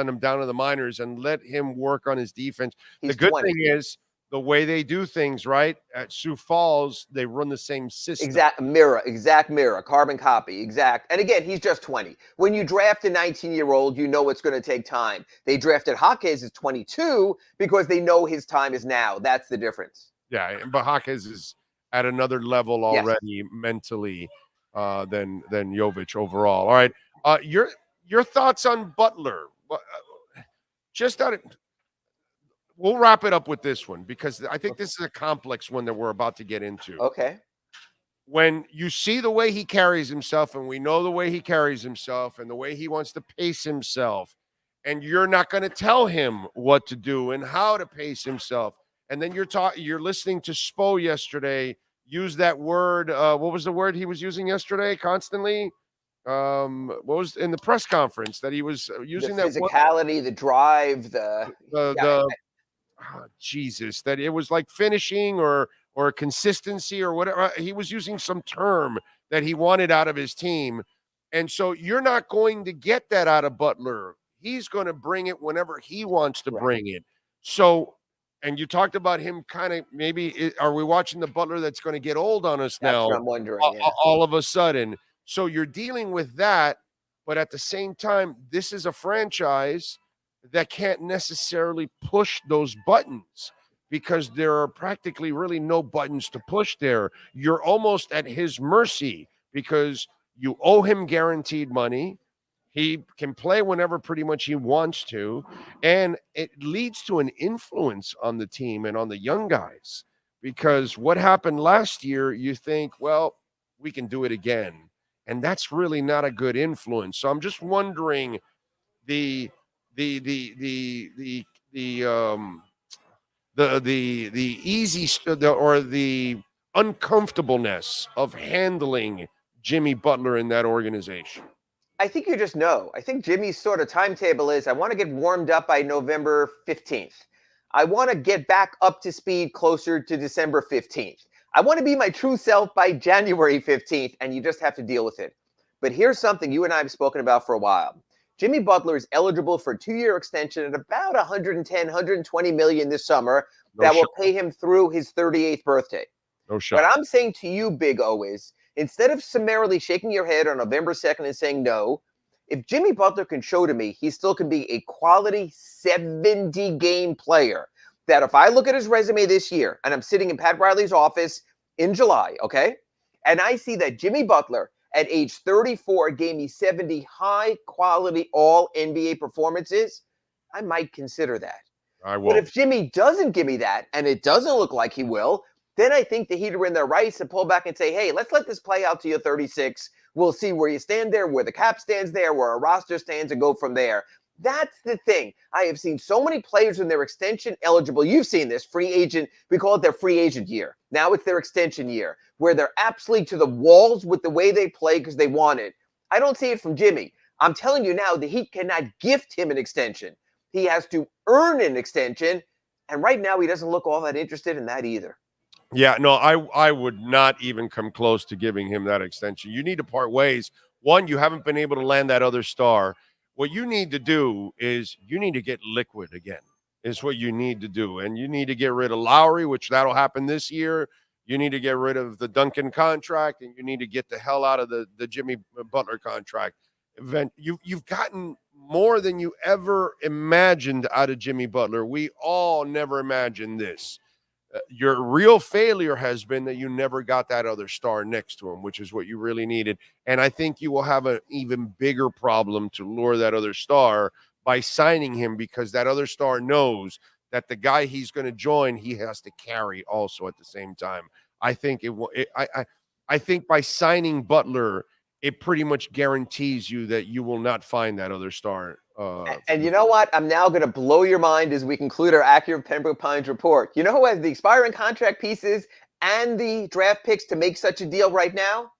Speaker 2: him down to the minors and let him work on his defense. The good thing is the way they do things, right? At Sioux Falls, they run the same system.
Speaker 15: Exact mirror, carbon copy, exact. And again, he's just 20. When you draft a 19-year-old, you know it's going to take time. They drafted Jaquez at 22 because they know his time is now. That's the difference.
Speaker 2: Yeah, but Jaquez is at another level already mentally than Jovic overall. All right, your thoughts on Butler? We'll wrap it up with this one, because I think this is a complex one that we're about to get into.
Speaker 15: Okay.
Speaker 2: When you see the way he carries himself, and we know the way he carries himself and the way he wants to pace himself, and you're not going to tell him what to do and how to pace himself, and then you're listening to Spo yesterday use that word. What was the word he was using yesterday constantly? what was in the press conference that he was using
Speaker 15: the
Speaker 2: that
Speaker 15: physicality, the drive,
Speaker 2: Jesus, that it was like finishing or consistency or whatever. He was using some term that he wanted out of his team. And so you're not going to get that out of Butler. He's going to bring it whenever he wants to bring it. So, and you talked about him kind of maybe, are we watching the Butler that's going to get old on us now?
Speaker 15: That's what I'm wondering.
Speaker 2: All of a sudden. So you're dealing with that. But at the same time, this is a franchise that can't necessarily push those buttons because there are practically really no buttons to push there. You're almost at his mercy because you owe him guaranteed money. He can play whenever pretty much he wants to. And it leads to an influence on the team and on the young guys because what happened last year, you think, well, we can do it again. And that's really not a good influence. So I'm just wondering the uncomfortableness of handling Jimmy Butler in that organization.
Speaker 15: I think you just know. I think Jimmy's sort of timetable is I want to get warmed up by November 15th. I want to get back up to speed closer to December 15th. I want to be my true self by January 15th, and you just have to deal with it. But here's something you and I have spoken about for a while. Jimmy Butler is eligible for a 2-year extension at about 110, 120 million this summer will pay him through his 38th birthday.
Speaker 2: No shot.
Speaker 15: What I'm saying to you, Big O, is instead of summarily shaking your head on November 2nd and saying no, if Jimmy Butler can show to me he still can be a quality 70-game player, that if I look at his resume this year, and I'm sitting in Pat Riley's office in July, okay, and I see that Jimmy Butler at age 34 gave me 70 high-quality all-NBA performances, I might consider that.
Speaker 2: I will.
Speaker 15: But if Jimmy doesn't give me that, and it doesn't look like he will, then I think the Heat are in their rights to pull back and say, hey, let's let this play out to your 36. We'll see where you stand there, where the cap stands there, where our roster stands, and go from there. That's the thing. I have seen so many players when they're extension eligible. You've seen this, free agent. We call it their free agent year. Now it's their extension year, where they're absolutely to the walls with the way they play because they want it. I don't see it from Jimmy. I'm telling you now, the Heat cannot gift him an extension. He has to earn an extension. And right now, he doesn't look all that interested in that either.
Speaker 2: Yeah, no, I would not even come close to giving him that extension. You need to part ways. One, you haven't been able to land that other star. What you need to do is you need to get liquid again, is what you need to do. And you need to get rid of Lowry, which that'll happen this year. You need to get rid of the Duncan contract, and you need to get the hell out of the Jimmy Butler contract. You've gotten more than you ever imagined out of Jimmy Butler. We all never imagined this. Your real failure has been that you never got that other star next to him, which is what you really needed. And I think you will have an even bigger problem to lure that other star by signing him, because that other star knows that the guy he's going to join, he has to carry also at the same time. I think I think by signing Butler, it pretty much guarantees you that you will not find that other star.
Speaker 15: And you know what? I'm now going to blow your mind as we conclude our accurate Pembroke Pines report. You know who has the expiring contract pieces and the draft picks to make such a deal right now?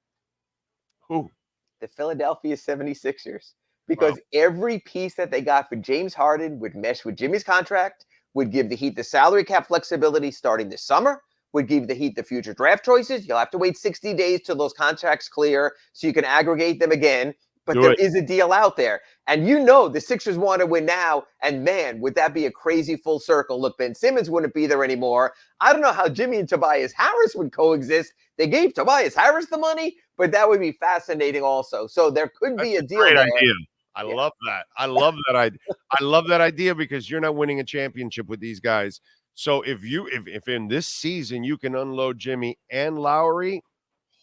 Speaker 2: Who?
Speaker 15: The Philadelphia 76ers. Because every piece that they got for James Harden would mesh with Jimmy's contract, would give the Heat the salary cap flexibility starting this summer, would give the Heat the future draft choices. You'll have to wait 60 days till those contracts clear so you can aggregate them again. But there is a deal out there. And you know the Sixers want to win now. And man, would that be a crazy full circle. Look, Ben Simmons wouldn't be there anymore. I don't know how Jimmy and Tobias Harris would coexist. They gave Tobias Harris the money, but that would be fascinating also. So there could be a deal
Speaker 2: great
Speaker 15: there.
Speaker 2: idea. I love that. I love that idea. I love that idea because you're not winning a championship with these guys. So if in this season you can unload Jimmy and Lowry,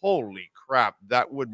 Speaker 2: holy crap, that would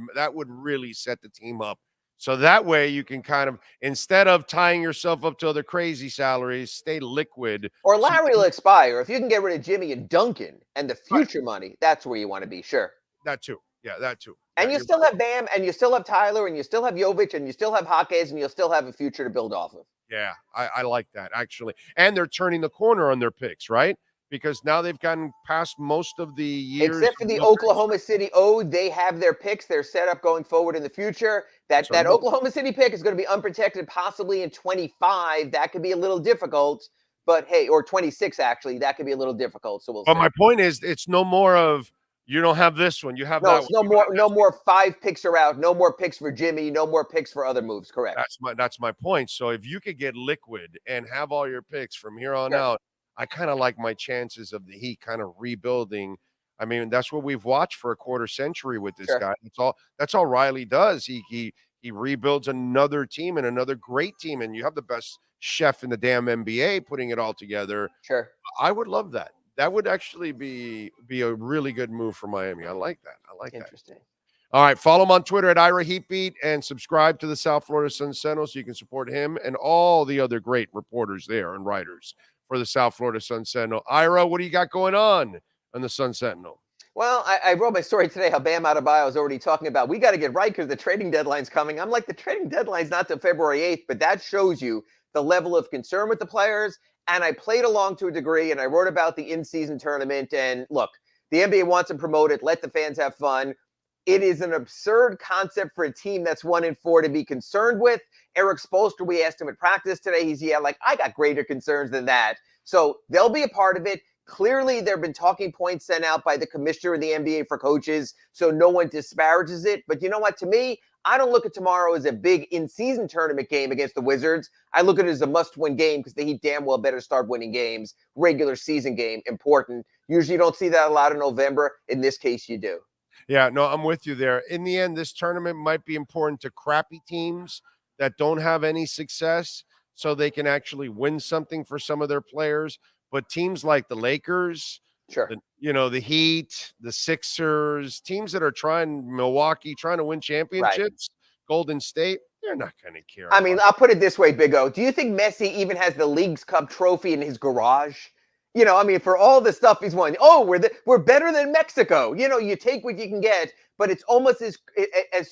Speaker 2: really set the team up. So that way you can kind of, instead of tying yourself up to other crazy salaries, stay liquid.
Speaker 15: Or Lowry will expire. If you can get rid of Jimmy and Duncan and the future money, that's where you want to be, sure.
Speaker 2: That too. Yeah, that too.
Speaker 15: And you still have Bam, and you still have Tyler, and you still have Jovic, and you still have Jaquez, and you'll still have a future to build off of.
Speaker 2: Yeah, I like that, actually. And they're turning the corner on their picks, right?
Speaker 4: because now they've gotten past most of the years.
Speaker 15: Except for the Oklahoma City they have their picks. They're set up going forward in the future. That Oklahoma City pick is going to be unprotected possibly in 25. That could be a little difficult. But hey, or 26 actually, that could be a little difficult. So we'll see.
Speaker 4: But my point is, it's no more of you don't have this one, you have that
Speaker 15: it's
Speaker 4: one.
Speaker 15: No more 5 picks are out. No more picks for Jimmy. No more picks for other moves. Correct.
Speaker 4: That's my point. So if you could get liquid and have all your picks from here on out, I kind of like my chances of the Heat kind of rebuilding. I mean, that's what we've watched for a quarter century with this guy. That's all Riley does. He rebuilds another team and another great team, and you have the best chef in the damn NBA putting it all together.
Speaker 15: Sure.
Speaker 4: I would love that. That would actually be a really good move for Miami. I like that.
Speaker 15: Interesting.
Speaker 4: All right, follow him on Twitter at Ira Heatbeat and subscribe to the South Florida Sun Sentinel so you can support him and all the other great reporters there and writers for the South Florida Sun Sentinel. Ira, what do you got going on the Sun Sentinel?
Speaker 15: Well, I wrote my story today how Bam Adebayo is already talking about we got to get right because the trading deadline's coming. I'm like, the trading deadline's not till February 8th, but that shows you the level of concern with the players. And I played along to a degree, and I wrote about the in-season tournament. And look, the NBA wants to promote it. Let the fans have fun. It is an absurd concept for a team that's 1-4 to be concerned with. Eric Spoelstra, we asked him at practice today. He's I got greater concerns than that. So they'll be a part of it. Clearly, there have been talking points sent out by the commissioner of the NBA for coaches, so no one disparages it. But you know what? To me, I don't look at tomorrow as a big in-season tournament game against the Wizards. I look at it as a must-win game because the Heat damn well better start winning games. Regular season game, important. Usually you don't see that a lot in November. In this case, you do.
Speaker 4: Yeah, no, I'm with you there. In the end, this tournament might be important to crappy teams that don't have any success so they can actually win something for some of their players. But teams like the Lakers, the Heat, the Sixers, teams that are Milwaukee, trying to win championships, Golden State, they're not going to care.
Speaker 15: I mean, I'll put it this way, Big O. Do you think Messi even has the Leagues Cup trophy in his garage? You know, I mean, for all the stuff he's won, we're better than Mexico. You know, you take what you can get, but it's almost as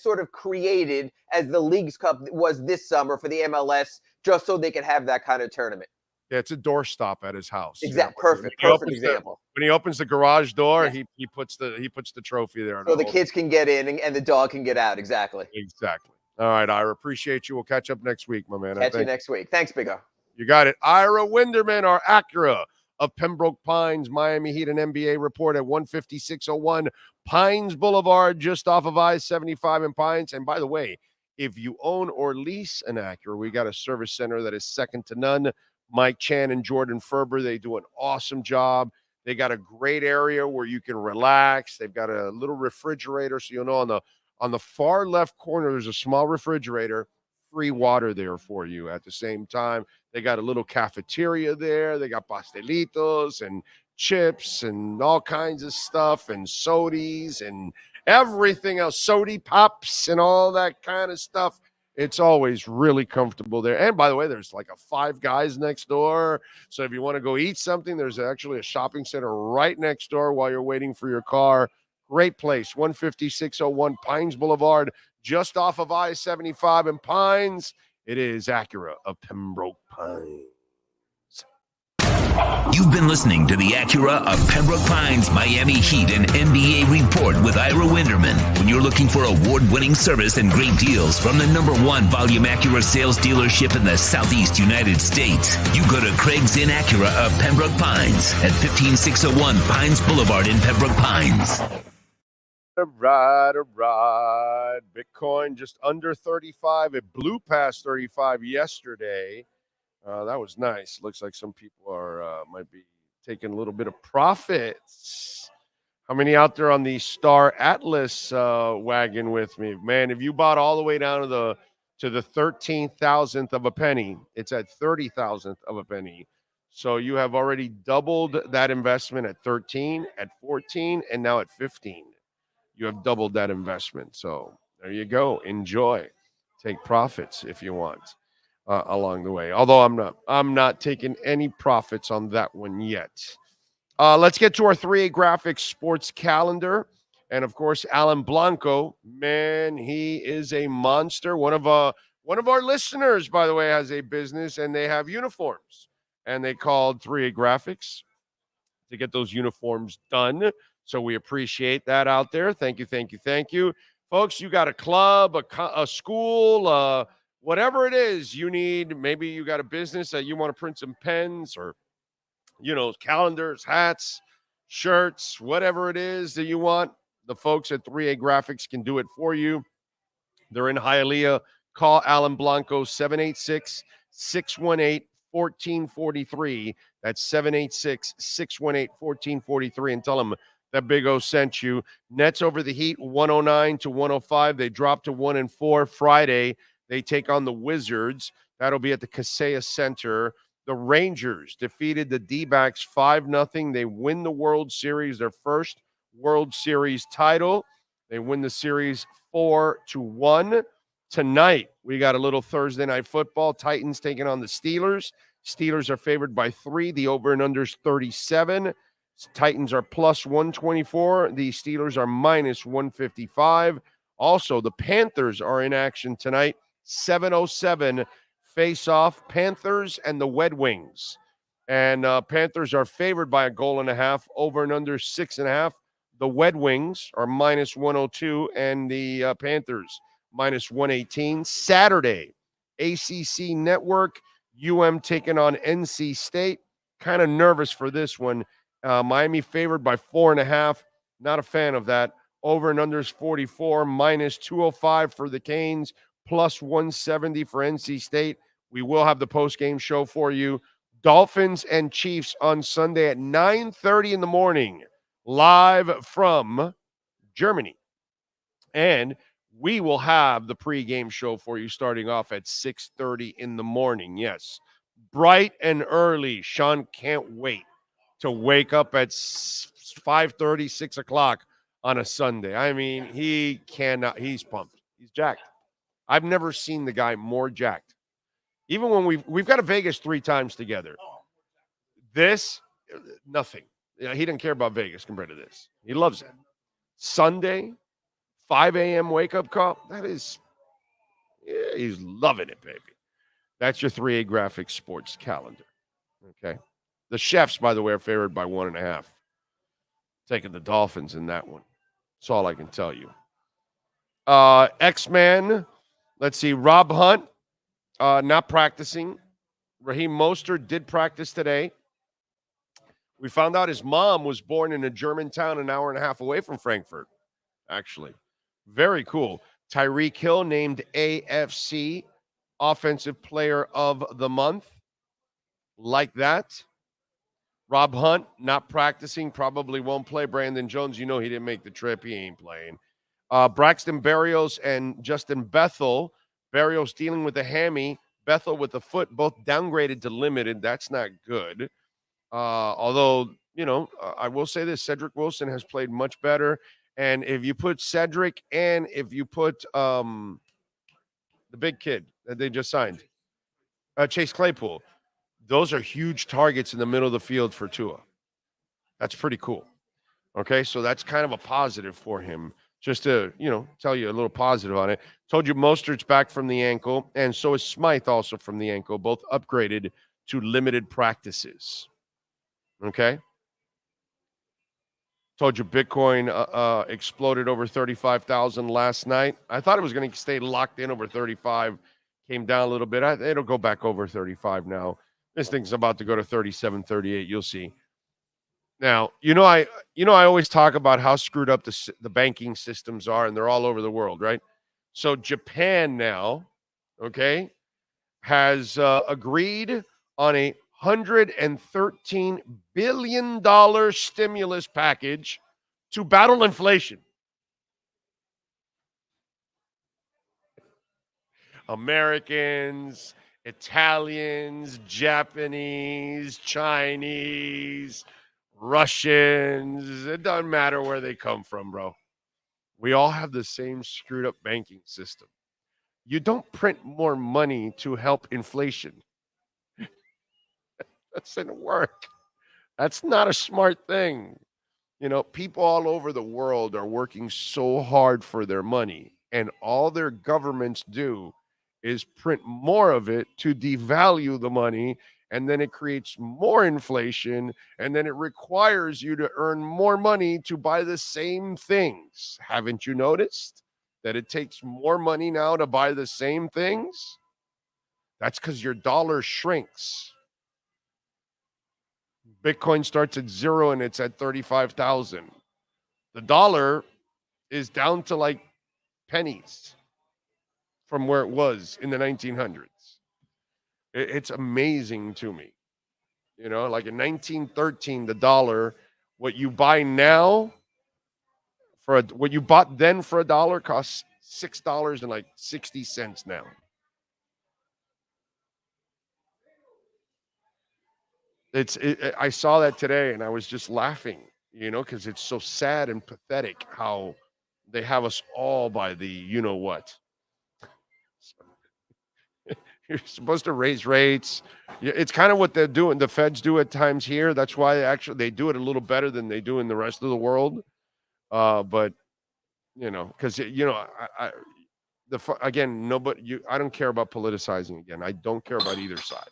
Speaker 15: sort of created as the Leagues Cup was this summer for the MLS, just so they could have that kind of tournament.
Speaker 4: Yeah, it's a doorstop at his house.
Speaker 15: Exactly. Perfect example.
Speaker 4: When he opens the garage door, he puts the trophy there.
Speaker 15: So the kids can get in and the dog can get out. Exactly.
Speaker 4: All right, Ira, appreciate you. We'll catch up next week, my man.
Speaker 15: Catch you next week. Thanks, Big O.
Speaker 4: You got it. Ira Winderman, our Acura of Pembroke Pines, Miami Heat and NBA report at 15601 Pines Boulevard, just off of I-75 in Pines. And by the way, if you own or lease an Acura, we got a service center that is second to none. Mike Chan and Jordan Ferber, they do an awesome job. They got a great area where you can relax. They've got a little refrigerator. So you'll know on the far left corner, there's a small refrigerator, free water there for you at the same time. They got a little cafeteria there. They got pastelitos and chips and all kinds of stuff and sodies and everything else, sody pops and all that kind of stuff. It's always really comfortable there. And by the way, there's like a Five Guys next door. So if you want to go eat something, there's actually a shopping center right next door while you're waiting for your car. Great place, 15601 Pines Boulevard, just off of I-75 in Pines. It is Acura of Pembroke Pines.
Speaker 3: You've been listening to the Acura of Pembroke Pines Miami Heat and NBA report with Ira Winderman. When you're looking for award-winning service and great deals from the #1 volume Acura sales dealership in the Southeast United States, you go to Zin Acura of Pembroke Pines at 15601 Pines Boulevard in Pembroke Pines.
Speaker 4: All right. Bitcoin just under 35. It blew past 35 yesterday. That was nice. Looks like some people might be taking a little bit of profits. How many out there on the Star Atlas wagon with me? Man, if you bought all the way down to the 13,000th of a penny, it's at 30,000th of a penny. So you have already doubled that investment at 13, at 14, and now at 15. You have doubled that investment. So there you go. Enjoy. Take profits if you want. Along the way, although I'm not taking any profits on that one yet. Let's get to our 3A Graphics sports calendar, and of course, Alan Blanco. Man, he is a monster. One of our listeners, by the way, has a business, and they have uniforms, and they called 3A Graphics
Speaker 2: to get those uniforms done. So we appreciate that out there. Thank you, thank you, thank you. Folks, you got a club, a school, whatever it is you need. Maybe you got a business that you want to print some pens or, calendars, hats, shirts, whatever it is that you want. The folks at 3A Graphics can do it for you. They're in Hialeah. Call Alan Blanco, 786-618-1443. That's 786-618-1443, and tell them that Big O sent you. Nets over the Heat, 109-105. They dropped to 1-4 Friday. They take on the Wizards. That'll be at the Kaseya Center. The Rangers defeated the D-backs 5-0. They win the World Series, their first World Series title. They win the series 4-1. Tonight, we got a little Thursday night football. Titans taking on the Steelers. Steelers are favored by 3. The over and under is 37. Titans are plus 124. The Steelers are minus 155. Also, the Panthers are in action tonight. 7:07 face-off. Panthers and the Red Wings. And Panthers are favored by 1.5 goals. Over and under 6.5. The Red Wings are minus 102, and the Panthers minus 118. Saturday, ACC Network, taking on NC State. Kind of nervous for this one. Miami favored by 4.5. Not a fan of that. Over and under is 44, minus 205 for the Canes, plus 170 for NC State. We will have the post-game show for you. Dolphins and Chiefs on Sunday at 9:30 in the morning, live from Germany. And we will have the pregame show for you starting off at 6:30 in the morning. Yes, bright and early. Sean can't wait to wake up at 5:30, 6 o'clock on a Sunday. I mean, he cannot. He's pumped. He's jacked. I've never seen the guy more jacked. Even when we've got to Vegas 3 times together. This, nothing. He didn't care about Vegas compared to this. He loves it. Sunday, 5 a.m. wake-up call. That is, he's loving it, baby. That's your 3A Graphics sports calendar. Okay. The Chefs, by the way, are favored by 1.5. Taking the Dolphins in that one. That's all I can tell you. X-Man, let's see, Rob Hunt, not practicing. Raheem Mostert did practice today. We found out his mom was born in a German town an hour and a half away from Frankfurt, actually. Very cool. Tyreek Hill named AFC Offensive Player of the Month. Like that. Rob Hunt, not practicing, probably won't play. Brandon Jones, he didn't make the trip. He ain't playing. Braxton Berrios and Justin Bethel. Berrios dealing with a hammy. Bethel with a foot, both downgraded to limited. That's not good. Although, I will say this, Cedric Wilson has played much better. And if you put Cedric and if you put the big kid that they just signed, Chase Claypool, those are huge targets in the middle of the field for Tua. That's pretty cool. Okay, so that's kind of a positive for him. Just to, tell you a little positive on it. Told you Mostert's back from the ankle, and so is Smythe also from the ankle, both upgraded to limited practices. Okay? Told you Bitcoin exploded over 35,000 last night. I thought it was going to stay locked in over 35. Came down a little bit. It'll go back over 35 now. This thing's about to go to 37, 38. You'll see. Now, I always talk about how screwed up the banking systems are, and they're all over the world, right? So Japan now, okay, has agreed on a $113 billion stimulus package to battle inflation. Americans, Italians, Japanese, Chinese, Russians, it doesn't matter where they come from, bro. We all have the same screwed up banking system. You don't print more money to help inflation. That doesn't work. That's not a smart thing. People all over the world are working so hard for their money, and all their governments do is print more of it to devalue the money and then it creates more inflation, and then it requires you to earn more money to buy the same things. Haven't you noticed that it takes more money now to buy the same things? That's because your dollar shrinks. Bitcoin starts at 0 and it's at 35,000. The dollar is down to like pennies from where it was in the 1900s. It's amazing to me. You know, like in 1913, the dollar, what you buy now what you bought then for $1 costs $6.60 now. I saw that today and I was just laughing, you know, because it's so sad and pathetic how they have us all by the you know what. You're supposed to raise rates. It's kind of what they're doing. The feds do at times here. That's why they do it a little better than they do in the rest of the world. But you know, because you know, I don't care about politicizing again. I don't care about either side.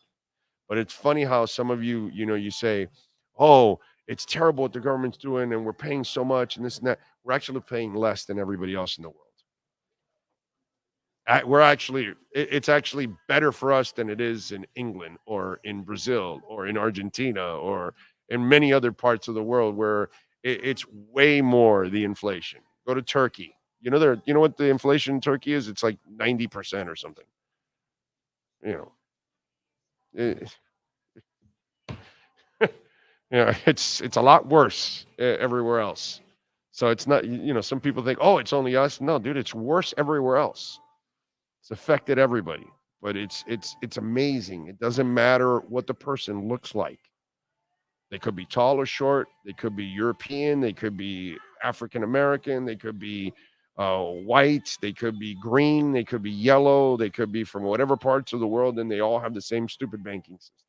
Speaker 2: But it's funny how some of you, you know, you say, "Oh, it's terrible what the government's doing, and we're paying so much, and this and that." We're actually paying less than everybody else in the world. It's actually better for us than it is in England or in Brazil or in Argentina or in many other parts of the world where it's way more the inflation. Go to Turkey. You know what the inflation in Turkey is? It's like 90% or something. You know, it's a lot worse everywhere else. So it's not, you know, some people think, oh, it's only us. No, dude, it's worse everywhere else. It's affected everybody, but it's amazing. It doesn't matter what the person looks like. They could be tall or short. They could be European. They could be African American. They could be white. They could be green. They could be yellow. They could be from whatever parts of the world, and they all have the same stupid banking system.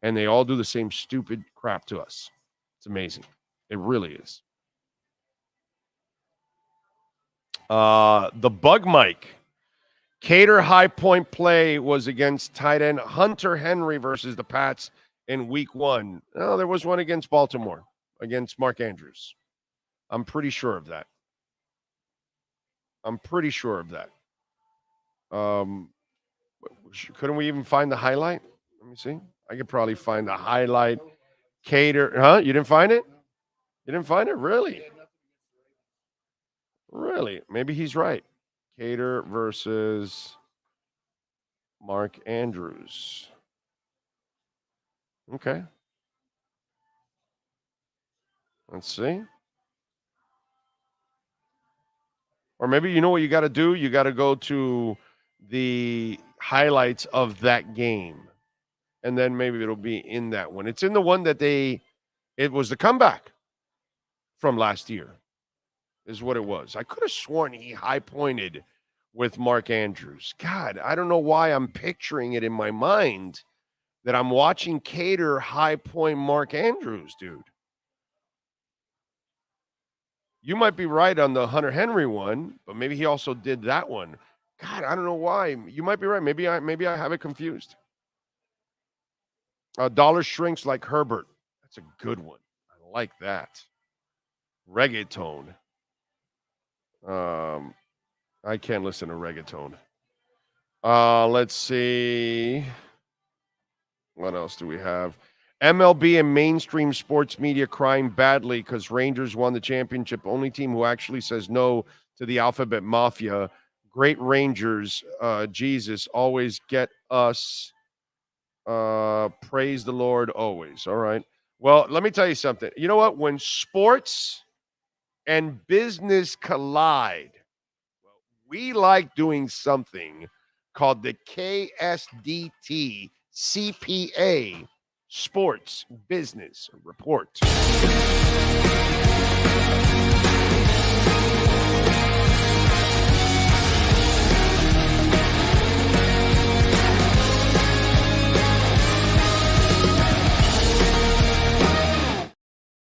Speaker 2: And they all do the same stupid crap to us. It's amazing. It really is. The bug mic. Cater high point play was against tight end Hunter Henry versus the Pats in week 1. Oh, there was one against Baltimore, against Mark Andrews. I'm pretty sure of that. Couldn't we even find the highlight? Let me see. I could probably find the highlight. Cater, huh? You didn't find it? You didn't find it? Really? Really? Maybe he's right. Cater versus Mark Andrews. Okay. Let's see. Or maybe you know what you got to do? You got to go to the highlights of that game. And then maybe it'll be in that one. It's in the one that it was the comeback from last year is what it was. I could have sworn he high-pointed with Mark Andrews. God, I don't know why I'm picturing it in my mind that I'm watching Cater high-point Mark Andrews, dude. You might be right on the Hunter Henry one, but maybe he also did that one. God, I don't know why. You might be right. Maybe I have it confused. Dollar shrinks like Herbert. That's a good one. I like that. Reggaeton. I can't listen to reggaeton. Let's see. What else do we have? MLB and mainstream sports media crying badly because Rangers won the championship. Only team who actually says no to the alphabet mafia. Great Rangers. Jesus, always get us. Praise the Lord always. All right. Well, let me tell you something. You know what? When sports and business collide, we like doing something called the KSDT CPA Sports Business Report.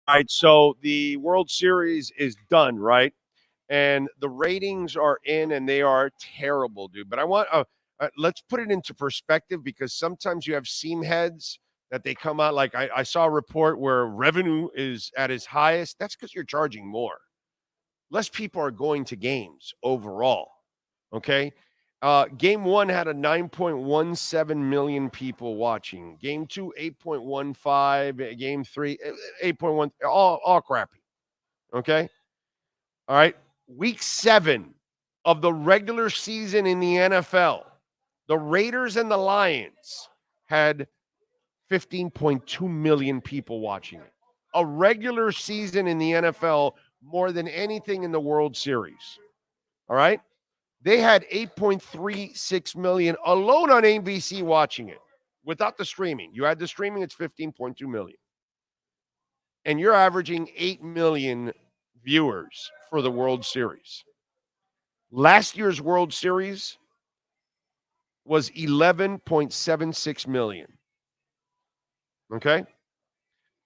Speaker 2: All right, so the World Series is done, right? And the ratings are in, and they are terrible, dude. But I want let's put it into perspective because sometimes you have seam heads
Speaker 4: that they come out like I saw a report where revenue is at its highest. That's because you're charging more. Less people are going to games overall. Okay. Game 1 had a 9.17 million people watching. Game 2, 8.15. Game 3, 8.1. All crappy. Okay. All right. Week 7 of the regular season in the NFL, the Raiders and the Lions had 15.2 million people watching it. A regular season in the NFL more than anything in the World Series. All right? They had 8.36 million alone on ABC watching it without the streaming. You add the streaming, it's 15.2 million. And you're averaging 8 million viewers for the World Series. Last year's World Series was 11.76 million. Okay?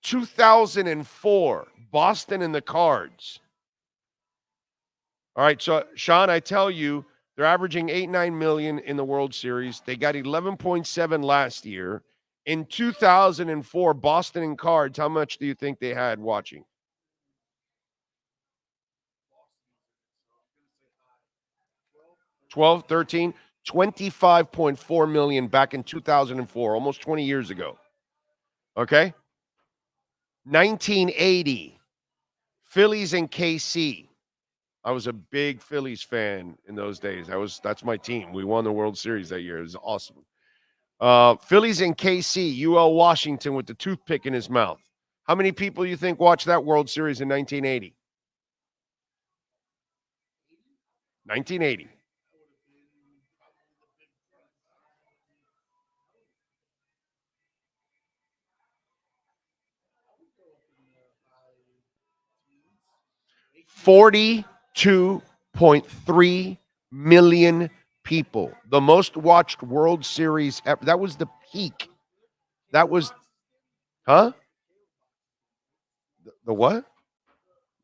Speaker 4: 2004, Boston and the Cards. All right, so Sean, I tell you, they're averaging 8-9 million in the World Series. They got 11.7 last year. In 2004, Boston and Cards, how much do you think they had watching? 12, 13, 25.4 million back in 2004, almost 20 years ago. Okay? 1980, Phillies and KC. I was a big Phillies fan in those days. That's my team. We won the World Series that year. It was awesome. Phillies and KC, UL Washington with the toothpick in his mouth. How many people you think watched that World Series in 1980? 1980. $42.3 million people. The most watched World Series ever. That was the peak. That was, huh? The what?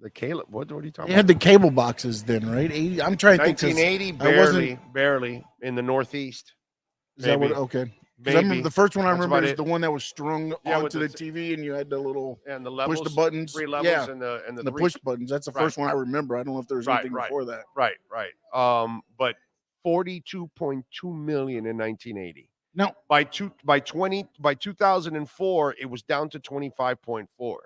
Speaker 4: The Caleb. What are you talking about?
Speaker 9: They had the cable boxes then, right? 80, I'm trying to think.
Speaker 4: 1980, barely in the Northeast.
Speaker 9: Is that what? Okay. Because I remember the first one I remember is the one that was strung onto the TV, and you had the little
Speaker 4: and the levels,
Speaker 9: push the buttons,
Speaker 4: 3 levels, and the
Speaker 9: push buttons. That's the first one I remember. I don't know if there was anything before that.
Speaker 4: Right. But 42.2 million in 1980.
Speaker 9: No,
Speaker 4: by 2004, it was down to 25.4.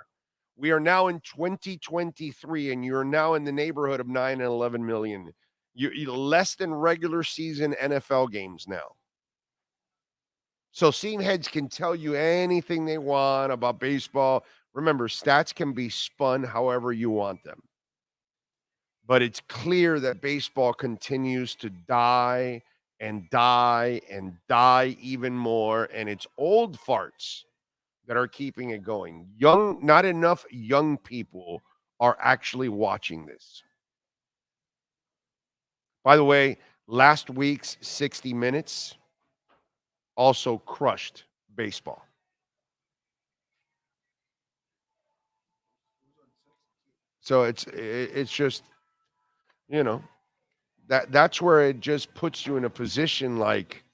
Speaker 4: We are now in 2023, and you're now in the neighborhood of 9 and 11 million. You're less than regular season NFL games now. So seeing heads can tell you anything they want about baseball. Remember, stats can be spun however you want them. But it's clear that baseball continues to die and die and die even more. And it's old farts that are keeping it going. Not enough young people are actually watching this. By the way, last week's 60 Minutes also crushed baseball. So it's just, that's where it just puts you in a position like,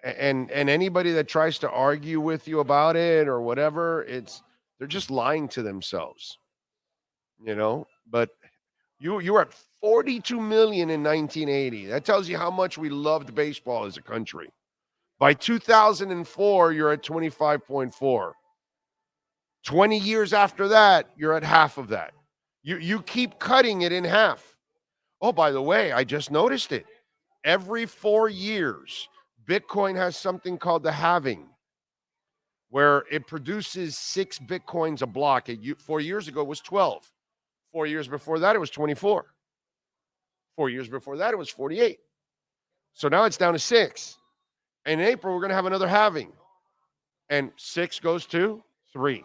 Speaker 4: and anybody that tries to argue with you about it or whatever, they're just lying to themselves, but you were at 42 million in 1980. That tells you how much we loved baseball as a country. By 2004, you're at 25.4. 20 years after that, you're at half of that. You keep cutting it in half. Oh, by the way, I just noticed it. Every 4 years, Bitcoin has something called the halving, where it produces 6 Bitcoins a block. 4 years ago, it was 12. 4 years before that, it was 24. 4 years before that, it was 48. So now it's down to 6. In April, we're going to have another halving. And 6 goes to 3.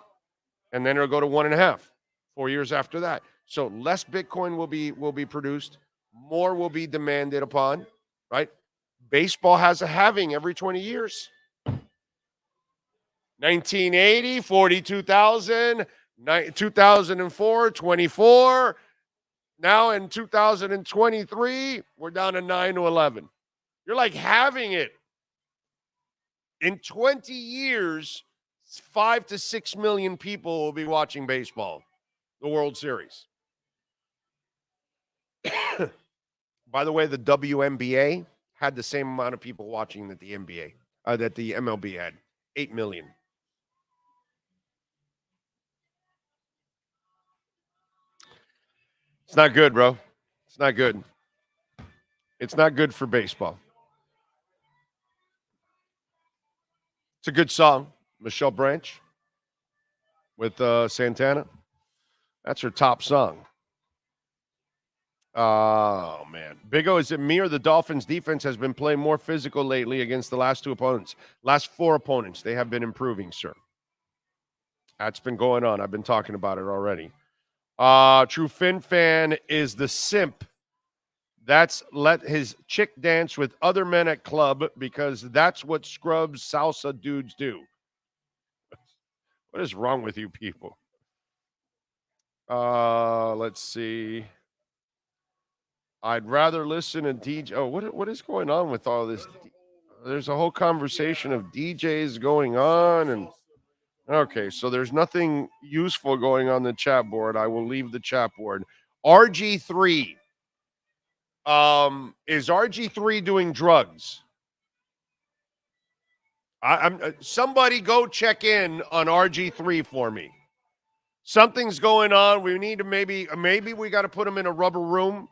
Speaker 4: And then it'll go to 1.5. 4 years after that. So less Bitcoin will be produced. More will be demanded upon, right? Baseball has a halving every 20 years. 1980, 42,000. 2004, 24. Now in 2023, we're down to 9 to 11. You're like having it. In 20 years, 5 to 6 million people will be watching baseball, the World Series. By the way, the WNBA had the same amount of people watching that the NBA, that the MLB had, 8 million. It's not good, bro. It's not good. It's not good for baseball. It's a good song, Michelle Branch with Santana. That's her top song. Oh, man. Big O, is it me or the Dolphins' defense has been playing more physical lately against the last 2 opponents? Last 4 opponents, they have been improving, sir. That's been going on. I've been talking about it already. True Finn fan is the simp. That's let his chick dance with other men at club because that's what scrubs salsa dudes do. What is wrong with you people? Let's see. I'd rather listen to DJ. Oh, what is going on with all this? There's a whole conversation of DJs going on, and okay, so there's nothing useful going on the chat board. I will leave the chat board. RG3. Is RG3 doing drugs? I'm somebody go check in on RG3 for me. Something's going on. We need to maybe we got to put him in a rubber room.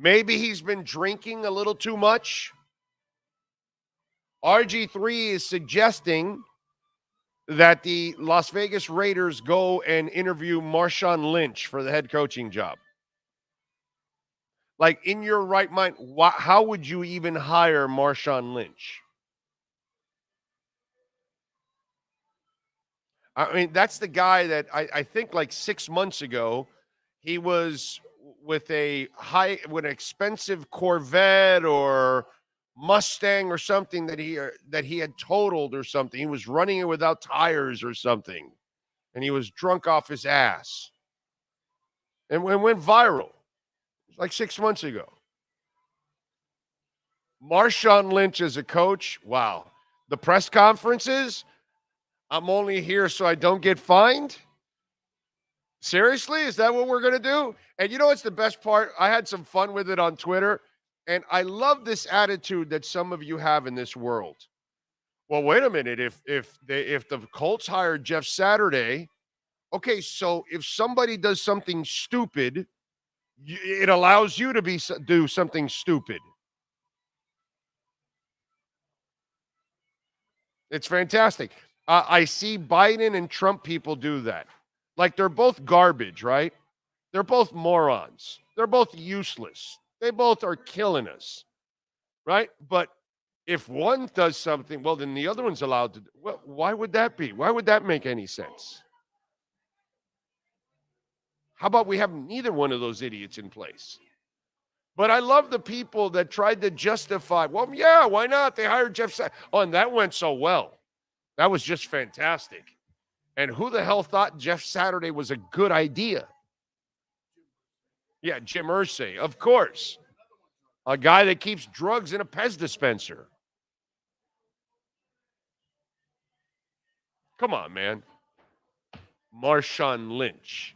Speaker 4: Maybe he's been drinking a little too much. RG3 is suggesting that the Las Vegas Raiders go and interview Marshawn Lynch for the head coaching job. Like, in your right mind, how would you even hire Marshawn Lynch? I mean, that's the guy that I think like 6 months ago, he was with an expensive Corvette or Mustang or something that he had totaled or something. He was running it without tires or something, and he was drunk off his ass, and went viral like 6 months ago. Marshawn Lynch as a coach, wow. The press conferences, I'm only here so I don't get fined. Seriously? Is that what we're going to do? And you know what's the best part? I had some fun with it on Twitter, and I love this attitude that some of you have in this world. Well, wait a minute. If the Colts hired Jeff Saturday, okay, so if somebody does something stupid, it allows you to do something stupid. It's fantastic. I see Biden and Trump people do that. Like, they're both garbage, right? They're both morons. They're both useless. They both are killing us, right? But if one does something, well, then the other one's allowed to. Well, why would that be? Why would that make any sense? How about we have neither one of those idiots in place? But I love the people that tried to justify, well, yeah, why not? They hired Jeff Saturday. Oh, and that went so well. That was just fantastic. And who the hell thought Jeff Saturday was a good idea? Yeah, Jim Irsay, of course. A guy that keeps drugs in a Pez dispenser. Come on, man. Marshawn Lynch.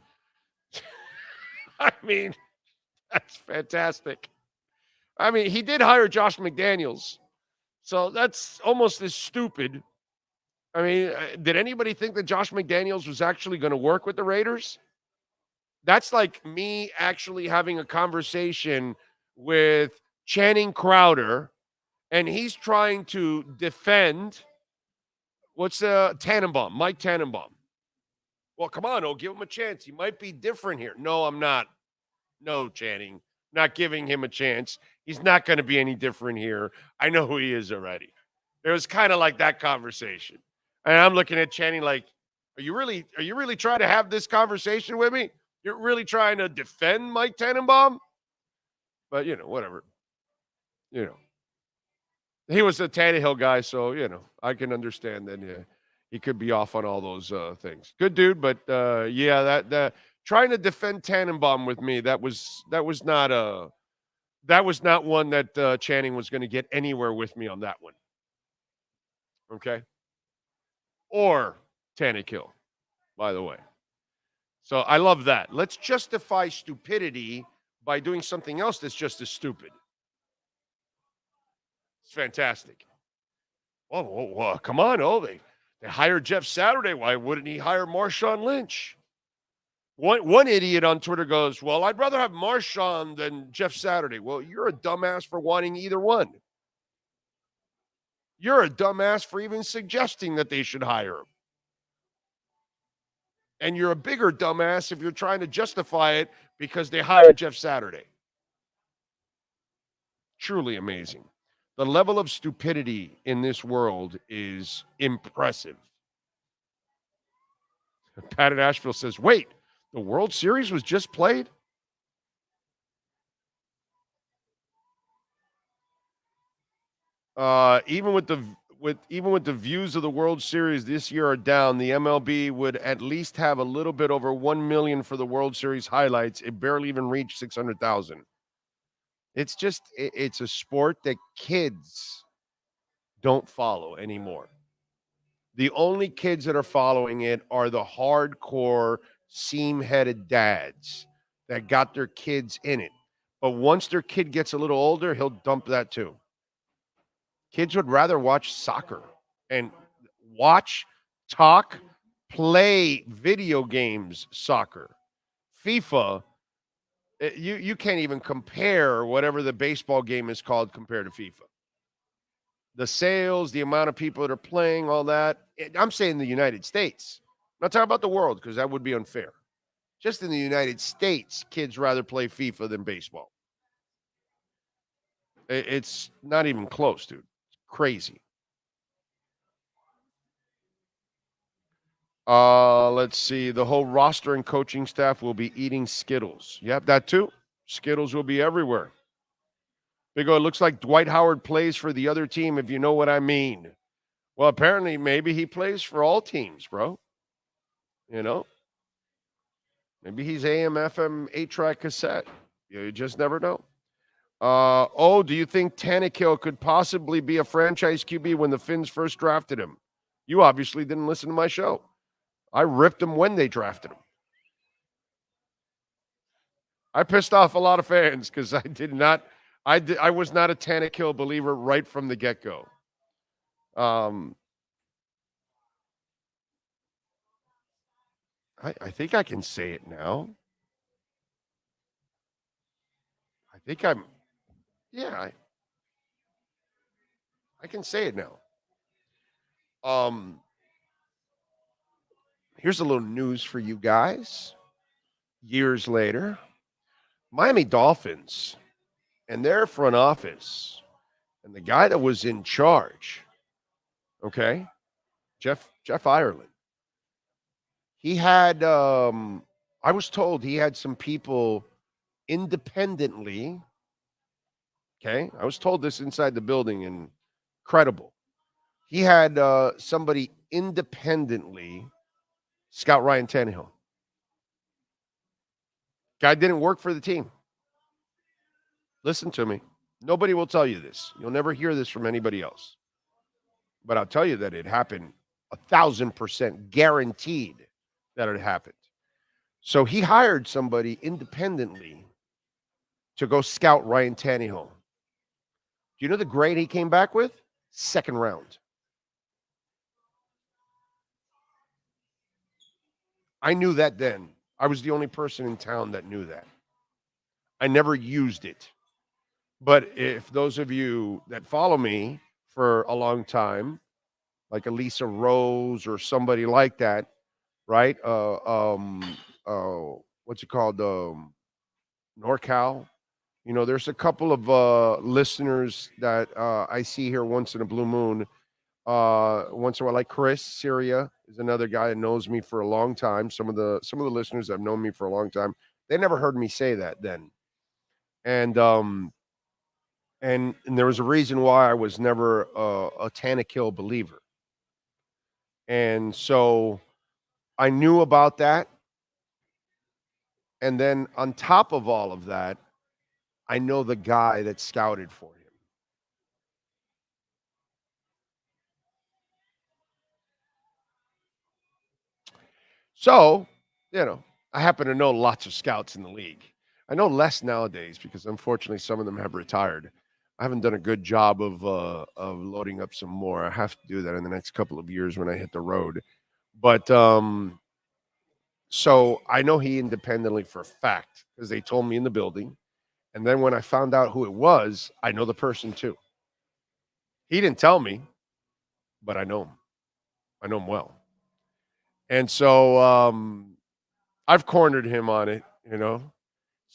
Speaker 4: I mean, that's fantastic. I mean, he did hire Josh McDaniels, so that's almost as stupid. I mean, did anybody think that Josh McDaniels was actually going to work with the Raiders? That's like me actually having a conversation with Channing Crowder, and he's trying to defend Tannenbaum, Mike Tannenbaum. Well, come on, give him a chance. He might be different here. No, I'm not. No, Channing, not giving him a chance. He's not going to be any different here. I know who he is already. It was kind of like that conversation. And I'm looking at Channing like, are you really trying to have this conversation with me? You're really trying to defend Mike Tannenbaum? But, whatever. He was a Tannehill guy, so, I can understand that he could be off on all those things. Good dude, but, that trying to defend Tannenbaum with me, that was not one that Channing was going to get anywhere with me on that one. Okay?
Speaker 2: or Tannehill, by the way. So I love that. Let's justify stupidity by doing something else that's just as stupid. It's fantastic. Whoa, come on. They hired Jeff Saturday. Why wouldn't he hire Marshawn Lynch? One idiot on Twitter goes, well, I'd rather have Marshawn than Jeff Saturday. Well, you're a dumbass for wanting either one. You're a dumbass for even suggesting that they should hire him. And you're a bigger dumbass if you're trying to justify it because they hired Jeff Saturday. Truly amazing. The level of stupidity in this world is impressive. Pat in Asheville says, wait, the World Series was just played? Even with the views of the World Series this year are down, the MLB would at least have a little bit over 1 million for the World Series highlights. It barely even reached 600,000. It's a sport that kids don't follow anymore. The only kids that are following it are the hardcore seam-headed dads that got their kids in it. But once their kid gets a little older, he'll dump that too. Kids would rather watch soccer and watch, talk, play video games, soccer. FIFA, you can't even compare whatever the baseball game is called compared to FIFA. The sales, the amount of people that are playing, all that. I'm saying the United States. I'm not talking about the world because that would be unfair. Just in the United States, kids rather play FIFA than baseball. It's not even close, dude. It's crazy. Let's see. The whole roster and coaching staff will be eating Skittles. Yep, that too. Skittles will be everywhere. Big O, it looks like Dwight Howard plays for the other team, if you know what I mean. Well, apparently, maybe he plays for all teams, bro. You know? Maybe he's AM, FM, 8-track cassette. You just never know. Do you think Tannehill could possibly be a franchise QB when the Finns first drafted him? You obviously didn't listen to my show. I ripped him when they drafted him. I pissed off a lot of fans because I was not a Tannehill believer right from the get-go. I think I can say it now. I think I can say it now. Here's a little news for you guys. Years later, Miami Dolphins and their front office and the guy that was in charge, okay, Jeff Ireland, he had, I was told he had some people independently, okay, I was told this inside the building, and credible. He had somebody independently scout Ryan Tannehill. Guy didn't work for the team. Listen to me. Nobody will tell you this. You'll never hear this from anybody else. But I'll tell you that it happened 1,000% guaranteed that it happened. So he hired somebody independently to go scout Ryan Tannehill. Do you know the grade he came back with? 2nd round. I knew that then. I was the only person in town that knew that. I never used it. But if those of you that follow me for a long time, like Elisa Rose or somebody like that, right? What's it called? NorCal. You know, there's a couple of listeners that I see here once in a blue moon. Once in a while, like Chris Syria is another guy that knows me for a long time. Some of the listeners that have known me for a long time, they never heard me say that then. And there was a reason why I was never a Tannehill believer. And so I knew about that. And then on top of all of that, I know the guy that scouted for him. So, I happen to know lots of scouts in the league. I know less nowadays because unfortunately some of them have retired. I haven't done a good job of loading up some more. I have to do that in the next couple of years when I hit the road. But so I know he independently for a fact because they told me in the building. And then when I found out who it was, I know the person too. He didn't tell me, but I know him. I know him well. And so I've cornered him on it, so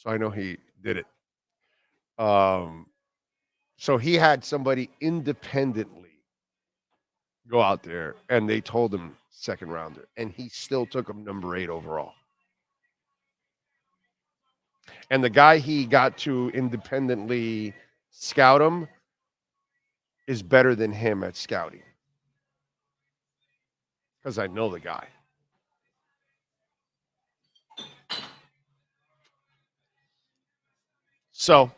Speaker 2: I know he did it. So he had somebody independently go out there, and they told him second rounder, and he still took him number 8 overall. And the guy he got to independently scout him is better than him at scouting because I know the guy. So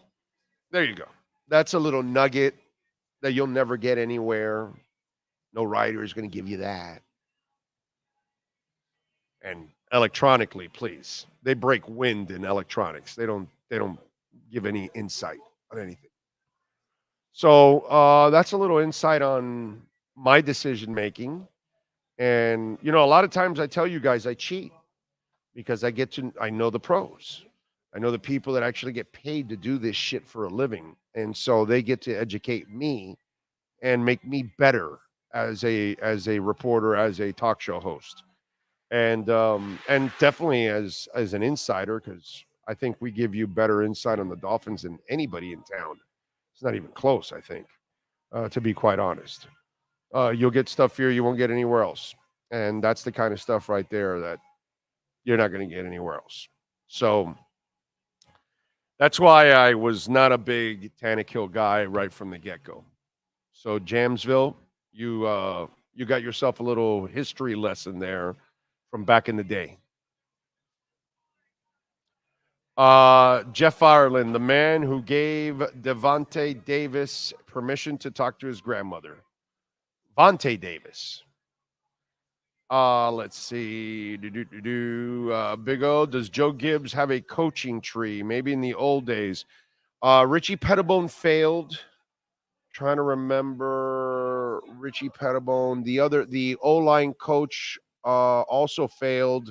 Speaker 2: there you go. That's a little nugget that you'll never get anywhere. No writer is going to give you that. And electronically, please. They break wind in electronics. They don't give any insight on anything. So that's a little insight on my decision making. And a lot of times I tell you guys I cheat because I know the pros. I know the people that actually get paid to do this shit for a living. And so they get to educate me and make me better as a reporter, as a talk show host. And definitely as an insider, because I think we give you better insight on the Dolphins than anybody in town. It's not even close, I think, to be quite honest. You'll get stuff here you won't get anywhere else. And that's the kind of stuff right there that you're not going to get anywhere else. So that's why I was not a big Tannehill guy right from the get-go. So Jamesville, you got yourself a little history lesson there from back in the day. Jeff Ireland, the man who gave Devontae Davis permission to talk to his grandmother. Vontae Davis. Let's see. Big O, does Joe Gibbs have a coaching tree? Maybe in the old days. Richie Pettibone failed. Trying to remember Richie Pettibone. The O-line coach also failed.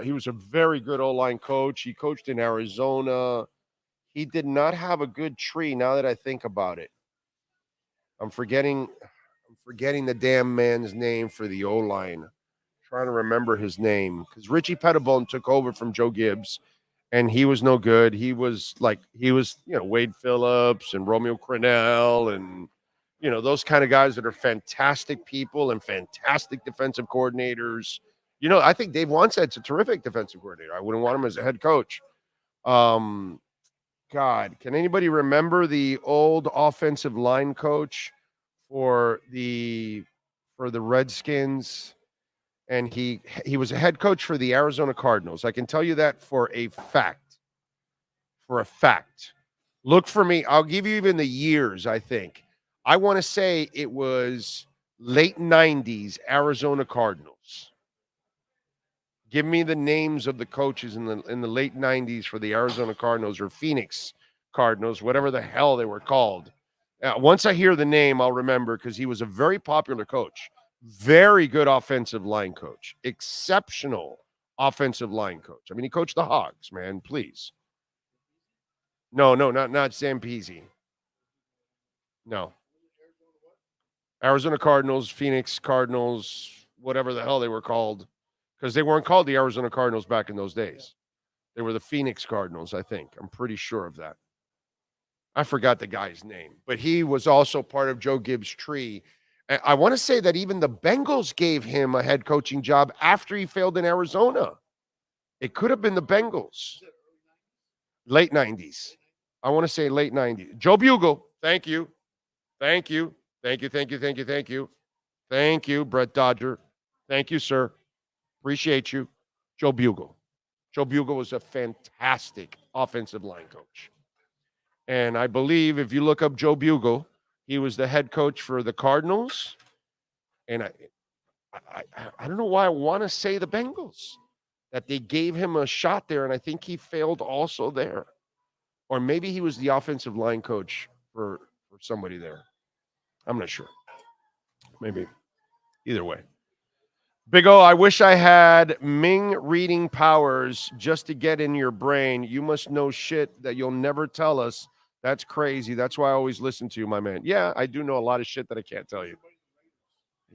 Speaker 2: He was a very good O-line coach. He coached in Arizona. He did not have a good tree now that I think about it. I'm forgetting the damn man's name for the O-line. Trying to remember his name because Richie Pettibone took over from Joe Gibbs, and he was no good. He was Wade Phillips and Romeo Crennel and those kind of guys that are fantastic people and fantastic defensive coordinators. I think Dave Wanstead's a terrific defensive coordinator. I wouldn't want him as a head coach. God, can anybody remember the old offensive line coach for the Redskins? And he was a head coach for the Arizona Cardinals. I can tell you that for a fact. For a fact. Look for me. I'll give you even the years, I think. I want to say it was late 90s Arizona Cardinals. Give me the names of the coaches in the late 90s for the Arizona Cardinals or Phoenix Cardinals, whatever the hell they were called. Once I hear the name, I'll remember because he was a very popular coach. Very good offensive line coach. Exceptional offensive line coach. I mean, he coached the Hogs, man, please. No, not Sam Peasy. No. Arizona Cardinals, Phoenix Cardinals, whatever the hell they were called. Because they weren't called the Arizona Cardinals back in those days. They were the Phoenix Cardinals, I think. I'm pretty sure of that. I forgot the guy's name. But he was also part of Joe Gibbs' tree. I want to say that even the Bengals gave him a head coaching job after he failed in Arizona. It could have been the Bengals. Late 90s. I want to say late 90s. Joe Bugel. Thank you. Thank you. Thank you. Thank you. Thank you. Thank you. Thank you, Brett Dodger. Thank you, sir. Appreciate you. Joe Bugel. Joe Bugel was a fantastic offensive line coach. And I believe if you look up Joe Bugel, he was the head coach for the Cardinals. And
Speaker 4: I don't know why I want to say the Bengals, that they gave him a shot there, and I think he failed also there. Or maybe he was the offensive line coach for somebody there. I'm not sure. Maybe. Either way. Big O, I wish I had Ming reading powers just to get in your brain. You must know shit that you'll never tell us. That's crazy. That's why I always listen to you, my man. Yeah, I do know a lot of shit that I can't tell you.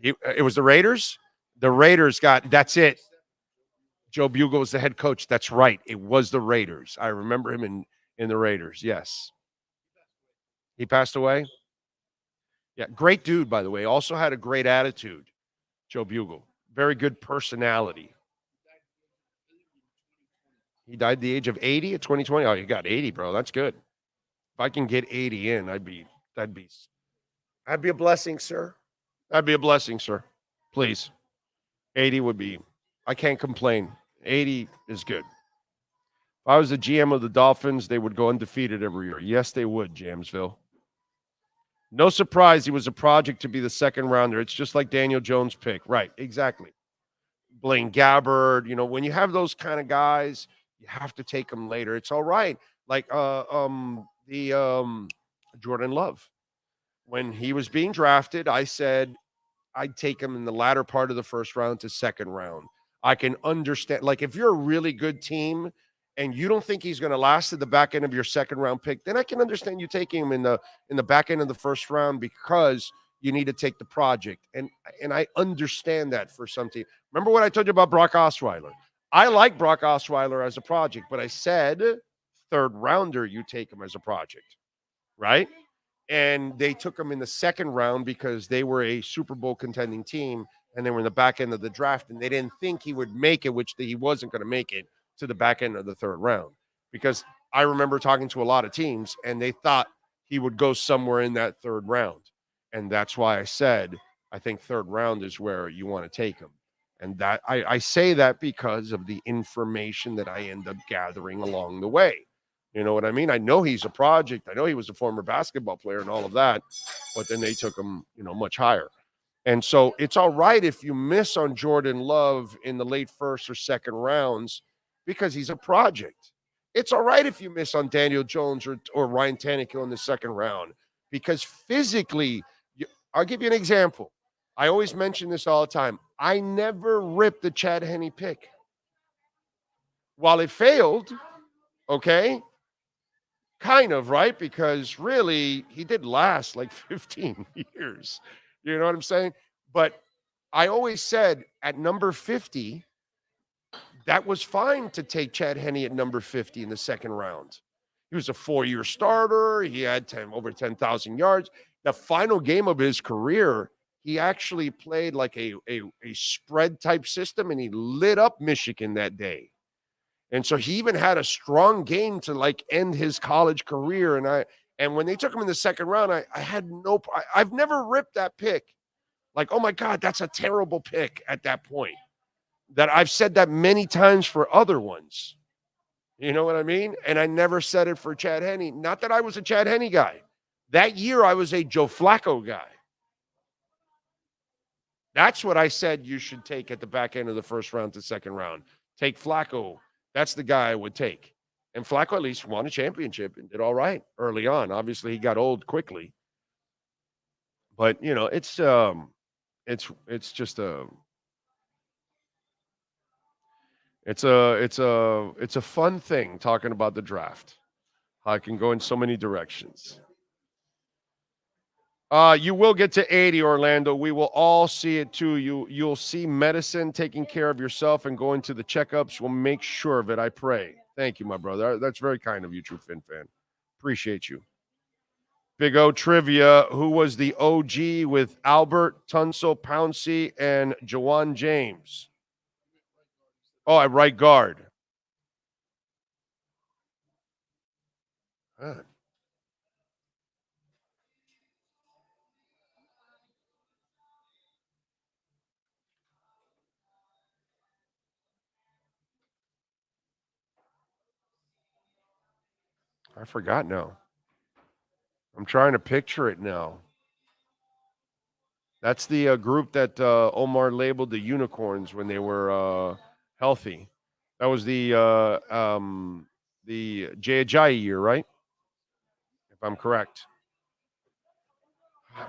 Speaker 4: It was the Raiders? The Raiders that's it. Joe Bugel was the head coach. That's right. It was the Raiders. I remember him in the Raiders. Yes. He passed away? Yeah, great dude, by the way. Also had a great attitude, Joe Bugel. Very good personality. He died at the age of 80 at 2020. Oh, you got 80, bro. That's good. If I can get 80 in, that'd be a blessing, sir. That'd be a blessing, sir. Please. 80 would be, I can't complain. 80 is good. If I was the GM of the Dolphins, they would go undefeated every year. Yes, they would, Jamesville. No surprise he was a project to be the second rounder. It's just like Daniel Jones' pick. Right, exactly. Blaine Gabbert, when you have those kind of guys, you have to take them later. It's all right. Like Jordan Love. When he was being drafted, I said I'd take him in the latter part of the first round to second round. I can understand, like, if you're a really good team and you don't think he's going to last at the back end of your second round pick, then I can understand you taking him in the back end of the first round because you need to take the project. And I understand that for some team. Remember what I told you about Brock Osweiler? I like Brock Osweiler as a project, but I said third rounder, you take him as a project, right? And they took him in the second round because they were a Super Bowl contending team and they were in the back end of the draft and they didn't think he would make it, which he wasn't going to make it to the back end of the third round. Because I remember talking to a lot of teams and they thought he would go somewhere in that third round. And that's why I said, I think third round is where you want to take him. And that I say that because of the information that I end up gathering along the way. You know what I mean? I know he's a project. I know he was a former basketball player and all of that, but then they took him, much higher. And so it's all right if you miss on Jordan Love in the late first or second rounds because he's a project. It's all right if you miss on Daniel Jones or Ryan Tannehill in the second round because physically, I'll give you an example. I always mention this all the time. I never ripped the Chad Henne pick. While it failed, okay, kind of, right? Because really, he did last like 15 years. You know what I'm saying? But I always said at number 50, that was fine to take Chad Henne at number 50 in the second round. He was a 4-year starter. He had over 10,000 yards. The final game of his career, he actually played like a spread type system, and he lit up Michigan that day. And so he even had a strong game to like end his college career. And when they took him in the second round, I've never ripped that pick. Like, oh my God, that's a terrible pick at that point. That I've said that many times for other ones. You know what I mean? And I never said it for Chad Henne. Not that I was a Chad Henne guy. That year I was a Joe Flacco guy. That's what I said you should take at the back end of the first round to second round. Take Flacco. That's the guy I would take. And Flacco at least won a championship and did all right early on. Obviously, he got old quickly. But, it's just it's a fun thing talking about the draft. I can go in so many directions. You will get to 80, Orlando. We will all see it too. You'll see medicine, taking care of yourself and going to the checkups. We'll make sure of it. I pray. Thank you, my brother. That's very kind of you, True Fin fan. Appreciate you. Big O trivia. Who was the OG with Albert, Tunsil, Pouncey, and Jawan James? Oh, at right guard. Huh. I forgot now. I'm trying to picture it now.
Speaker 2: That's the group that Omar labeled the unicorns when they were healthy. That was the Jay Ajayi year, right? If I'm correct.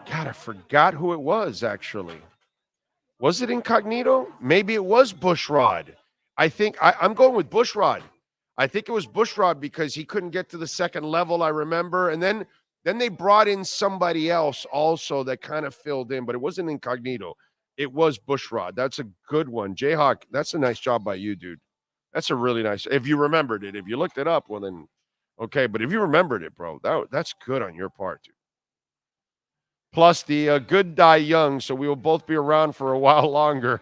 Speaker 2: God, I forgot who it was, actually. Was it Incognito? Maybe it was Bushrod. I think I'm going with Bushrod. I think it was Bushrod because he couldn't get to the second level, I remember. And then they brought in somebody else also that kind of filled in, but it wasn't Incognito. It was Bushrod. That's a good one. Jayhawk, that's a nice job by you, dude. That's a really nice. If you remembered it, if you looked it up, well then, okay. But if you remembered it, bro, that's good on your part, dude. Plus, the good die young, so we will both be around for a while longer.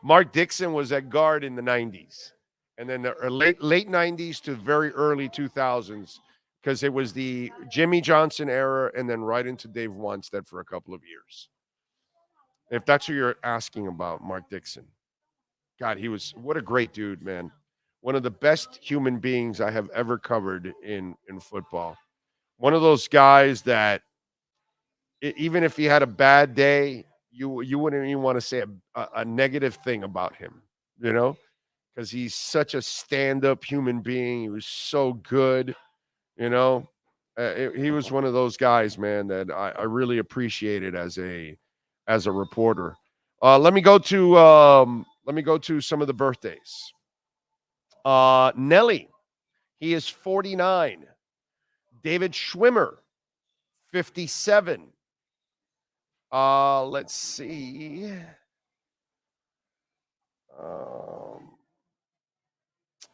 Speaker 2: Mark Dixon was at guard in the 90s. And then the late 90s to very early 2000s, because it was the Jimmy Johnson era and then right into Dave Wanstead for a couple of years. If that's who you're asking about, Mark Dixon. God, what a great dude, man. One of the best human beings I have ever covered in football. One of those guys that even if he had a bad day, you wouldn't even want to say a negative thing about him, because he's such a stand-up human being. He was so good, he was one of those guys, man, that I really appreciated as a reporter. Let me go to some of the birthdays. Nelly, he is 49. David Schwimmer, 57. Let's see.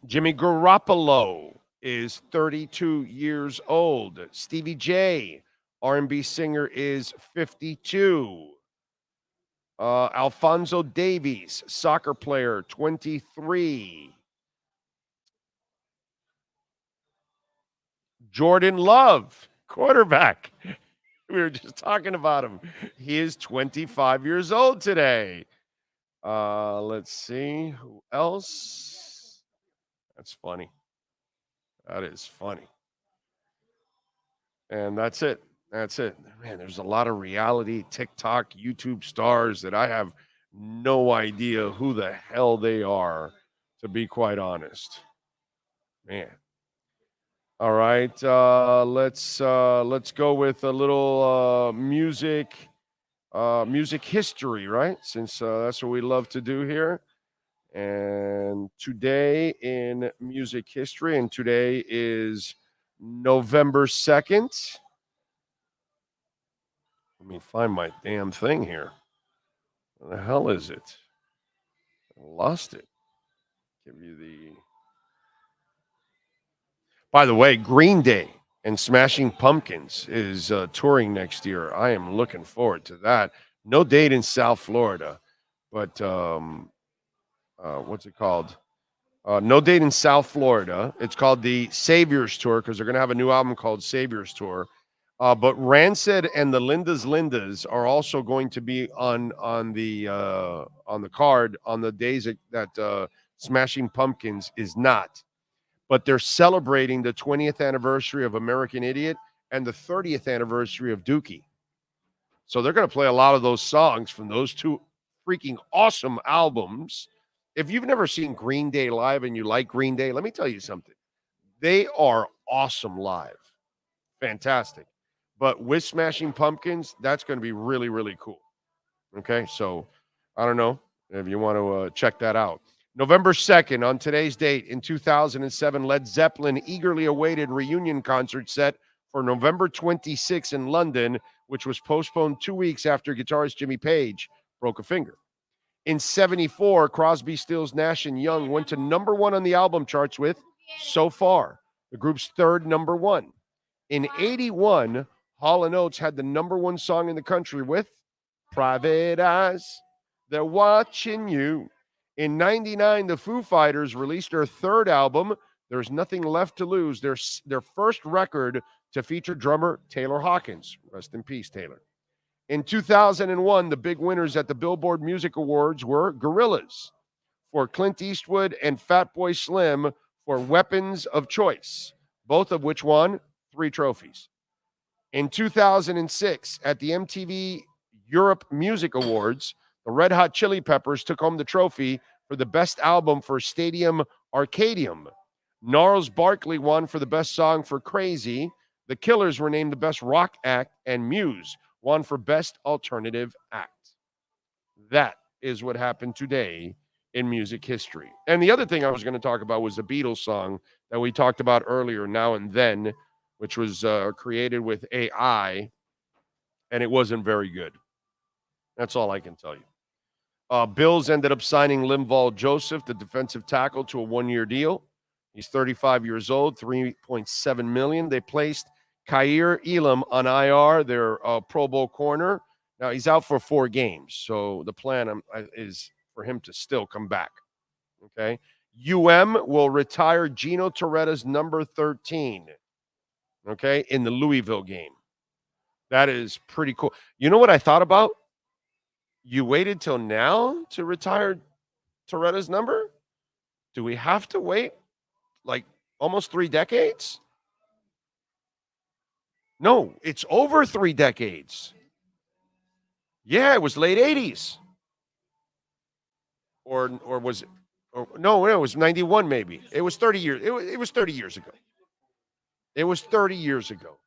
Speaker 2: Jimmy Garoppolo is 32 years old. Stevie J, R&B singer, is 52. Alfonso Davies, soccer player, 23. Jordan Love, quarterback. We were just talking about him. He is 25 years old today. Let's see. Who else? That's funny. That is funny. And that's it. That's it. Man, there's a lot of reality, TikTok, YouTube stars that I have no idea who the hell they are, to be quite honest. Man. All right. Let's go with a little music history, right? Since that's what we love to do here. And today in music history, and today is November 2nd. Let me find my damn thing here. Where the hell is it? I lost it. Give you the... By the way, Green Day and Smashing Pumpkins is touring next year. I am looking forward to that. No date in South Florida, but what's it called? No date in South Florida. It's called the Saviors Tour because they're going to have a new album called Saviors Tour. But Rancid and the Lindas are also going to be on the card on the days that Smashing Pumpkins is not. But they're celebrating the 20th anniversary of American Idiot and the 30th anniversary of Dookie. So they're going to play a lot of those songs from those two freaking awesome albums. If you've never seen Green Day live and you like Green Day, let me tell you something. They are awesome live. Fantastic. But with Smashing Pumpkins, that's going to be really, really cool. Okay, so I don't know if you want to check that out. November 2nd, on today's date, in 2007, Led Zeppelin eagerly awaited reunion concert set for November 26 in London, which was postponed 2 weeks after guitarist Jimmy Page broke a finger. In 74, Crosby, Stills, Nash & Young went to number one on the album charts with So Far, the group's third number one. In 81, Hall & Oates had the number one song in the country with Private Eyes. They're watching you. In 99, the Foo Fighters released their third album, There's Nothing Left to Lose, their first record to feature drummer Taylor Hawkins. Rest in peace, Taylor. In 2001, the big winners at the Billboard Music Awards were Gorillaz for Clint Eastwood and Fatboy Slim for Weapons of Choice, both of which won 3 trophies.
Speaker 4: In 2006, at the MTV Europe Music Awards, the Red Hot Chili Peppers took home the trophy for the best album for Stadium Arcadium. Gnarls Barkley won for the best song for Crazy. The Killers were named the best rock act, and Muse won for best alternative act. That is what happened today in music history. And the other thing I was going to talk about was the Beatles song that we talked about earlier, Now and Then, which was created with AI, and it wasn't very good. That's all I can tell you. Bills ended up signing Linval Joseph, the defensive tackle, to a one-year deal. He's 35 years old, $3.7 million. They placed Khair Elam on IR, their Pro Bowl corner. Now, he's out for 4 games, so the plan is for him to still come back, okay? Will retire Gino Toretta's number 13, okay, in the Louisville game. That is pretty cool. You know what I thought about? You waited till now to retire Toretta's number? Do we have to wait like almost 3 decades? No, it's over 3 decades. Yeah, it was late 80s. Or was it? No, it was 91 maybe. It was 30 years. It was 30 years ago. It was 30 years ago.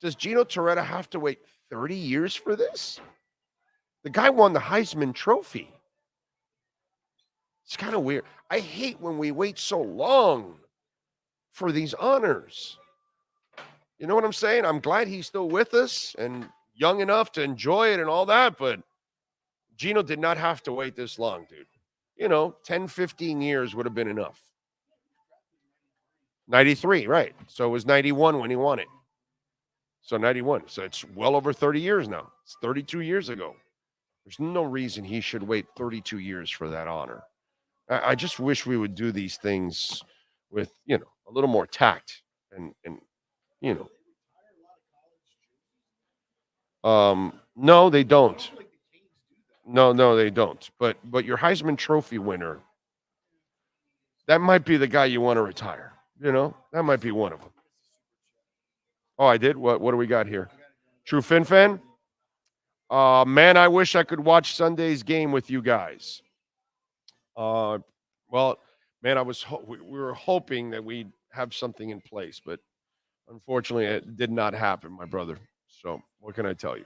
Speaker 4: Does Gino Toretta have to wait 30 years for this? The guy won the Heisman Trophy. It's kind of weird. I hate when we wait so long for these honors. You know what I'm saying? I'm glad he's still with us and young enough to enjoy it and all that, but Gino did not have to wait this long, dude. 10, 15 years would have been enough. 93, right. So it was 91 when he won it. So 91. So it's well over 30 years now. It's 32 years ago. There's no reason he should wait 32 years for that honor. I just wish we would do these things with, a little more tact and no, they don't. No, they don't. But your Heisman Trophy winner, that might be the guy you want to retire. That might be one of them. Oh, I did? What do we got here? True Fin fan? Man, I wish I could watch Sunday's game with you guys. Well, man, we were hoping that we'd have something in place, but unfortunately it did not happen, my brother. So what can I tell you?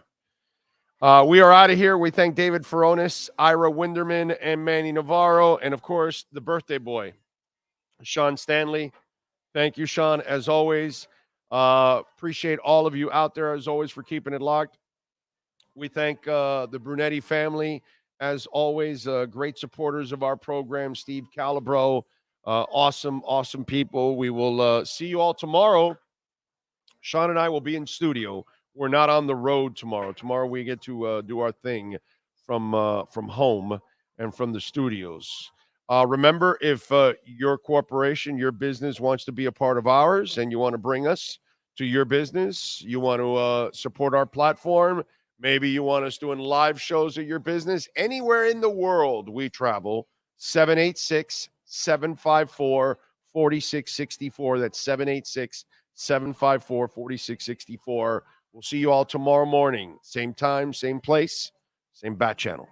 Speaker 4: We are out of here. We thank David Furones, Ira Winderman, and Manny Navarro, and of course, the birthday boy, Sean Stanley. Thank you, Sean, as always. Appreciate all of you out there, as always, for keeping it locked. We thank the Brunetti family, as always, great supporters of our program. Steve Calabro, awesome people. We will see you all tomorrow. Sean and I will be in studio. We're not on the road tomorrow. Tomorrow we get to do our thing from home and from the studios. Remember, if your corporation, your business wants to be a part of ours and you want to bring us to your business, you want to support our platform, maybe you want us doing live shows at your business, anywhere in the world we travel, 786-754-4664. That's 786-754-4664. We'll see you all tomorrow morning. Same time, same place, same bat channel.